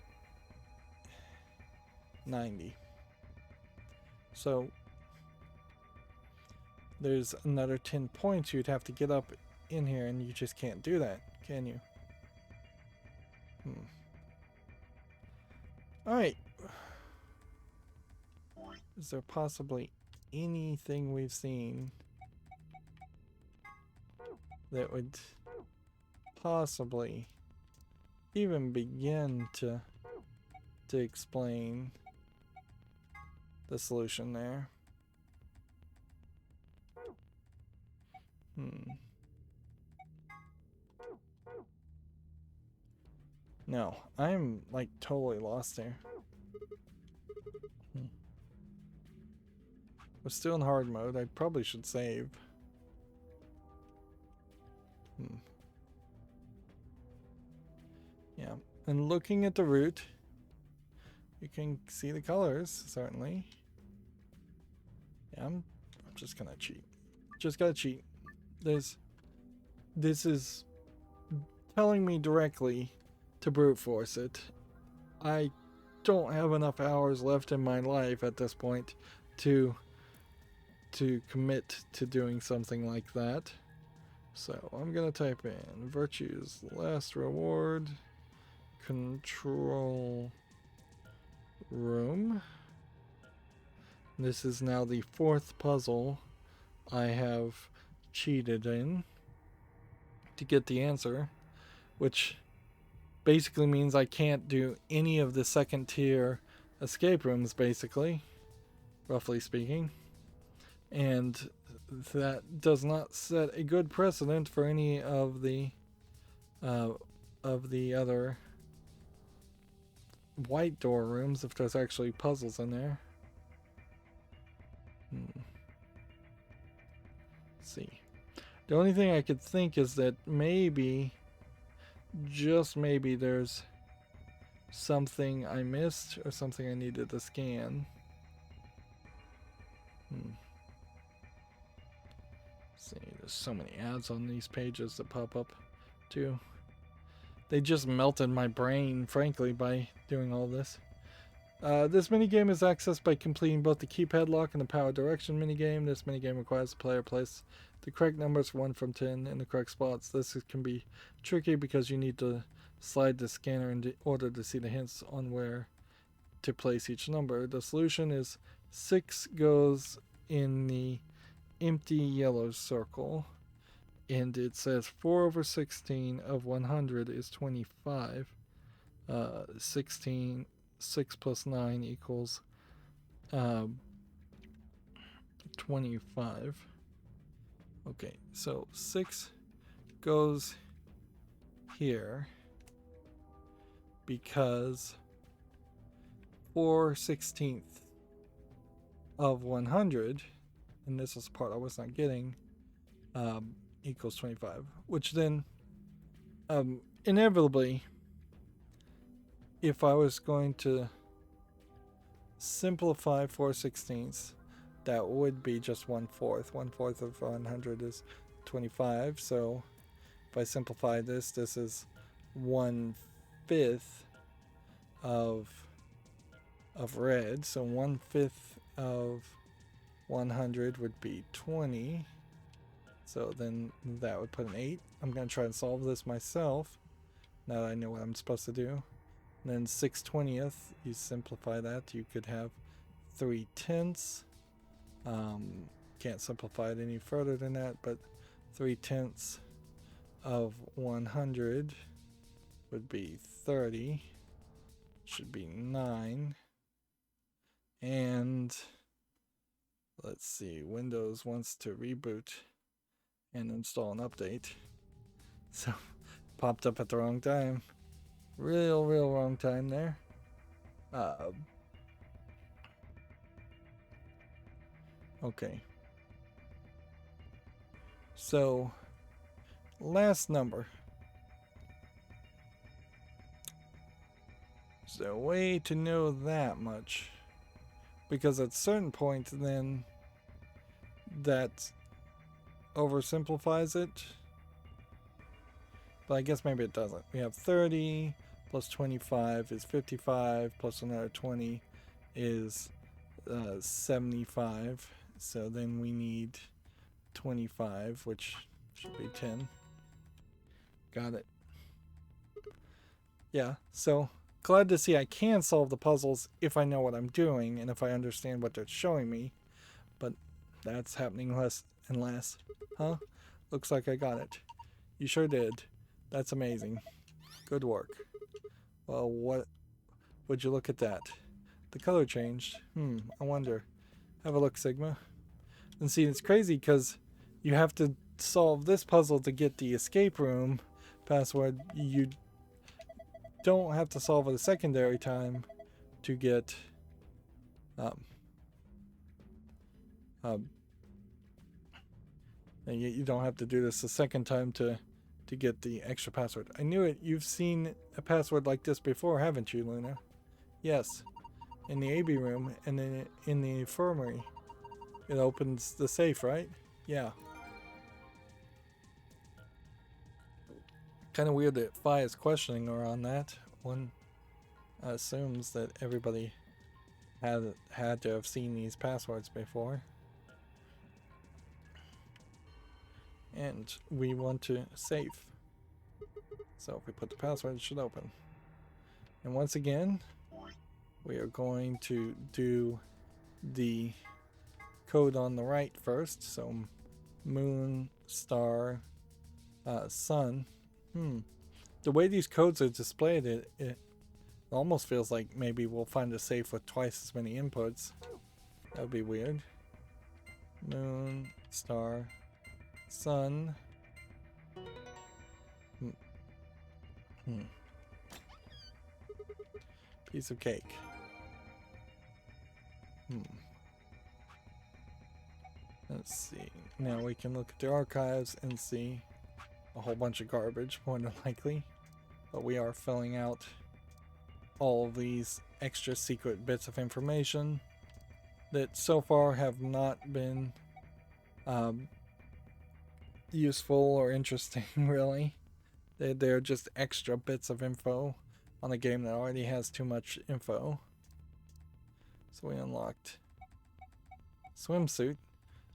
90. So there's another 10 points you'd have to get up in here, and you just can't do that, can you? Alright. Is there possibly anything we've seen that would possibly even begin to explain the solution there? No, I'm like totally lost here. We're still in hard mode. I probably should save. Yeah, and looking at the root, you can see the colors, certainly. Yeah, I'm just gonna cheat. Just gotta cheat. This is telling me directly to brute force it. I don't have enough hours left in my life at this point to commit to doing something like that. So I'm gonna type in virtues last reward control room. This is now the 4th puzzle I have cheated in to get the answer, which basically means I can't do any of the 2nd tier escape rooms, basically, roughly speaking. And that does not set a good precedent for any of the other white door rooms, if there's actually puzzles in there. Let's see. The only thing I could think is that maybe, just maybe, there's something I missed or something I needed to scan. See, there's so many ads on these pages that pop up too. They just melted my brain, frankly, by doing all this. This minigame is accessed by completing both the keypad lock and the Powerdirection minigame. This minigame requires the player place the correct numbers 1 from 10 in the correct spots. This can be tricky because you need to slide the scanner in order to see the hints on where to place each number. The solution is 6 goes in the empty yellow circle, and it says 4/16 of 100 is 25. 6 plus 9 equals 25. Okay, so 6 goes here because 4/16 of 100, and this is the part I was not getting, equals 25, which then inevitably, if I was going to simplify 4/16, that would be just 1/4. 1/4 of 100 is 25. So if I simplify this, this is 1/5 of red. So 1/5 of 100 would be 20. So then that would put an 8. I'm going to try and solve this myself now that I know what I'm supposed to do. And then 6/20, you simplify that, you could have 3/10. Can't simplify it any further than that, but 3/10 of 100 would be 30. Should be 9. And let's see, Windows wants to reboot and install an update. So popped up at the wrong time. Real wrong time there. Okay. So, last number. Is there a way to know that much? Because at a certain point, then that oversimplifies it. But I guess maybe it doesn't. We have 30 plus 25 is 55 plus another 20 is 75. So then we need 25, which should be 10. Got it. Yeah, so glad to see I can solve the puzzles if I know what I'm doing and if I understand what they're showing me. But that's happening less and less. Huh? Looks like I got it. You sure did. That's amazing. Good work. Well, what would you look at that? The color changed. I wonder. Have a look, Sigma. And see, it's crazy because you have to solve this puzzle to get the escape room password. You don't have to solve it a secondary time to get you don't have to do this a second time to get the extra password. I knew it. You've seen a password like this before, haven't you, Luna? Yes. In the AB room and then in the infirmary. It opens the safe, right? Yeah. Kind of weird that Phi is questioning her on that. One assumes that everybody had to have seen these passwords before. And we want to save. So if we put the password, it should open. And once again, we are going to do the code on the right first. So moon, star, sun. The way these codes are displayed, it almost feels like maybe we'll find a safe with twice as many inputs. That would be weird. Moon, star, sun. Piece of cake. Let's see. Now we can look at the archives and see a whole bunch of garbage, more than likely. But we are filling out all of these extra secret bits of information that so far have not been useful or interesting, really. They're just extra bits of info on a game that already has too much info. So we unlocked swimsuit.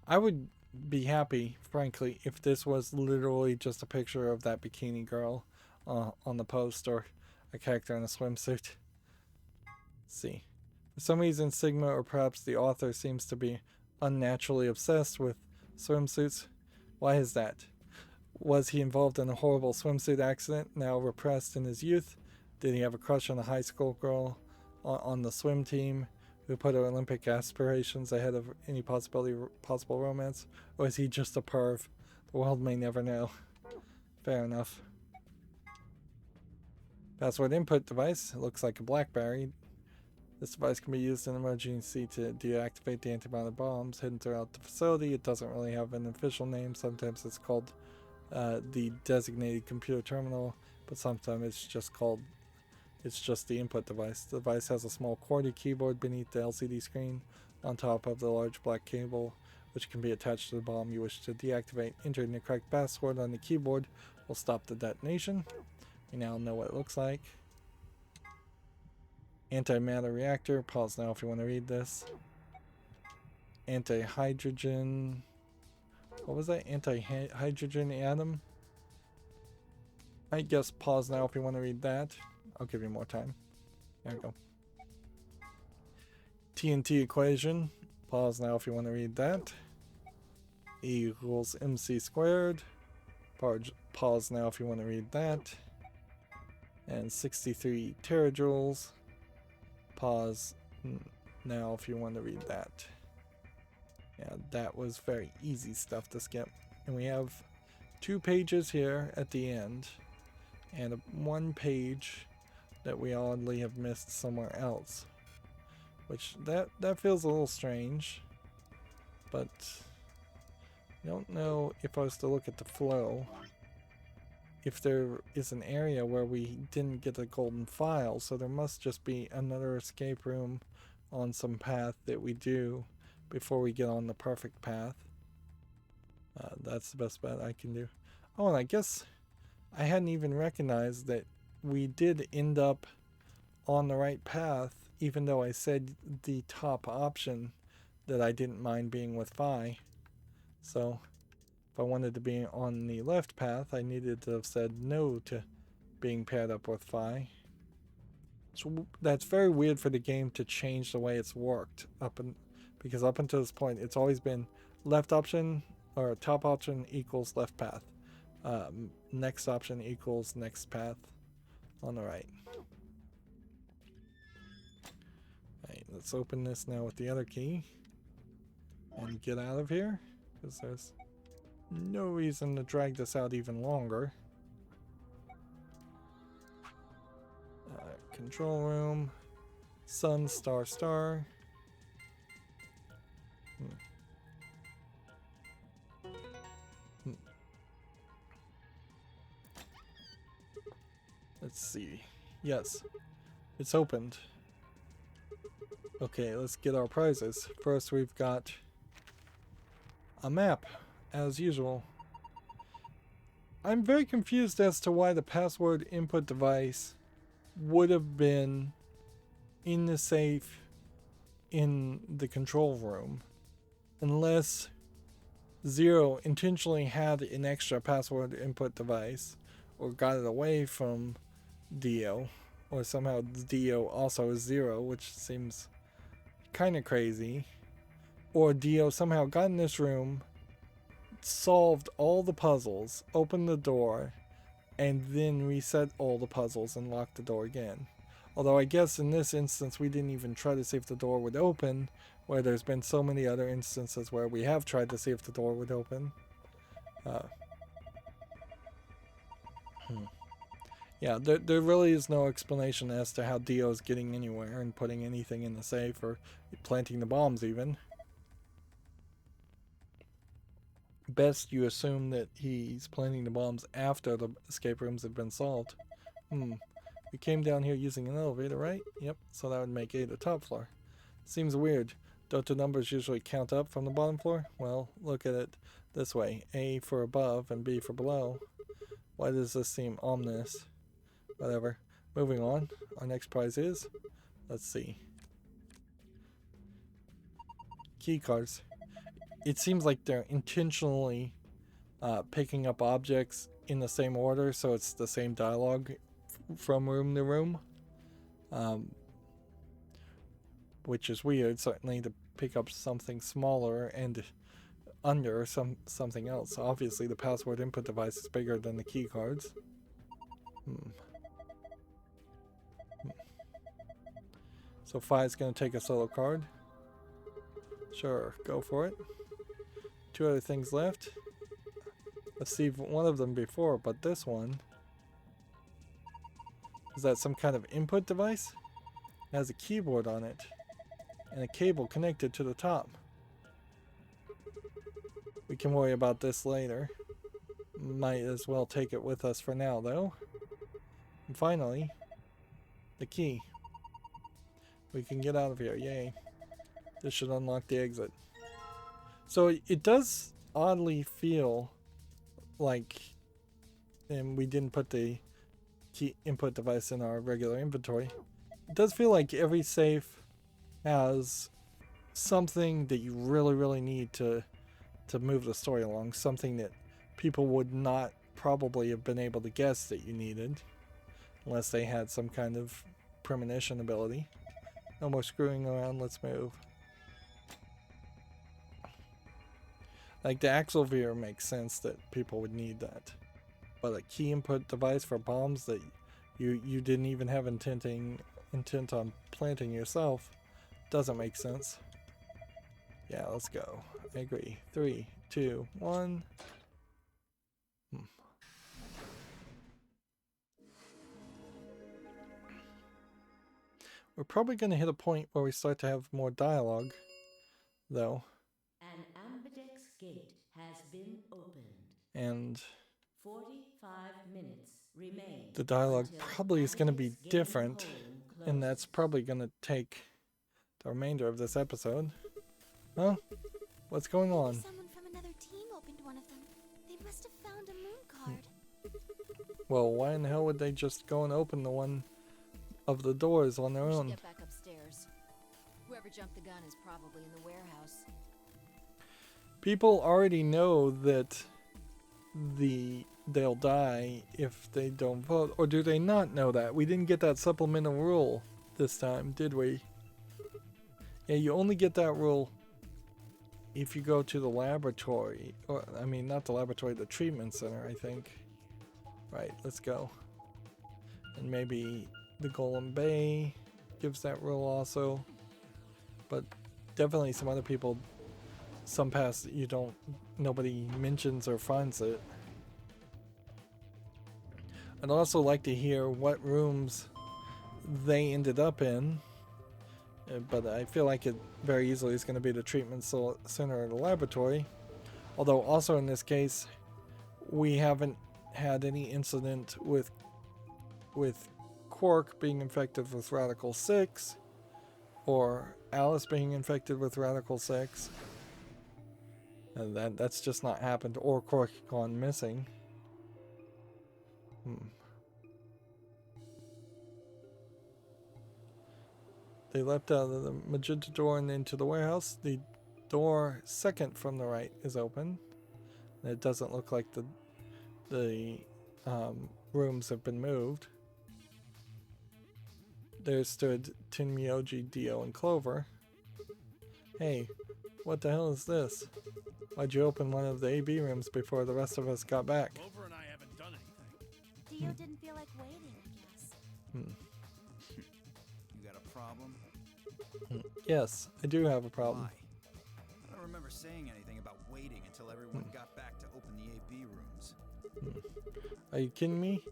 I would be happy, frankly, if this was literally just a picture of that bikini girl on the post, or a character in a swimsuit. Let's see. For some reason, Sigma, or perhaps the author, seems to be unnaturally obsessed with swimsuits. Why is that? Was he involved in a horrible swimsuit accident, now repressed in his youth? Did he have a crush on a high school girl on the swim team who put her Olympic aspirations ahead of any possible romance? Or is he just a perv? The world may never know. Fair enough. Password input device. It looks like a BlackBerry. This device can be used in emergency to deactivate the antimatter bombs hidden throughout the facility. It doesn't really have an official name. Sometimes it's called the designated computer terminal, but sometimes it's just the input device. The device has a small QWERTY keyboard beneath the LCD screen on top of the large black cable, which can be attached to the bomb you wish to deactivate. Entering the correct password on the keyboard will stop the detonation. We now know what it looks like. Antimatter reactor. Pause now if you want to read this. Anti-hydrogen. What was that? Anti-hydrogen atom? I guess pause now if you want to read that. I'll give you more time. There we go. TNT equation. Pause now if you want to read that. E equals mc squared. Pause now if you want to read that. And 63 terajoules. Pause now if you want to read that. Yeah, that was very easy stuff to skip. And we have 2 pages here at the end, and one page that we oddly have missed somewhere else. Which, that feels a little strange. But I don't know if I was to look at the flow, if there is an area where we didn't get a golden file, so there must just be another escape room on some path that we do before we get on the perfect path. That's the best bet I can do. Oh, and I guess I hadn't even recognized that we did end up on the right path, even though I said the top option that I didn't mind being with Phi. So if I wanted to be on the left path, I needed to have said no to being paired up with Phi. So that's very weird for the game to change the way it's worked because up until this point it's always been left option or top option equals left path. Next option equals next path on the right. Alright, let's open this now with the other key and get out of here, because there's no reason to drag this out even longer. Control room, sun, star, star. Let's see. Yes, it's opened. Okay, let's get our prizes. First, we've got a map, as usual. I'm very confused as to why the password input device would have been in the safe in the control room, unless Zero intentionally had an extra password input device, or got it away from Dio, or somehow Dio also is Zero, which seems kind of crazy, or Dio somehow got in this room, solved all the puzzles, opened the door, and then reset all the puzzles and locked the door again. Although I guess in this instance we didn't even try to see if the door would open, where there's been so many other instances where we have tried to see if the door would open. Yeah, there really is no explanation as to how Dio's getting anywhere and putting anything in the safe or planting the bombs even. best you assume that he's planting the bombs after the escape rooms have been solved. We came down here using an elevator, right? Yep, so that would make A the top floor. Seems weird. Don't the numbers usually count up from the bottom floor? Well, look at it this way. A for above and B for below. Why does this seem ominous? Whatever. Moving on. Our next prize is... let's see. Key cards. It seems like they're intentionally picking up objects in the same order, so it's the same dialogue from room to room. Which is weird, certainly, to pick up something smaller and under something else. Obviously, the password input device is bigger than the key cards. So Fi's going to take a solo card. Sure, go for it. 2 other things left. I've seen one of them before, but this one... is that some kind of input device? It has a keyboard on it. And a cable connected to the top. We can worry about this later. Might as well take it with us for now, though. And finally, the key. We can get out of here, yay. This should unlock the exit. So it does oddly feel like, and we didn't put the key input device in our regular inventory. It does feel like every safe has something that you really need to move the story along. Something that people would not probably have been able to guess that you needed, unless they had some kind of premonition ability. No more screwing around, let's move. Like the Axelveer makes sense that people would need that. But a key input device for bombs that you didn't even have intent on planting yourself doesn't make sense. Yeah, let's go. I agree. 3, 2, 1. We're probably going to hit a point where we start to have more dialogue, though. An Ambidex gate has been opened. And 45 minutes remain. the dialogue probably is going to be different, and that's probably going to take the remainder of this episode. Huh? What's going on? Someone from another team opened one of them. They must have found a moon card. Well, why in the hell would they just go and open the one of the doors on their We should own? get back upstairs. Whoever jumped the gun is probably in the warehouse. People already know that they'll die if they don't vote, or do they not know that? We didn't get that supplemental rule this time, did we? Yeah, you only get that rule if you go to the laboratory, or I mean not the laboratory, the treatment center, I think. Right, let's go. And maybe the Golem Bay gives that rule also, but definitely some other people, some paths nobody mentions or finds it. I'd also like to hear what rooms they ended up in, but I feel like it very easily is going to be the treatment center or the laboratory. Although also in this case, we haven't had any incident with Quark being infected with Radical 6, or Alice being infected with Radical 6. And that's just not happened, or Quark gone missing. They leapt out of the magenta door and into the warehouse. The door second from the right is open. And it doesn't look like the rooms have been moved. There stood Tin Myoji, Dio, and Clover. Hey, what the hell is this? Why'd you open one of the AB rooms before the rest of us got back? Clover and I haven't done anything. Dio didn't feel like waiting, I guess. You got a problem? Yes, I do have a problem. Why? I don't remember saying anything about waiting until everyone got back to open the AB rooms. Are you kidding me?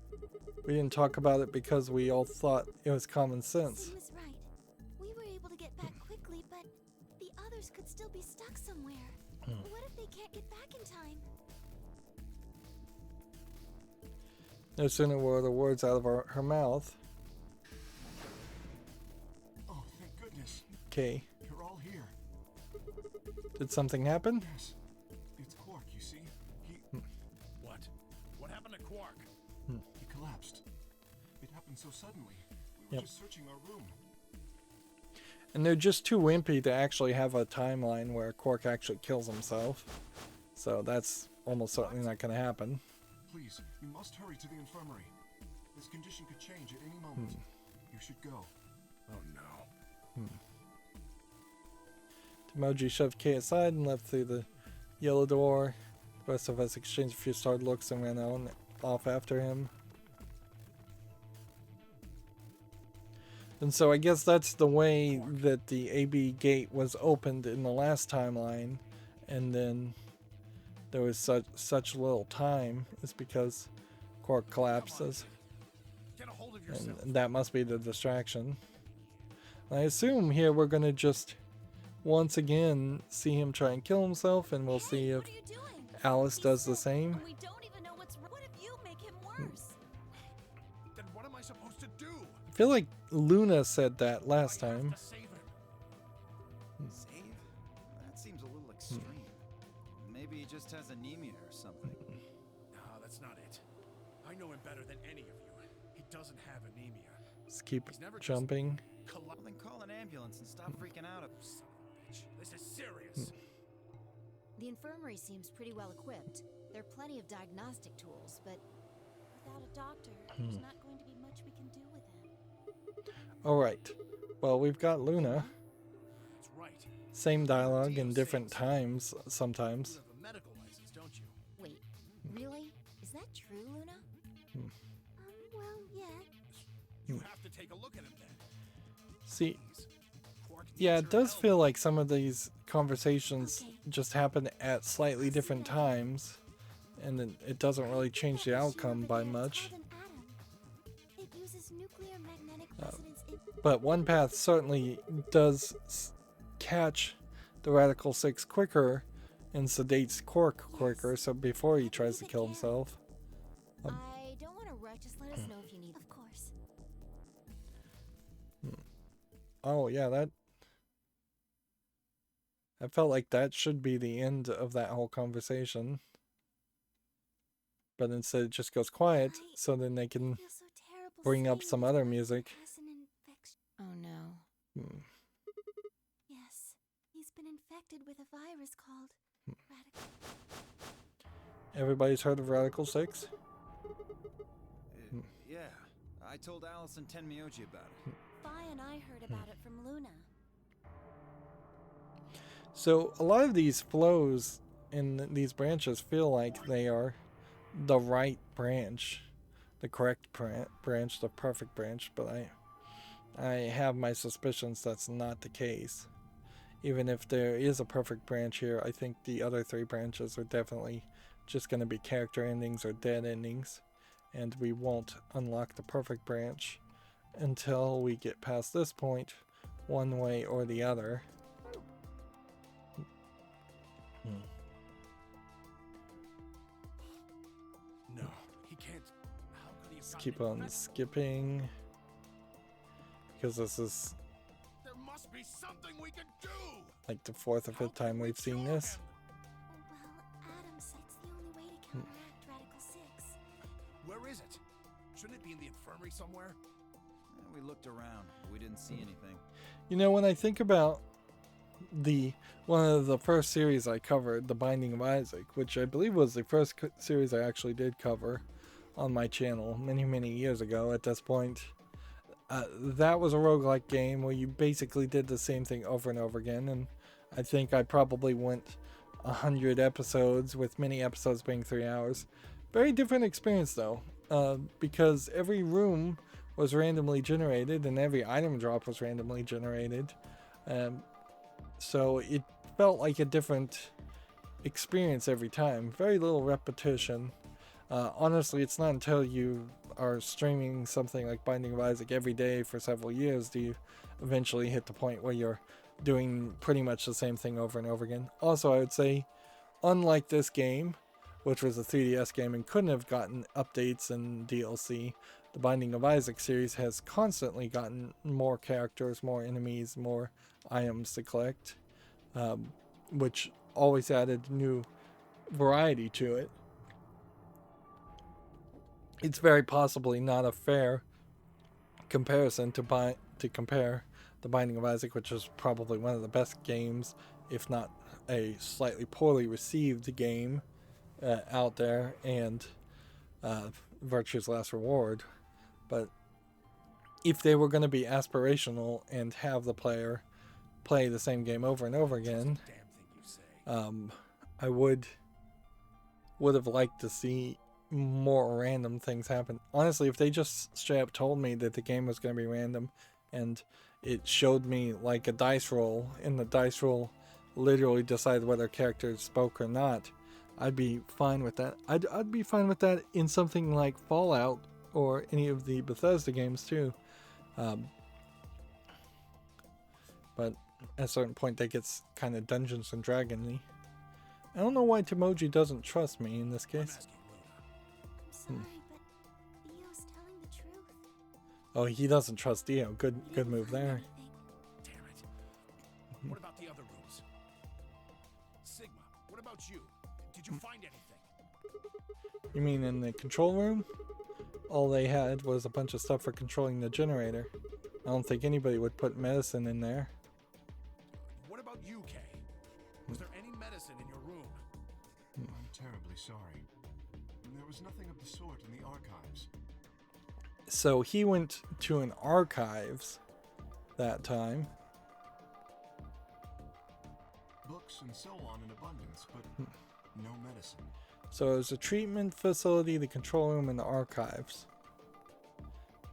We didn't talk about it because we all thought it was common sense. Sam is right. We were able to get back quickly, but the others could still be stuck somewhere. What if they can't get back in time? No sooner were the words out of her mouth. Oh, thank goodness. Okay. You're all here. Did something happen? Yes. It's Quark, you see? He... What? What happened to Quark? He collapsed. It happened so suddenly. We were just searching our room. And they're just too wimpy to actually have a timeline where Quark actually kills himself. So that's almost certainly not going to happen. Please, you must hurry to the infirmary. This condition could change at any moment. You should go. Oh no. Tomoji shoved Kay aside and left through the yellow door. The rest of us exchanged a few startled looks and ran off after him. And so I guess that's the way that the AB gate was opened in the last timeline, and then there was such little time, is because Quark collapses. Get a hold of yourself. And that must be the distraction. I assume here we're going to just once again see him try and kill himself, and we'll see if Alice does the same. We don't even know what's wrong. What if you make him worse? Then what am I supposed to do? I feel like Luna said that last time. To save him. Save? That seems a little extreme. Maybe he just has anemia or something. No, that's not it. I know him better than any of you. He doesn't have anemia. Just keep He's never just jumping. Well, then call an ambulance and stop freaking out. Son of a bitch. This is serious. The infirmary seems pretty well equipped. There are plenty of diagnostic tools, but without a doctor, there's not going to be much we can do with him. Alright. Well, we've got Luna. That's right. Same dialogue in different times sometimes. You have a medical license, don't you? Wait, really? Is that true, Luna? Well, yeah. You have to take a look at him then. See, Quark yeah, needs it your does help. feel like some of these conversations just happen at slightly different times, and then it doesn't really change the outcome by much. It uses nuclear magnetic resonance in But one path certainly does catch the Radical 6 quicker and sedates Quark quicker, so before he tries to kill himself. I don't want to rush. Just let us know if you need. Of course. Oh yeah, that I felt like that should be the end of that whole conversation. But instead it just goes quiet, so then they can Feel so terrible bring up saying some this, other but music. has an infection. Oh no. Yes, he's been infected with a virus called Radical. Everybody's heard of Radical 6? Yeah, I told Alice and Tenmyoji about it. Fi and I heard about it from Luna. So a lot of these flows in these branches feel like they are the right branch, the correct branch, the perfect branch, but I have my suspicions that's not the case. Even if there is a perfect branch here, I think the other three branches are definitely just going to be character endings or dead endings, and we won't unlock the perfect branch until we get past this point, one way or the other. No, he can't. How could he have Let's gotten keep on infected? skipping, because this is There must be something we can do. like the fourth or fifth time we've seen this. Well, Adam said it's the only way to counteract Radical 6. Where is it? Shouldn't it be in the infirmary somewhere? We looked around, but we didn't see anything. You know, when I think about one of the first series I covered, The Binding of Isaac, which I believe was the first series I actually did cover on my channel many years ago at this point. That was a roguelike game where you basically did the same thing over and over again, and I think I probably went 100 episodes, with many episodes being 3 hours. Very different experience though, because every room was randomly generated and every item drop was randomly generated. So it felt like a different experience every time. Very little repetition. Honestly, it's not until you are streaming something like Binding of Isaac every day for several years do you eventually hit the point where you're doing pretty much the same thing over and over again. Also, I would say, unlike this game, which was a 3DS game and couldn't have gotten updates and DLC, the Binding of Isaac series has constantly gotten more characters, more enemies, more items to collect, which always added new variety to it. It's very possibly not a fair comparison to compare the Binding of Isaac, which is probably one of the best games, if not a slightly poorly received game out there, and Virtue's Last Reward. But if they were going to be aspirational and have the player play the same game over and over again, I would have liked to see more random things happen. Honestly, if they just straight up told me that the game was going to be random and it showed me like a dice roll, and the dice roll literally decided whether characters spoke or not, I'd be fine with that. I'd be fine with that in something like Fallout or any of the Bethesda games too. But at a certain point that gets kind of Dungeons and Dragons-y. I don't know why Timoji doesn't trust me in this case. I'm sorry, but Theo's telling the truth. Oh, he doesn't trust Dio. Good move there. Damn it. What about the other rooms? Sigma, what about you? Did you find anything? You mean in the control room? All they had was a bunch of stuff for controlling the generator. I don't think anybody would put medicine in there. What about you, Kay? Was there any medicine in your room? I'm terribly sorry. There was nothing of the sort in the archives. So he went to an archives that time. Books and so on in abundance, but no medicine. So it was a treatment facility, the control room, and the archives.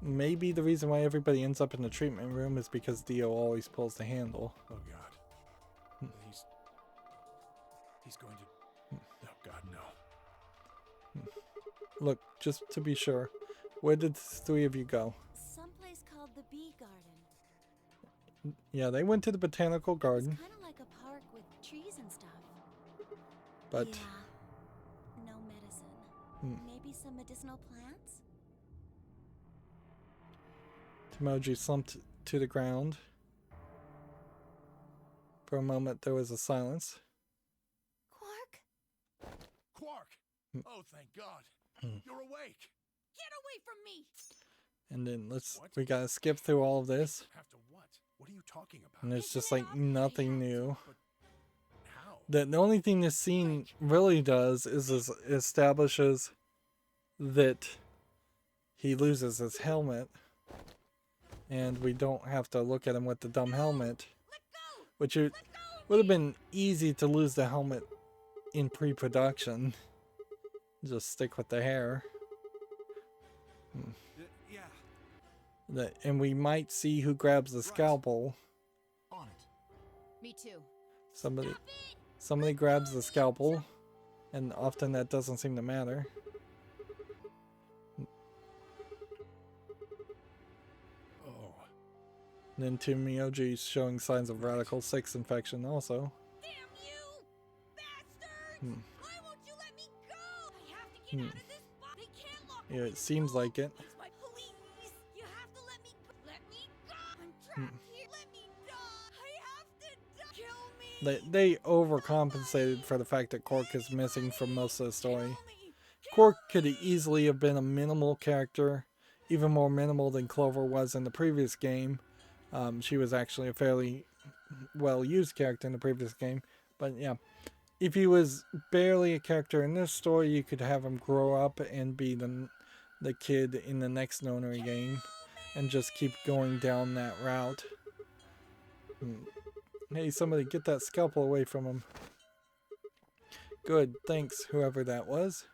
Maybe the reason why everybody ends up in the treatment room is because Dio always pulls the handle. Oh God. He's going to... Oh God, no. Look, just to be sure, where did the three of you go? Someplace called the Bee Garden. Yeah, they went to the botanical garden, It's kind of like a park with trees and stuff. but Yeah. No medicine. Maybe some medicinal plants? Timoji slumped to the ground. For a moment, there was a silence. Quark? Quark! Oh, thank God. You're awake. Get away from me! And then What? we gotta skip through all of this, Have to what? What are you talking about? and it's just like nothing new. How? The only thing this scene really does is establishes that he loses his helmet, and we don't have to look at him with the dumb helmet, which it would have been easy to lose the helmet in pre-production. Just stick with the hair. Yeah. And we might see who grabs the scalpel. On it. Me too. Somebody grabs the scalpel, and often that doesn't seem to matter. Oh. And then Timoji's showing signs of radical 6 infection also. Damn you! Bastards! Why won't you let me go? I have to get out of this box. They can't lock me. Yeah, it seems like it. It's my please. You have to let me go. Let me go. I'm trapped here. Let me die. I have to die. Kill me. They overcompensated for the fact that Quark is missing from most of the story. Quark could easily have been a minimal character, even more minimal than Clover was in the previous game. She was actually a fairly well-used character in the previous game. But yeah, if he was barely a character in this story, you could have him grow up and be the kid in the next Nonary game, and just keep going down that route. Hey, somebody get that scalpel away from him. Good, thanks, whoever that was.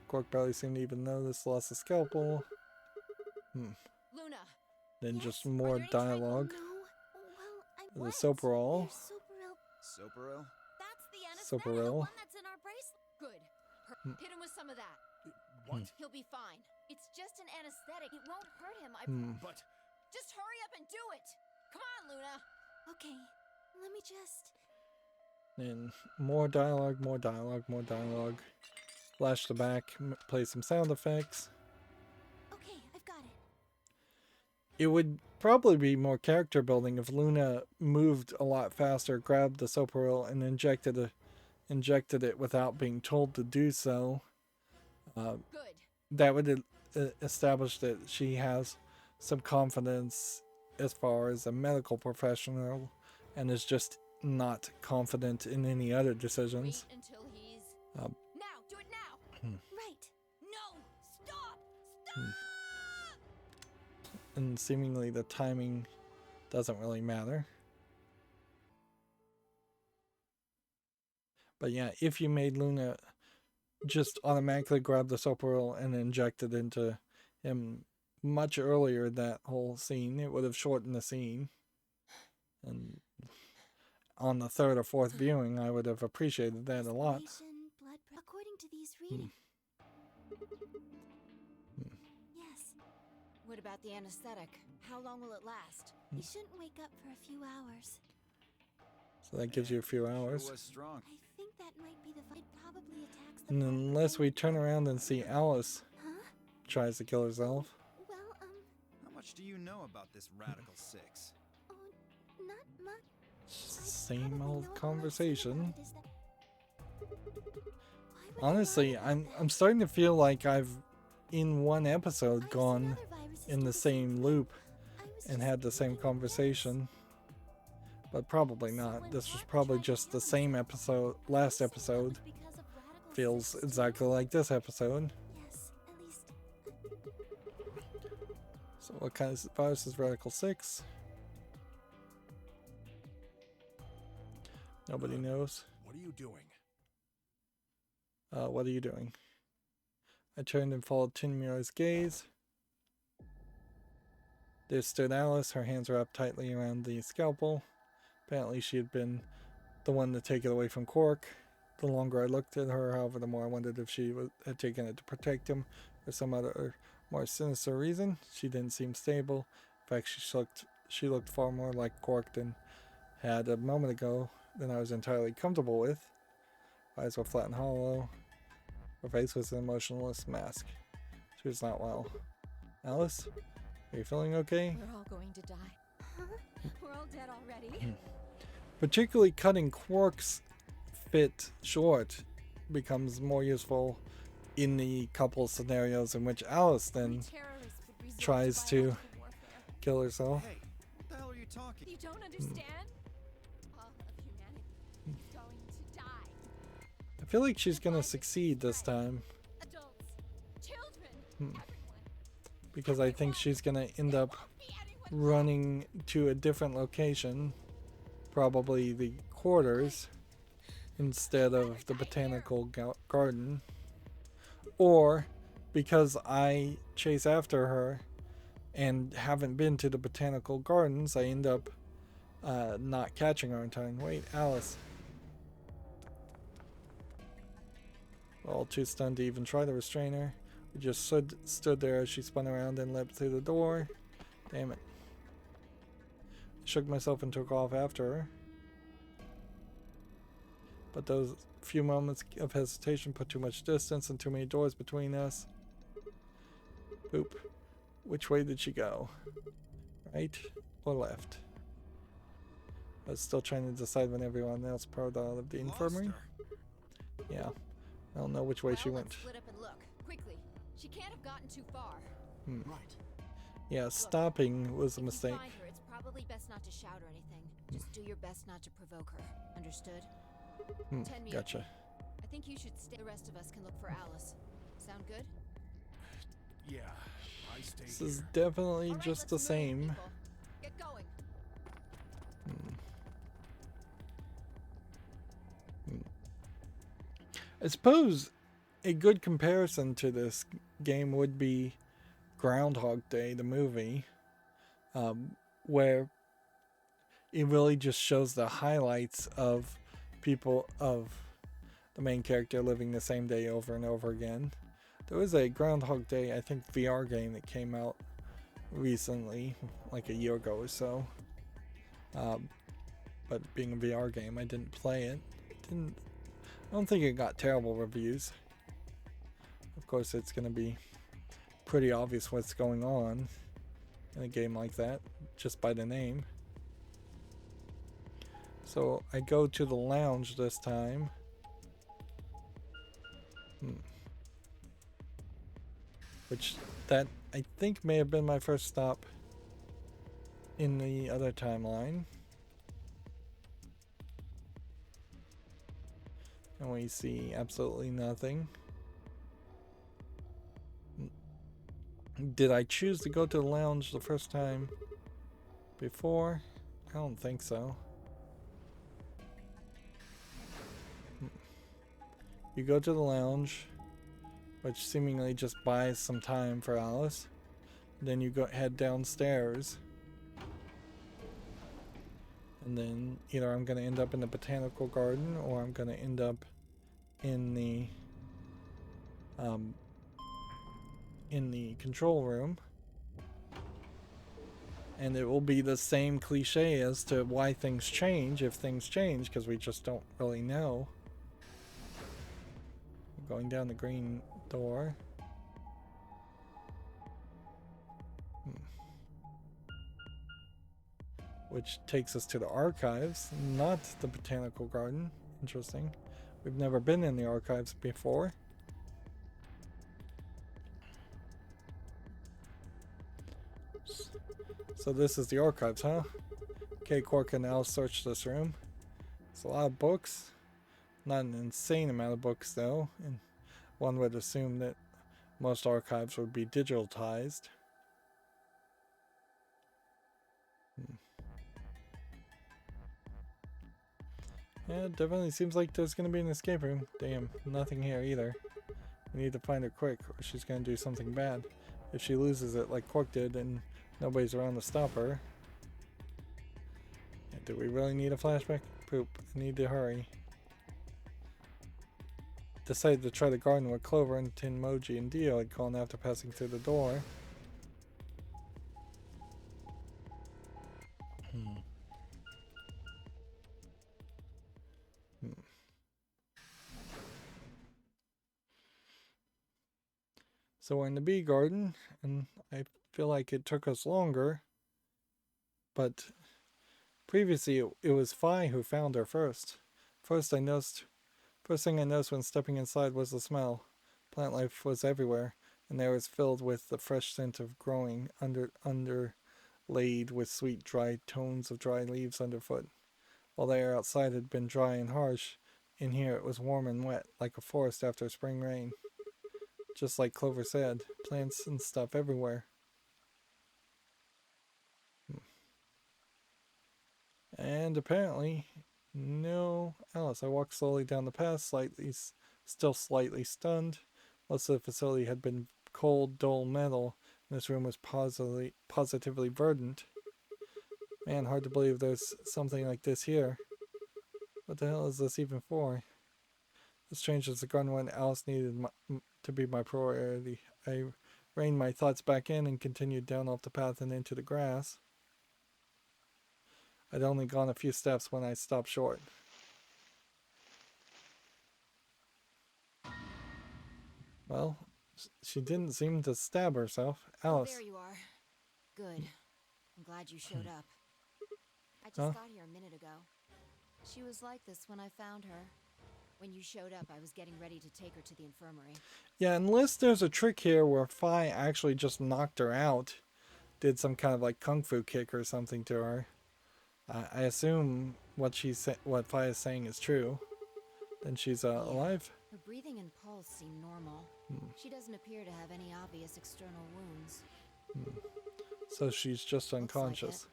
Quark barely seemed to even notice lost the scalpel. Luna. Then just more dialogue. No. Well, The Soparol. Soparil? That's the anesthetic. Soparil. One that's in our bracelet. Good. Hit him with some of that. What? He'll be fine. It's just an anesthetic. It won't hurt him. But Just hurry up and do it. Come on, Luna. Okay, let me just... And more dialogue, more dialogue, more dialogue. Flash to back, play some sound effects. Okay, I've got it. It would probably be more character building if Luna moved a lot faster, grabbed the Soparil, and injected it without being told to do so. Good. That would establish that she has some confidence as far as a medical professional and is just not confident in any other decisions. Wait until he's... Um, now! Do it now! Right. No! Stop! Stop! And seemingly the timing doesn't really matter. But yeah, if you made Luna just automatically grab the Soparil and inject it into him much earlier, that whole scene, it would have shortened the scene. And on the third or fourth viewing, I would have appreciated that a lot. Blood according to these readings. Yes. What about the anesthetic? How long will it last? He shouldn't wake up for a few hours. So that gives you a few hours. Sure was strong. I think that might be the... It probably attacks the... And unless we turn around and see Alice Huh? tries to kill herself. Well, How much do you know about this Radical 6? oh, not much. Same old conversation. Honestly, I'm starting to feel like I've in one episode gone in the same loop and had the same conversation. But probably not. This was probably just the same episode. Last episode feels exactly like this episode. Yes, at least... So what kind of virus is Radical 6? Nobody knows. What are you doing? What are you doing? I turned and followed Tinmura's gaze. There stood Alice, her hands wrapped tightly around the scalpel. Apparently she had been the one to take it away from Quark. The longer I looked at her, however, the more I wondered if she had taken it to protect him for some other more sinister reason. She didn't seem stable. In fact, she looked far more like Quark than had a moment ago, than I was entirely comfortable with. Eyes were flat and hollow. Her face was an emotionless mask. She was not well. Alice, are you feeling okay? We're all going to die. We're all dead already. Particularly cutting Quark's fit short becomes more useful in the couple scenarios in which Alice then tries to kill herself. Hey, what the hell are you talking? You don't understand? All of humanity is going to die. I feel like she's gonna succeed this time Adults, children, everyone. because I think she's gonna end up running to a different location, probably the quarters, instead of the botanical garden. Or because I chase after her and haven't been to the botanical gardens, I end up not catching her in time. Wait, Alice. All too stunned to even try to restrain her. We just stood there as she spun around and leapt through the door. Damn it. I shook myself and took off after her. But those few moments of hesitation put too much distance and too many doors between us. Boop. Which way did she go? Right or left? I was still trying to decide when everyone else poured out of the infirmary. Yeah. I don't know which way she went. Split up and look quickly. She can't have gotten too far. Right. Yeah, stopping was a If you mistake. find her, it's probably best not to shout or anything. Just do your best not to provoke her. Understood? 10 meters. Gotcha. I think you should stay. The rest of us can look for Alice. Sound good? Yeah, I stay This here. is definitely All right, just the let's move, same. people. Get going. I suppose a good comparison to this game would be Groundhog Day, the movie, where it really just shows the highlights of the main character living the same day over and over again. There was a Groundhog Day, I think, VR game that came out recently, like a year ago or so. but being a VR game, I didn't play it. I don't think it got terrible reviews. Of course, it's going to be pretty obvious what's going on in a game like that, just by the name. So I go to the lounge this time. Which, that I think may have been my first stop in the other timeline. And we see absolutely nothing. Did I choose to go to the lounge the first time before? I don't think so. You go to the lounge, which seemingly just buys some time for Alice. Then you head downstairs. And then either I'm going to end up in the botanical garden or I'm going to end up in the control room. And it will be the same cliche as to why things change if things change, because we just don't really know. Going down the green door. Which takes us to the archives, not the botanical garden. Interesting. We've never been in the archives before. So this is the archives, huh? Okay, Quark and Alice search this room. It's a lot of books. Not an insane amount of books, though. And one would assume that most archives would be digitalized. Yeah, it definitely seems like there's going to be an escape room. Damn, nothing here either. We need to find her quick, or she's going to do something bad. If she loses it like Quark did and nobody's around to stop her. Do we really need a flashback? Poop. I need to hurry. Decided to try the garden with Clover and Tinmoji and Dio had gone after passing through the door. So we're in the bee garden, and I feel like it took us longer, but previously it was Phi who found her first. First thing I noticed when stepping inside was the smell. Plant life was everywhere, and the air was filled with the fresh scent of growing, underlaid with sweet dry tones of dry leaves underfoot. While the air outside had been dry and harsh, in here it was warm and wet, like a forest after spring rain. Just like Clover said, plants and stuff everywhere. And apparently, no Alice. I walked slowly down the path, still slightly stunned. Most of the facility had been cold, dull metal, and this room was positively verdant. Man, hard to believe there's something like this here. What the hell is this even for? As strange as the garden went, Alice needed to be my priority. I reined my thoughts back in and continued down off the path and into the grass. I'd only gone a few steps when I stopped short. Well, she didn't seem to stab herself. Alice. Oh, there you are. Good. I'm glad you showed up. I just got here a minute ago. She was like this when I found her. When you showed up, I was getting ready to take her to the infirmary. Yeah, unless there's a trick here where Phi actually just knocked her out, did some kind of like kung fu kick or something to her. I assume what Phi is saying is true. Then she's alive. Her breathing and pulse seem normal. She doesn't appear to have any obvious external wounds. So she's just unconscious.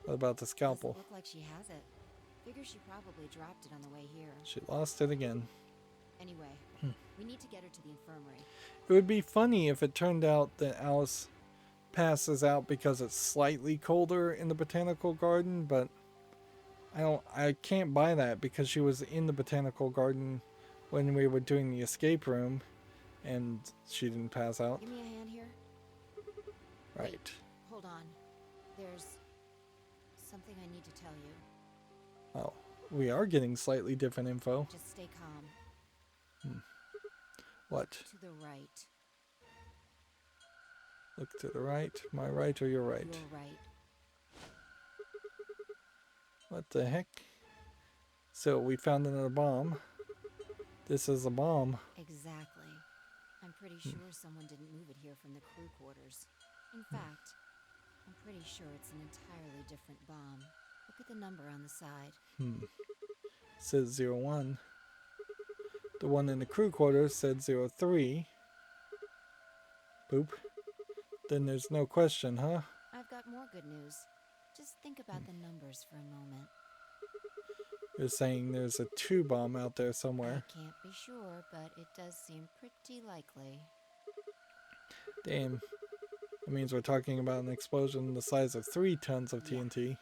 What about the scalpel? Doesn't look like she has it. Figure she probably dropped it on the way here. She lost it again. Anyway, we need to get her to the infirmary. It would be funny if it turned out that Alice passes out because it's slightly colder in the botanical garden, but I can't buy that because she was in the botanical garden when we were doing the escape room and she didn't pass out. Give me a hand here. Right. Wait, hold on. There's something I need to tell you. Oh, we are getting slightly different info. Just stay calm. What? To the right. Look to the right. My right or your right? Your right. What the heck? So we found another bomb. This is a bomb. Exactly. I'm pretty sure someone didn't move it here from the crew quarters. In fact, I'm pretty sure it's an entirely different bomb. Look at the number on the side. Says 01. The one in the crew quarters said 03. Boop. Then there's no question, huh? I've got more good news. Just think about the numbers for a moment. You're saying there's a 2 bomb out there somewhere. I can't be sure, but it does seem pretty likely. Damn. That means we're talking about an explosion the size of 3 tons of TNT.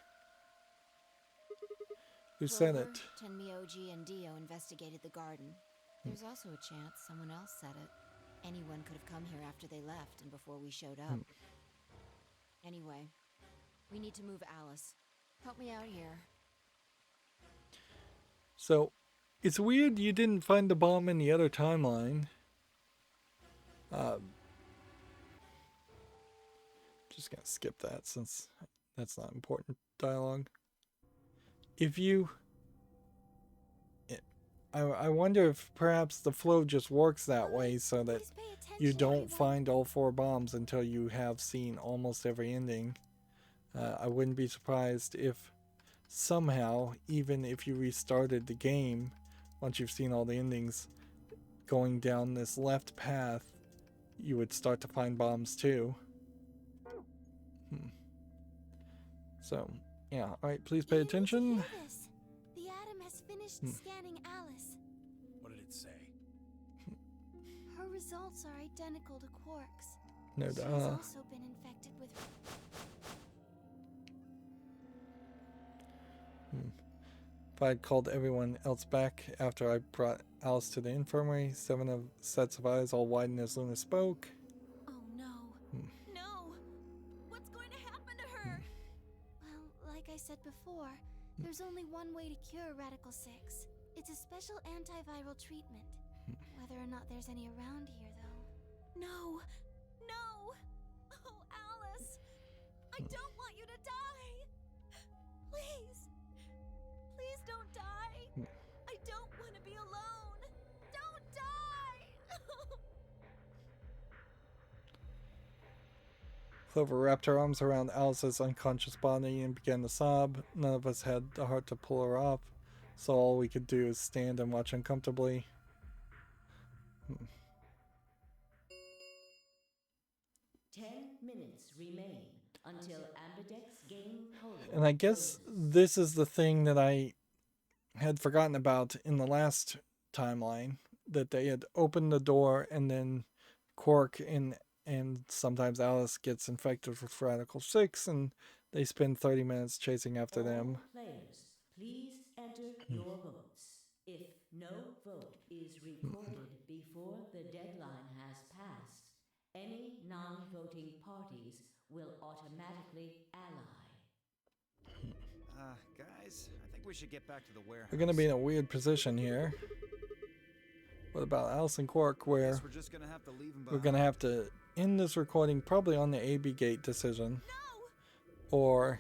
Who said it? Tenmyoji and Dio investigated the garden. There's also a chance someone else said it. Anyone could have come here after they left and before we showed up. Anyway, we need to move Alice. Help me out here. So, it's weird you didn't find the bomb in the other timeline. Just gonna skip that since that's not important dialogue. If you... I wonder if perhaps the flow just works that way so that you don't find all 4 bombs until you have seen almost every ending. I wouldn't be surprised if somehow, even if you restarted the game, once you've seen all the endings, going down this left path, you would start to find bombs too. So, yeah, alright, please pay attention. The Atom has finished scanning Alice. What did it say? Her results are identical to Quark's. No She's duh. also been infected with... If I had called everyone else back after I brought Alice to the infirmary, 7 sets of eyes all widened as Luna spoke. Oh no. No! What's going to happen to her? Well, like I said before, there's only one way to cure Radical 6. It's a special antiviral treatment. Whether or not there's any around here, though. No! No! Oh, Alice! I don't want you to die! Please! Please don't die! I don't want to be alone! Don't die! Clover wrapped her arms around Alice's unconscious body and began to sob. None of us had the heart to pull her off, so all we could do is stand and watch uncomfortably. 10 minutes remain until Ambidex Game polling. And I guess this is the thing that I had forgotten about in the last timeline, that they had opened the door and then Quark and sometimes Alice gets infected with Radical 6 and they spend 30 minutes chasing after them. Players, please enter your votes. If no vote is recorded before the deadline has passed, any non-voting parties will automatically ally. Guys, I think we should get back to the warehouse. We're going to be in a weird position here. What about Alice and Quark, where we're just gonna have to leave him we're going to have to end this recording probably on the AB gate decision. Or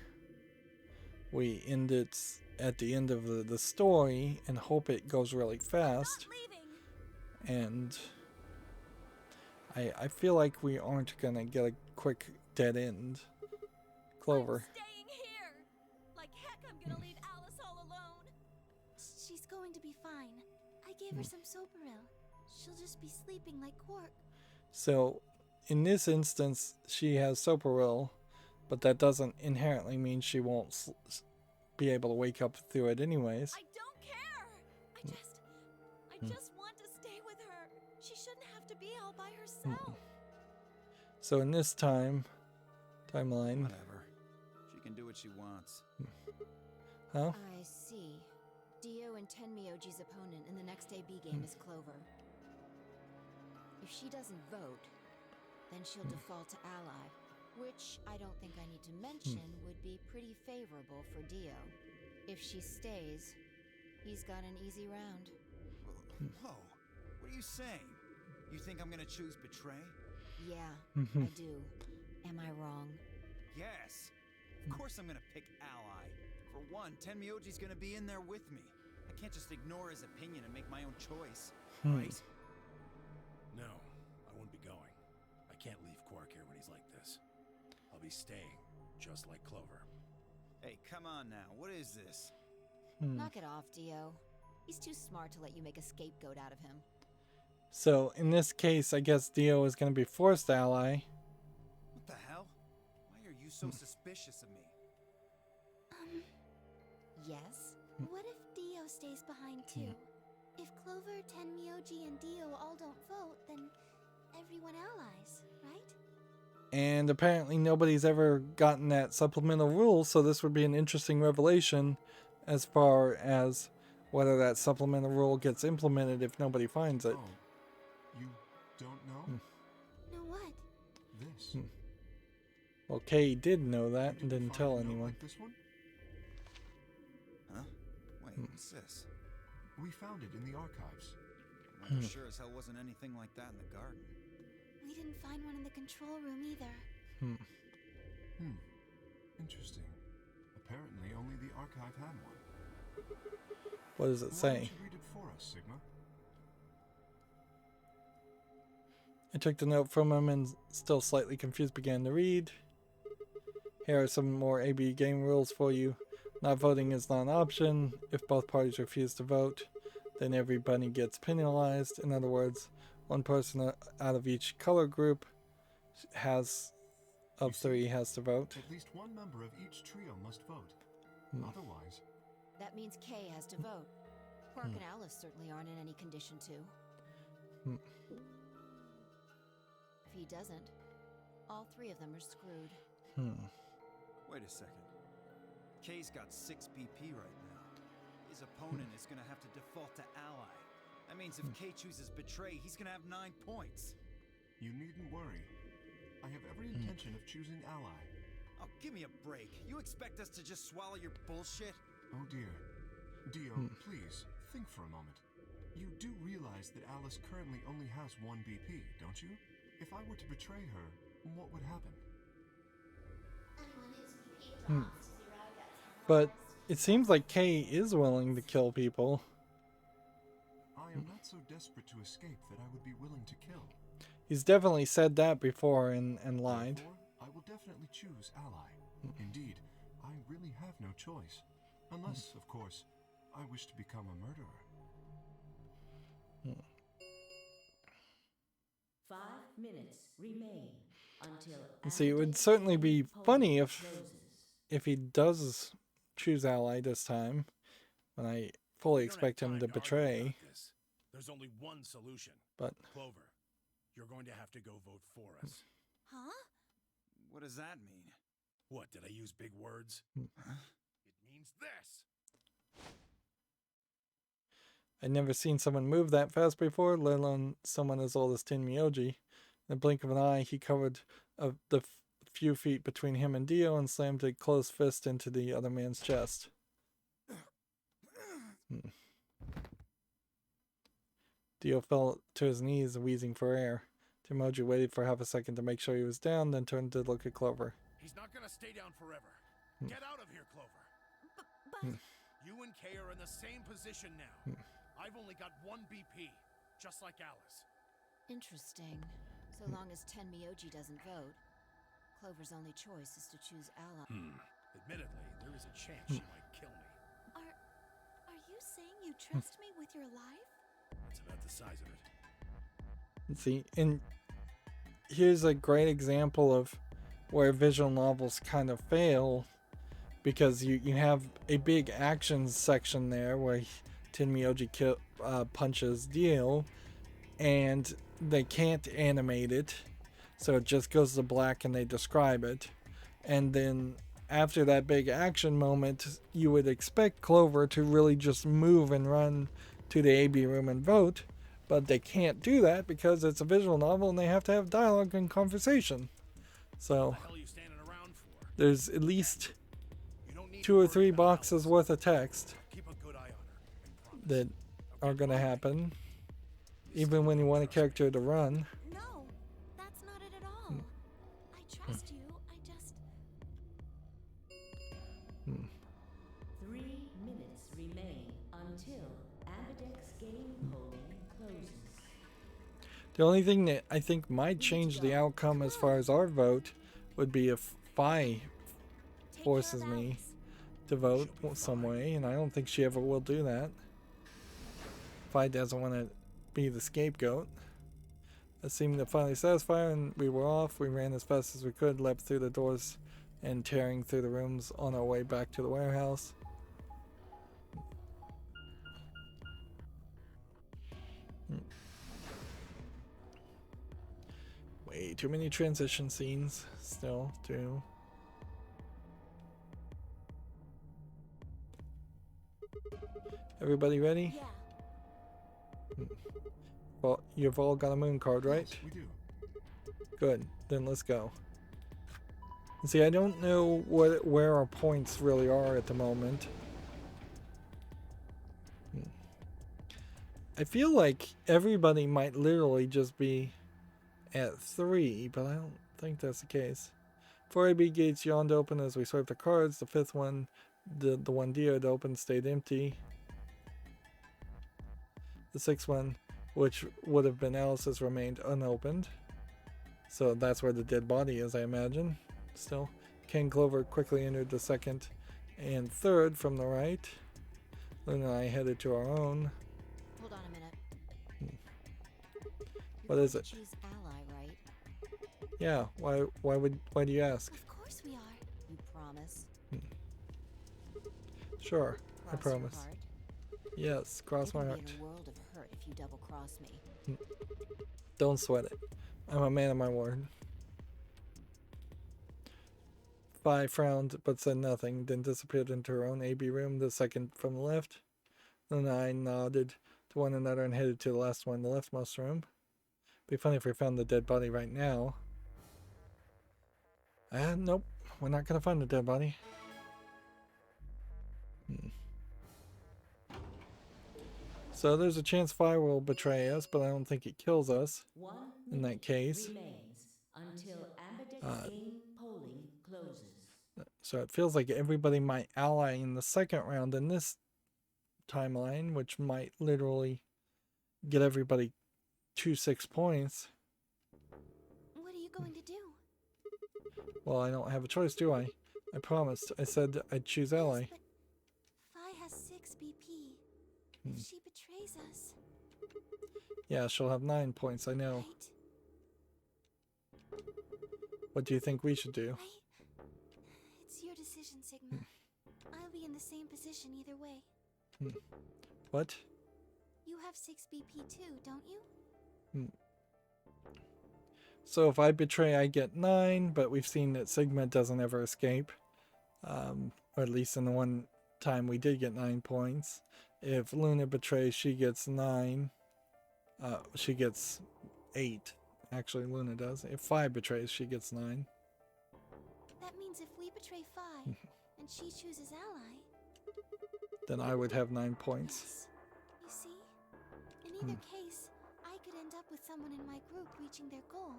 we end it at the end of the story and hope it goes really fast. And I feel like we aren't going to get a quick dead end. Clover. I'm staying here. Like heck, I'm gonna leave Alice all alone. She's going to be fine. I gave her some Soparil. She'll just be sleeping like Quark. So, in this instance, she has Soparil, but that doesn't inherently mean she won't be able to wake up through it anyways. I don't care. I just want to stay with her. She shouldn't have to be all by herself. So in this timeline, whatever. She can do what she wants. Huh? I see. Dio and Tenmyoji's opponent in the next AB game is Clover. If she doesn't vote, then she'll default to ally. Which I don't think I need to mention would be pretty favorable for Dio. If she stays, he's got an easy round. Whoa, what are you saying? You think I'm gonna choose betray? Yeah, I do. Am I wrong? Yes. Of course I'm gonna pick ally. For one, Tenmyoji's gonna be in there with me. I can't just ignore his opinion and make my own choice, right? No, I won't be going. I can't leave Quark here when he's like this. I'll be staying, just like Clover. Hey, come on now. What is this? Knock it off, Dio. He's too smart to let you make a scapegoat out of him. So in this case, I guess Dio is going to be forced ally. What the hell? Why are you so suspicious of me? Yes? What if Dio stays behind too? If Clover, Tenmyoji, and Dio all don't vote, then everyone allies, right? And apparently nobody's ever gotten that supplemental rule, so this would be an interesting revelation as far as whether that supplemental rule gets implemented if nobody finds it. Oh, you don't know? Know what? This. Well, Kay did know that and You didn't find tell a note anyone. like this one? Huh? Wait, what's this? We found it in the archives. Well, there sure as hell wasn't anything like that in the garden. We didn't find one in the control room either. Interesting. Apparently only the archive had one. What does it Why say? don't you read it for us, Sigma? I took the note from him and, still slightly confused, began to read. Here are some more AB game rules for you. Not voting is not an option. If both parties refuse to vote, then everybody gets penalized. In other words, one person out of each color group of three has to vote. At least one member of each trio must vote. Otherwise, That means Kay has to vote. Quark and Alice certainly aren't in any condition to. If he doesn't, all three of them are screwed. Wait a second. Kay's got 6 BP right now. His opponent is gonna have to default to ally. That means if Kay chooses betray, he's gonna have 9 points. you needn't worry. I have every intention of choosing ally. Oh, give me a break. You expect us to just swallow your bullshit? Oh dear. Dio, please, think for a moment. You do realize that Alice currently only has 1 BP, don't you? If I were to betray her, what would happen? Anyone whose BP drops to 0 gets But it seems like Kay is willing to kill people. I am not so desperate to escape that I would be willing to kill. He's definitely said that before and lied. Therefore, I will definitely choose ally. Indeed, I really have no choice. Unless, of course, I wish to become a murderer. 5 minutes remain until. See, it would Ambidex certainly be Edition funny poll if closes. he does choose ally this time, when I fully expect him to betray. There's only one solution. But Clover, you're going to have to go vote for us. Huh? What does that mean? What, did I use big words? Huh? It means this. I'd never seen someone move that fast before, let alone someone as old as Tenmyoji. In the blink of an eye, he covered the few feet between him and Dio and slammed a closed fist into the other man's chest. Dio fell to his knees, wheezing for air. Tenmyoji waited for half a second to make sure he was down, then turned to look at Clover. He's not gonna stay down forever. Get out of here, Clover. But You and Kay are in the same position now. I've only got 1 BP, just like Alice. Interesting. So long as Tenmyoji doesn't vote, Clover's only choice is to choose ally. Admittedly, there is a chance she might kill me. Are you saying you trust me with your life? That's about the size of it. See, and here's a great example of where visual novels kind of fail, because you have a big action section there where Tenmyoji punches Dio, and they can't animate it, so it just goes to black and they describe it. And then after that big action moment, you would expect Clover to really just move and run to the AB room and vote, but they can't do that because it's a visual novel and they have to have dialogue and conversation. So What the hell are you there's at least You don't need 2 to or worry 3 about boxes Alice. worth of text Keep a good eye on her. I promise. that are gonna happen, You even still when you don't want a trust me. character to run. No, that's not it at all. I trust you. I just. 3 minutes remain until Ambidex Game polling closes. The only thing that I think might change the outcome as far as our vote would be if Phi Take forces care of me Alice. to vote some way, and I don't think she ever will do that. Phi doesn't want to be the scapegoat. That seemed to finally satisfy her, and we were off. We ran as fast as we could, leapt through the doors and tearing through the rooms on our way back to the warehouse. Way too many transition scenes still, too. Everybody ready? Yeah. Well, you've all got a moon card, right? Yes, we do. Good. Then let's go. See, I don't know where our points really are at the moment. I feel like everybody might literally just be at 3, but I don't think that's the case. 4 AB gates yawned open as we swiped the cards. The 5th one, the one Dio had opened, stayed empty. The 6th one, which would have been Alice's, remained unopened. So that's where the dead body is, I imagine. Still. Ken Clover quickly entered the 2nd and 3rd from the right. Luna and I headed to our own. Hold on a minute. What is it? Choose ally, right? Yeah, why do you ask? Of course we are. You promise? Sure, I Cross your promise. heart? Yes, cross my You're heart. gonna be in a world of hurt if you double cross me. Don't sweat it. I'm a man of my word. Phi frowned but said nothing, then disappeared into her own AB room, the 2nd from the left. Then I nodded to one another and headed to the last one, the leftmost room. Be funny if we found the dead body right now. Nope, we're not gonna find the dead body. So there's a chance Phi will betray us, but I don't think it kills us. 1 In that minute case. remains until Ambidex Game polling closes. So it feels like everybody might ally in the 2nd round in this timeline, which might literally get everybody 6 points. What are you going to do? Well, I don't have a choice, do I? I promised. I said I'd choose ally. Yes, but Phi has 6 BP. If she betrays us, Yeah, she'll have 9 points, I know. right? What do you think we should do? It's your decision, Sigma. I'll be in the same position either way. What? You have 6 BP too, don't you? So if I betray, I get 9, but we've seen that Sigma doesn't ever escape. Or at least in the one time we did get 9 points. If Luna betrays, she gets 9. She gets 8. Actually, Luna does. If Phi betrays, she gets 9. That means if we betray Phi and she chooses ally, Then I would have 9 points. yes. You see? In either case, I could end up with someone in my group reaching their goal.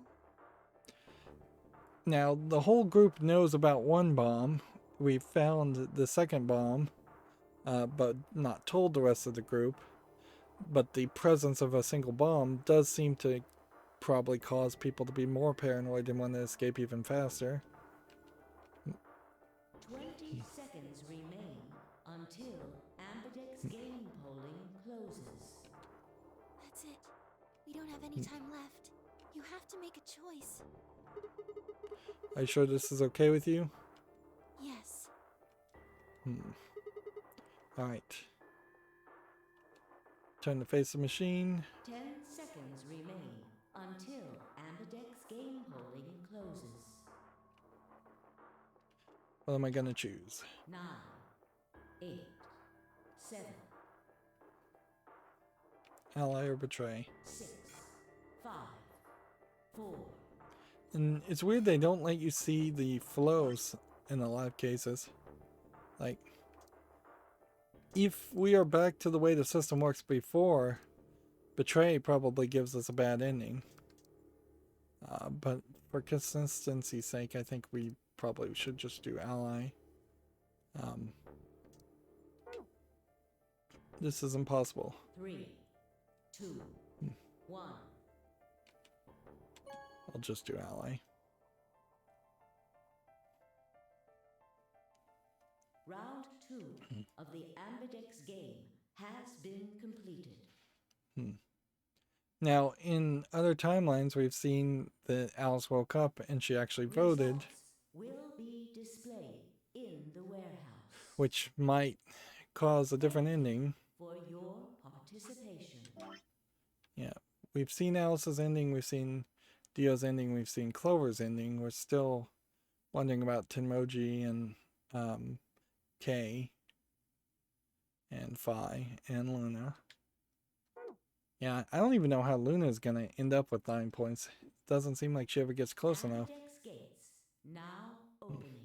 Now, the whole group knows about one bomb. We found the 2nd bomb, but not told the rest of the group. But the presence of a single bomb does seem to probably cause people to be more paranoid and want to escape even faster. 20 seconds remain until Ambidex Game polling closes. That's it. We don't have any time left. You have to make a choice. Are you sure this is okay with you? Yes. Alright. Turn to face the machine. 10 seconds remain until Ambidex Game polling closes. What am I going to choose? 9, 8, 7, Ally or betray? 6, 5, 4. And it's weird they don't let you see the flows in a lot of cases. Like, if we are back to the way the system works before, Betray probably gives us a bad ending. But for consistency's sake, I think we probably should just do Ally. This is impossible. 3, 2, 1. I'll just do Ally. Round 2 of the Ambidex game has been completed. Now, in other timelines, we've seen that Alice woke up and she actually voted. Results will be displayed in the warehouse. Which might cause a different ending. For your participation. Yeah, we've seen Alice's ending, we've seen Dio's ending, we've seen Clover's ending. We're still wondering about Tenmoji and Kay and Phi and Luna. Yeah, I don't even know how Luna is going to end up with 9 points. It doesn't seem like she ever gets close enough. Ambidex gates now opening.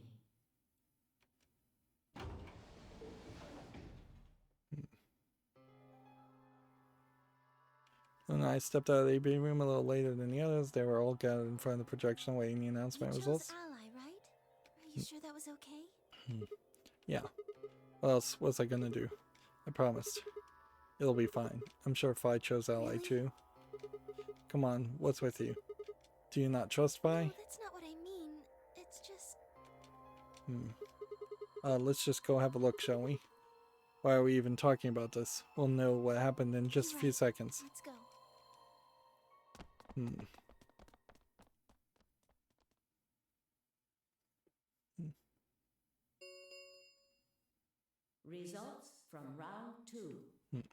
And I stepped out of the AB room a little later than the others. They were all gathered in front of the projection awaiting the announcement results. Ally, right? Are you sure that was okay? Yeah. What else was I gonna do? I promised. It'll be fine. I'm sure Phi chose Ally too. Come on, what's with you? Do you not trust Phi? No, that's not what I mean. It's just... Let's just go have a look, shall we? Why are we even talking about this? We'll know what happened in just a few seconds. Let's go. Results from round 2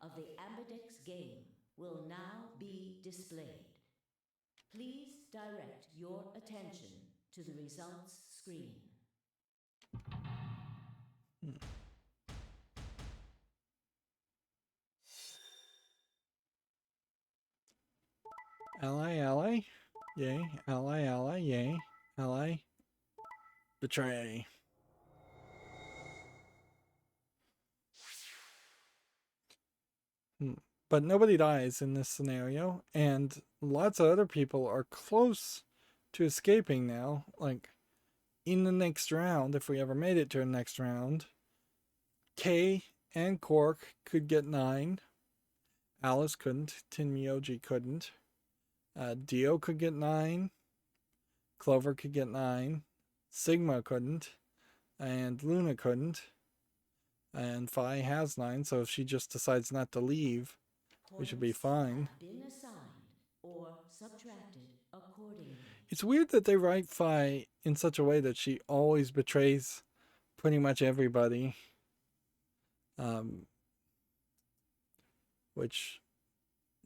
of the Ambidex game will now be displayed. Please direct your attention to the results screen. Ally, ally. Yay. Ally, ally. Yay. Ally. Betray. But nobody dies in this scenario, and lots of other people are close to escaping now. Like, in the next round, if we ever made it to the next round, Kay and Quark could get 9. Alice couldn't. Tenmyoji couldn't. Dio could get 9. Clover could get 9. Sigma couldn't. And Luna couldn't. And Phi has 9, so if she just decides not to leave, we should be fine. Been assigned or subtracted accordingly. It's weird that they write Phi in such a way that she always betrays pretty much everybody. Which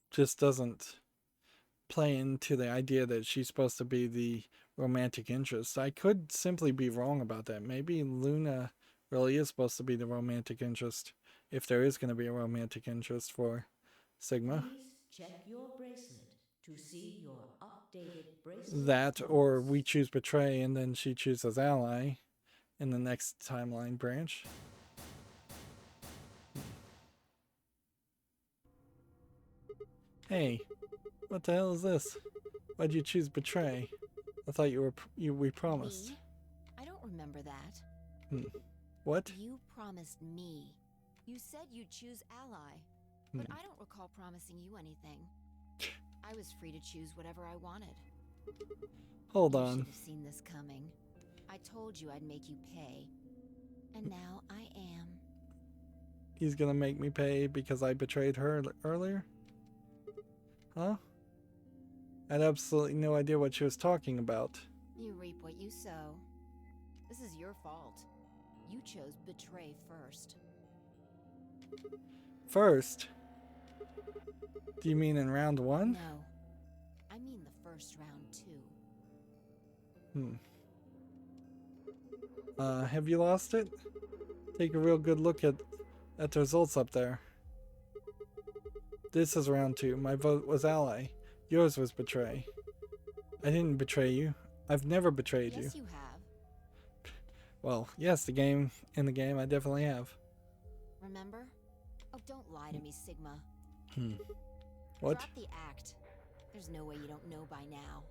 just doesn't play into the idea that she's supposed to be the romantic interest. I could simply be wrong about that. Maybe Luna really is supposed to be the romantic interest, if there is going to be a romantic interest for Sigma. Please check your bracelet to see your updated bracelet. That, or we choose Betray and then she chooses Ally in the next timeline branch. Hey, what the hell is this? Why'd you choose Betray? I thought we promised. Me? I don't remember that. What? You promised me. You said you'd choose Ally, but I don't recall promising you anything. I was free to choose whatever I wanted. Hold You on. should have seen this coming. I told you I'd make you pay, and now I am. He's gonna make me pay because I betrayed her earlier? Huh? I had absolutely no idea what she was talking about. You reap what you sow. This is your fault. You chose Betray first. First? Do you mean in round 1? No. I mean the first round, too. Have you lost it? Take a real good look at the results up there. This is round 2. My vote was Ally. Yours was Betray. I didn't betray you. I've never betrayed you. Yes, you have. Well, yes, in the game, I definitely have. Remember? Oh, don't lie to me, Sigma. What? Drop the act. There's no way you don't know by now.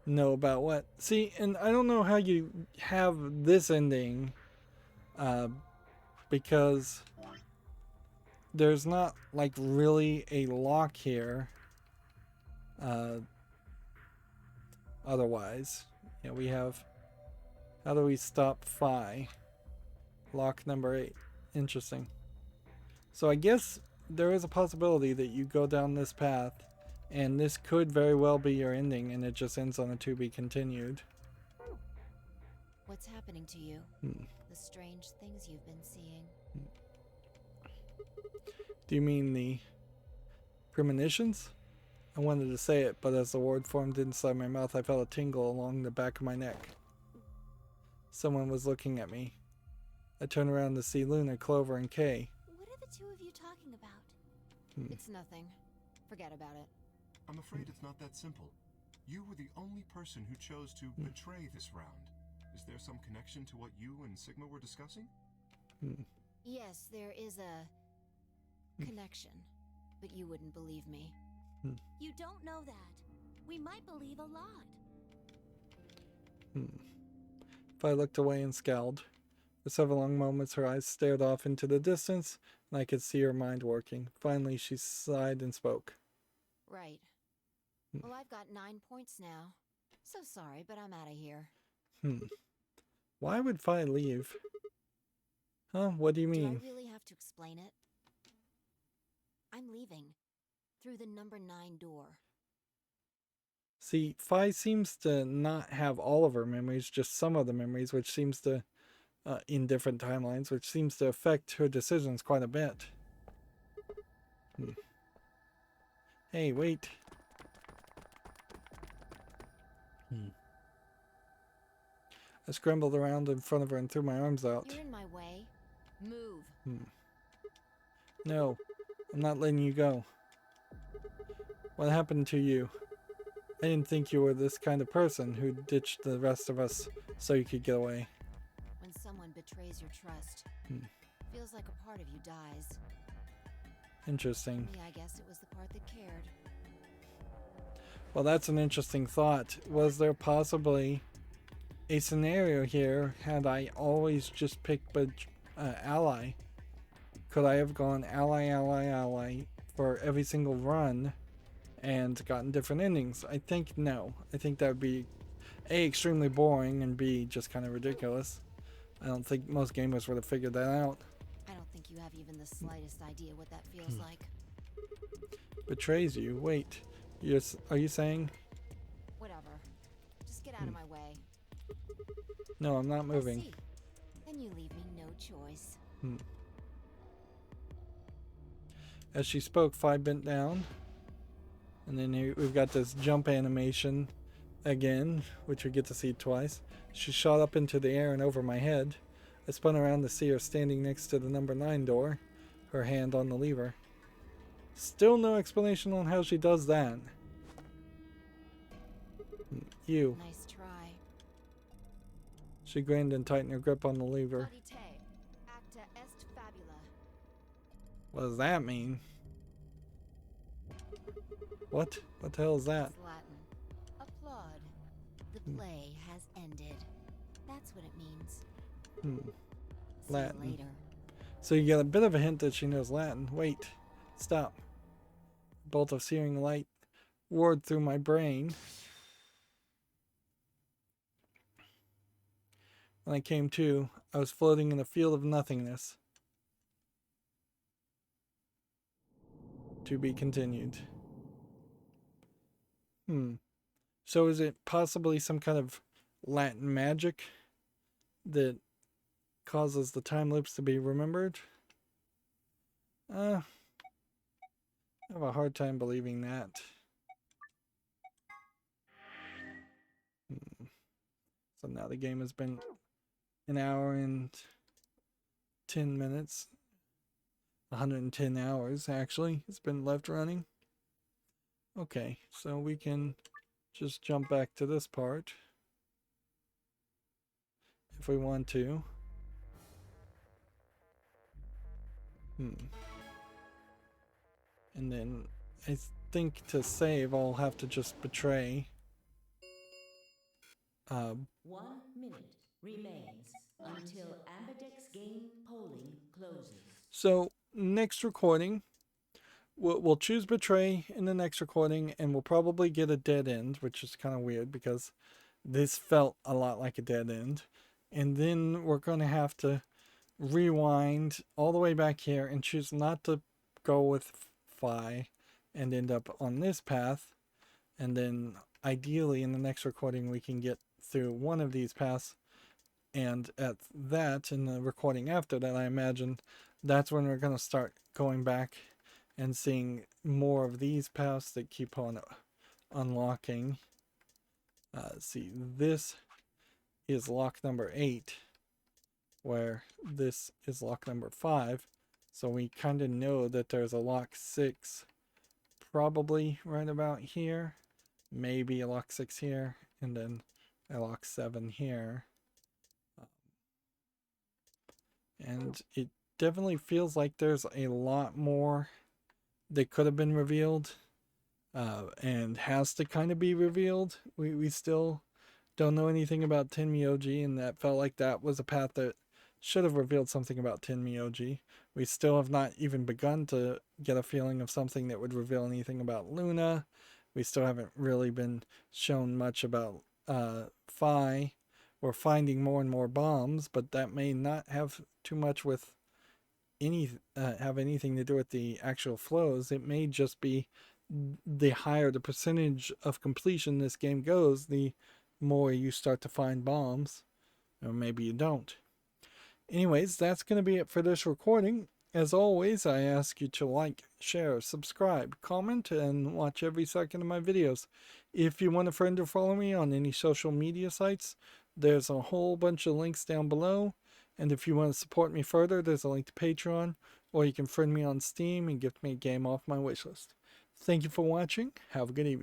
Know about what? See, and I don't know how you have this ending, because there's not like really a lock here. Otherwise, yeah, we have. How do we stop Phi? Lock number 8. Interesting. So I guess there is a possibility that you go down this path, and this could very well be your ending, and it just ends on a to be continued. What's happening to you? The strange things you've been seeing. Do you mean the premonitions? I wanted to say it, but as the word formed inside my mouth, I felt a tingle along the back of my neck. Someone was looking at me. I turned around to see Luna, Clover, and Kay. What are the two of you talking about? It's nothing. Forget about it. I'm afraid it's not that simple. You were the only person who chose to betray this round. Is there some connection to what you and Sigma were discussing? Yes, there is a connection, but you wouldn't believe me. You don't know that. We might believe a lot. Phi looked away and scowled. For several long moments, her eyes stared off into the distance, and I could see her mind working. Finally, she sighed and spoke. Right. Well, I've got 9 points now. So sorry, but I'm out of here. Why would Phi leave? Huh? What do you mean? Do I really have to explain it? I'm leaving. Through the number 9 door. See, Phi seems to not have all of her memories, just some of the memories, which seems to, in different timelines, which seems to affect her decisions quite a bit. Hey, wait. I scrambled around in front of her and threw my arms out. You're in my way. Move. No, I'm not letting you go. What happened to you? I didn't think you were this kind of person who ditched the rest of us so you could get away. When someone betrays your trust, feels like a part of you dies. Interesting. Me, I guess it was the part that cared. Well, that's an interesting thought. Was there possibly a scenario here had I always just picked ally? Could I have gone ally, ally, ally for every single run and gotten different endings? I think no. I think that would be A, extremely boring, and B, just kind of ridiculous. I don't think most gamers would have figured that out. I don't think you have even the slightest idea what that feels like. Betrays you? Wait. Are you saying? Whatever. Just get out of my way. No, I'm not moving. I see. Then you leave me no choice. As she spoke, Phi bent down. And then here we've got this jump animation again, which we get to see twice. She shot up into the air and over my head. I spun around to see her standing next to the number 9 door, her hand on the lever. Still no explanation on how she does that. You. Nice try. She grinned and tightened her grip on the lever. Acta est fabula. What does that mean? What? What the hell is that? It's Latin. Applaud. The play has ended. That's what it means. Latin. See you later. So you get a bit of a hint that she knows Latin. Wait. Stop. A bolt of searing light roared through my brain. When I came to, I was floating in a field of nothingness. To be continued. So is it possibly some kind of Latin magic that causes the time loops to be remembered? I have a hard time believing that. So now the game has been an hour and 10 minutes. 110 hours, actually. It's been left running. Okay, so we can just jump back to this part. if we want to. And then I think to save, I'll have to just betray. 1 minute remains until Ambidex Game polling closes. So next recording, we'll choose betray in the next recording, and we'll probably get a dead end, which is kind of weird because this felt a lot like a dead end. And then we're going to have to rewind all the way back here and choose not to go with phi and end up on this path. And then ideally in the next recording we can get through one of these paths, and at that, in the recording after that, I imagine that's when we're going to start going back and seeing more of these paths that keep on unlocking. See, this is lock number 8, where this is lock number 5. So we kind of know that there's a lock 6 probably right about here. Maybe a lock 6 here, and then a lock 7 here. And it definitely feels like there's a lot more that could have been revealed, and has to kind of be revealed. We still don't know anything about Tenmyoji, and that felt like that was a path that should have revealed something about Tenmyoji. We still have not even begun to get a feeling of something that would reveal anything about Luna. We still haven't really been shown much about Phi. We're finding more and more bombs, but that may not have too much with have anything to do with the actual flows. It may just be the higher the percentage of completion this game goes, the more you start to find bombs, or maybe you don't. Anyways, that's going to be it for this recording. As always, I ask you to like, share, subscribe, comment, and watch every second of my videos. If you want a friend to follow me on any social media sites, there's a whole bunch of links down below. And if you want to support me further, there's a link to Patreon, or you can friend me on Steam and gift me a game off my wishlist. Thank you for watching. Have a good evening.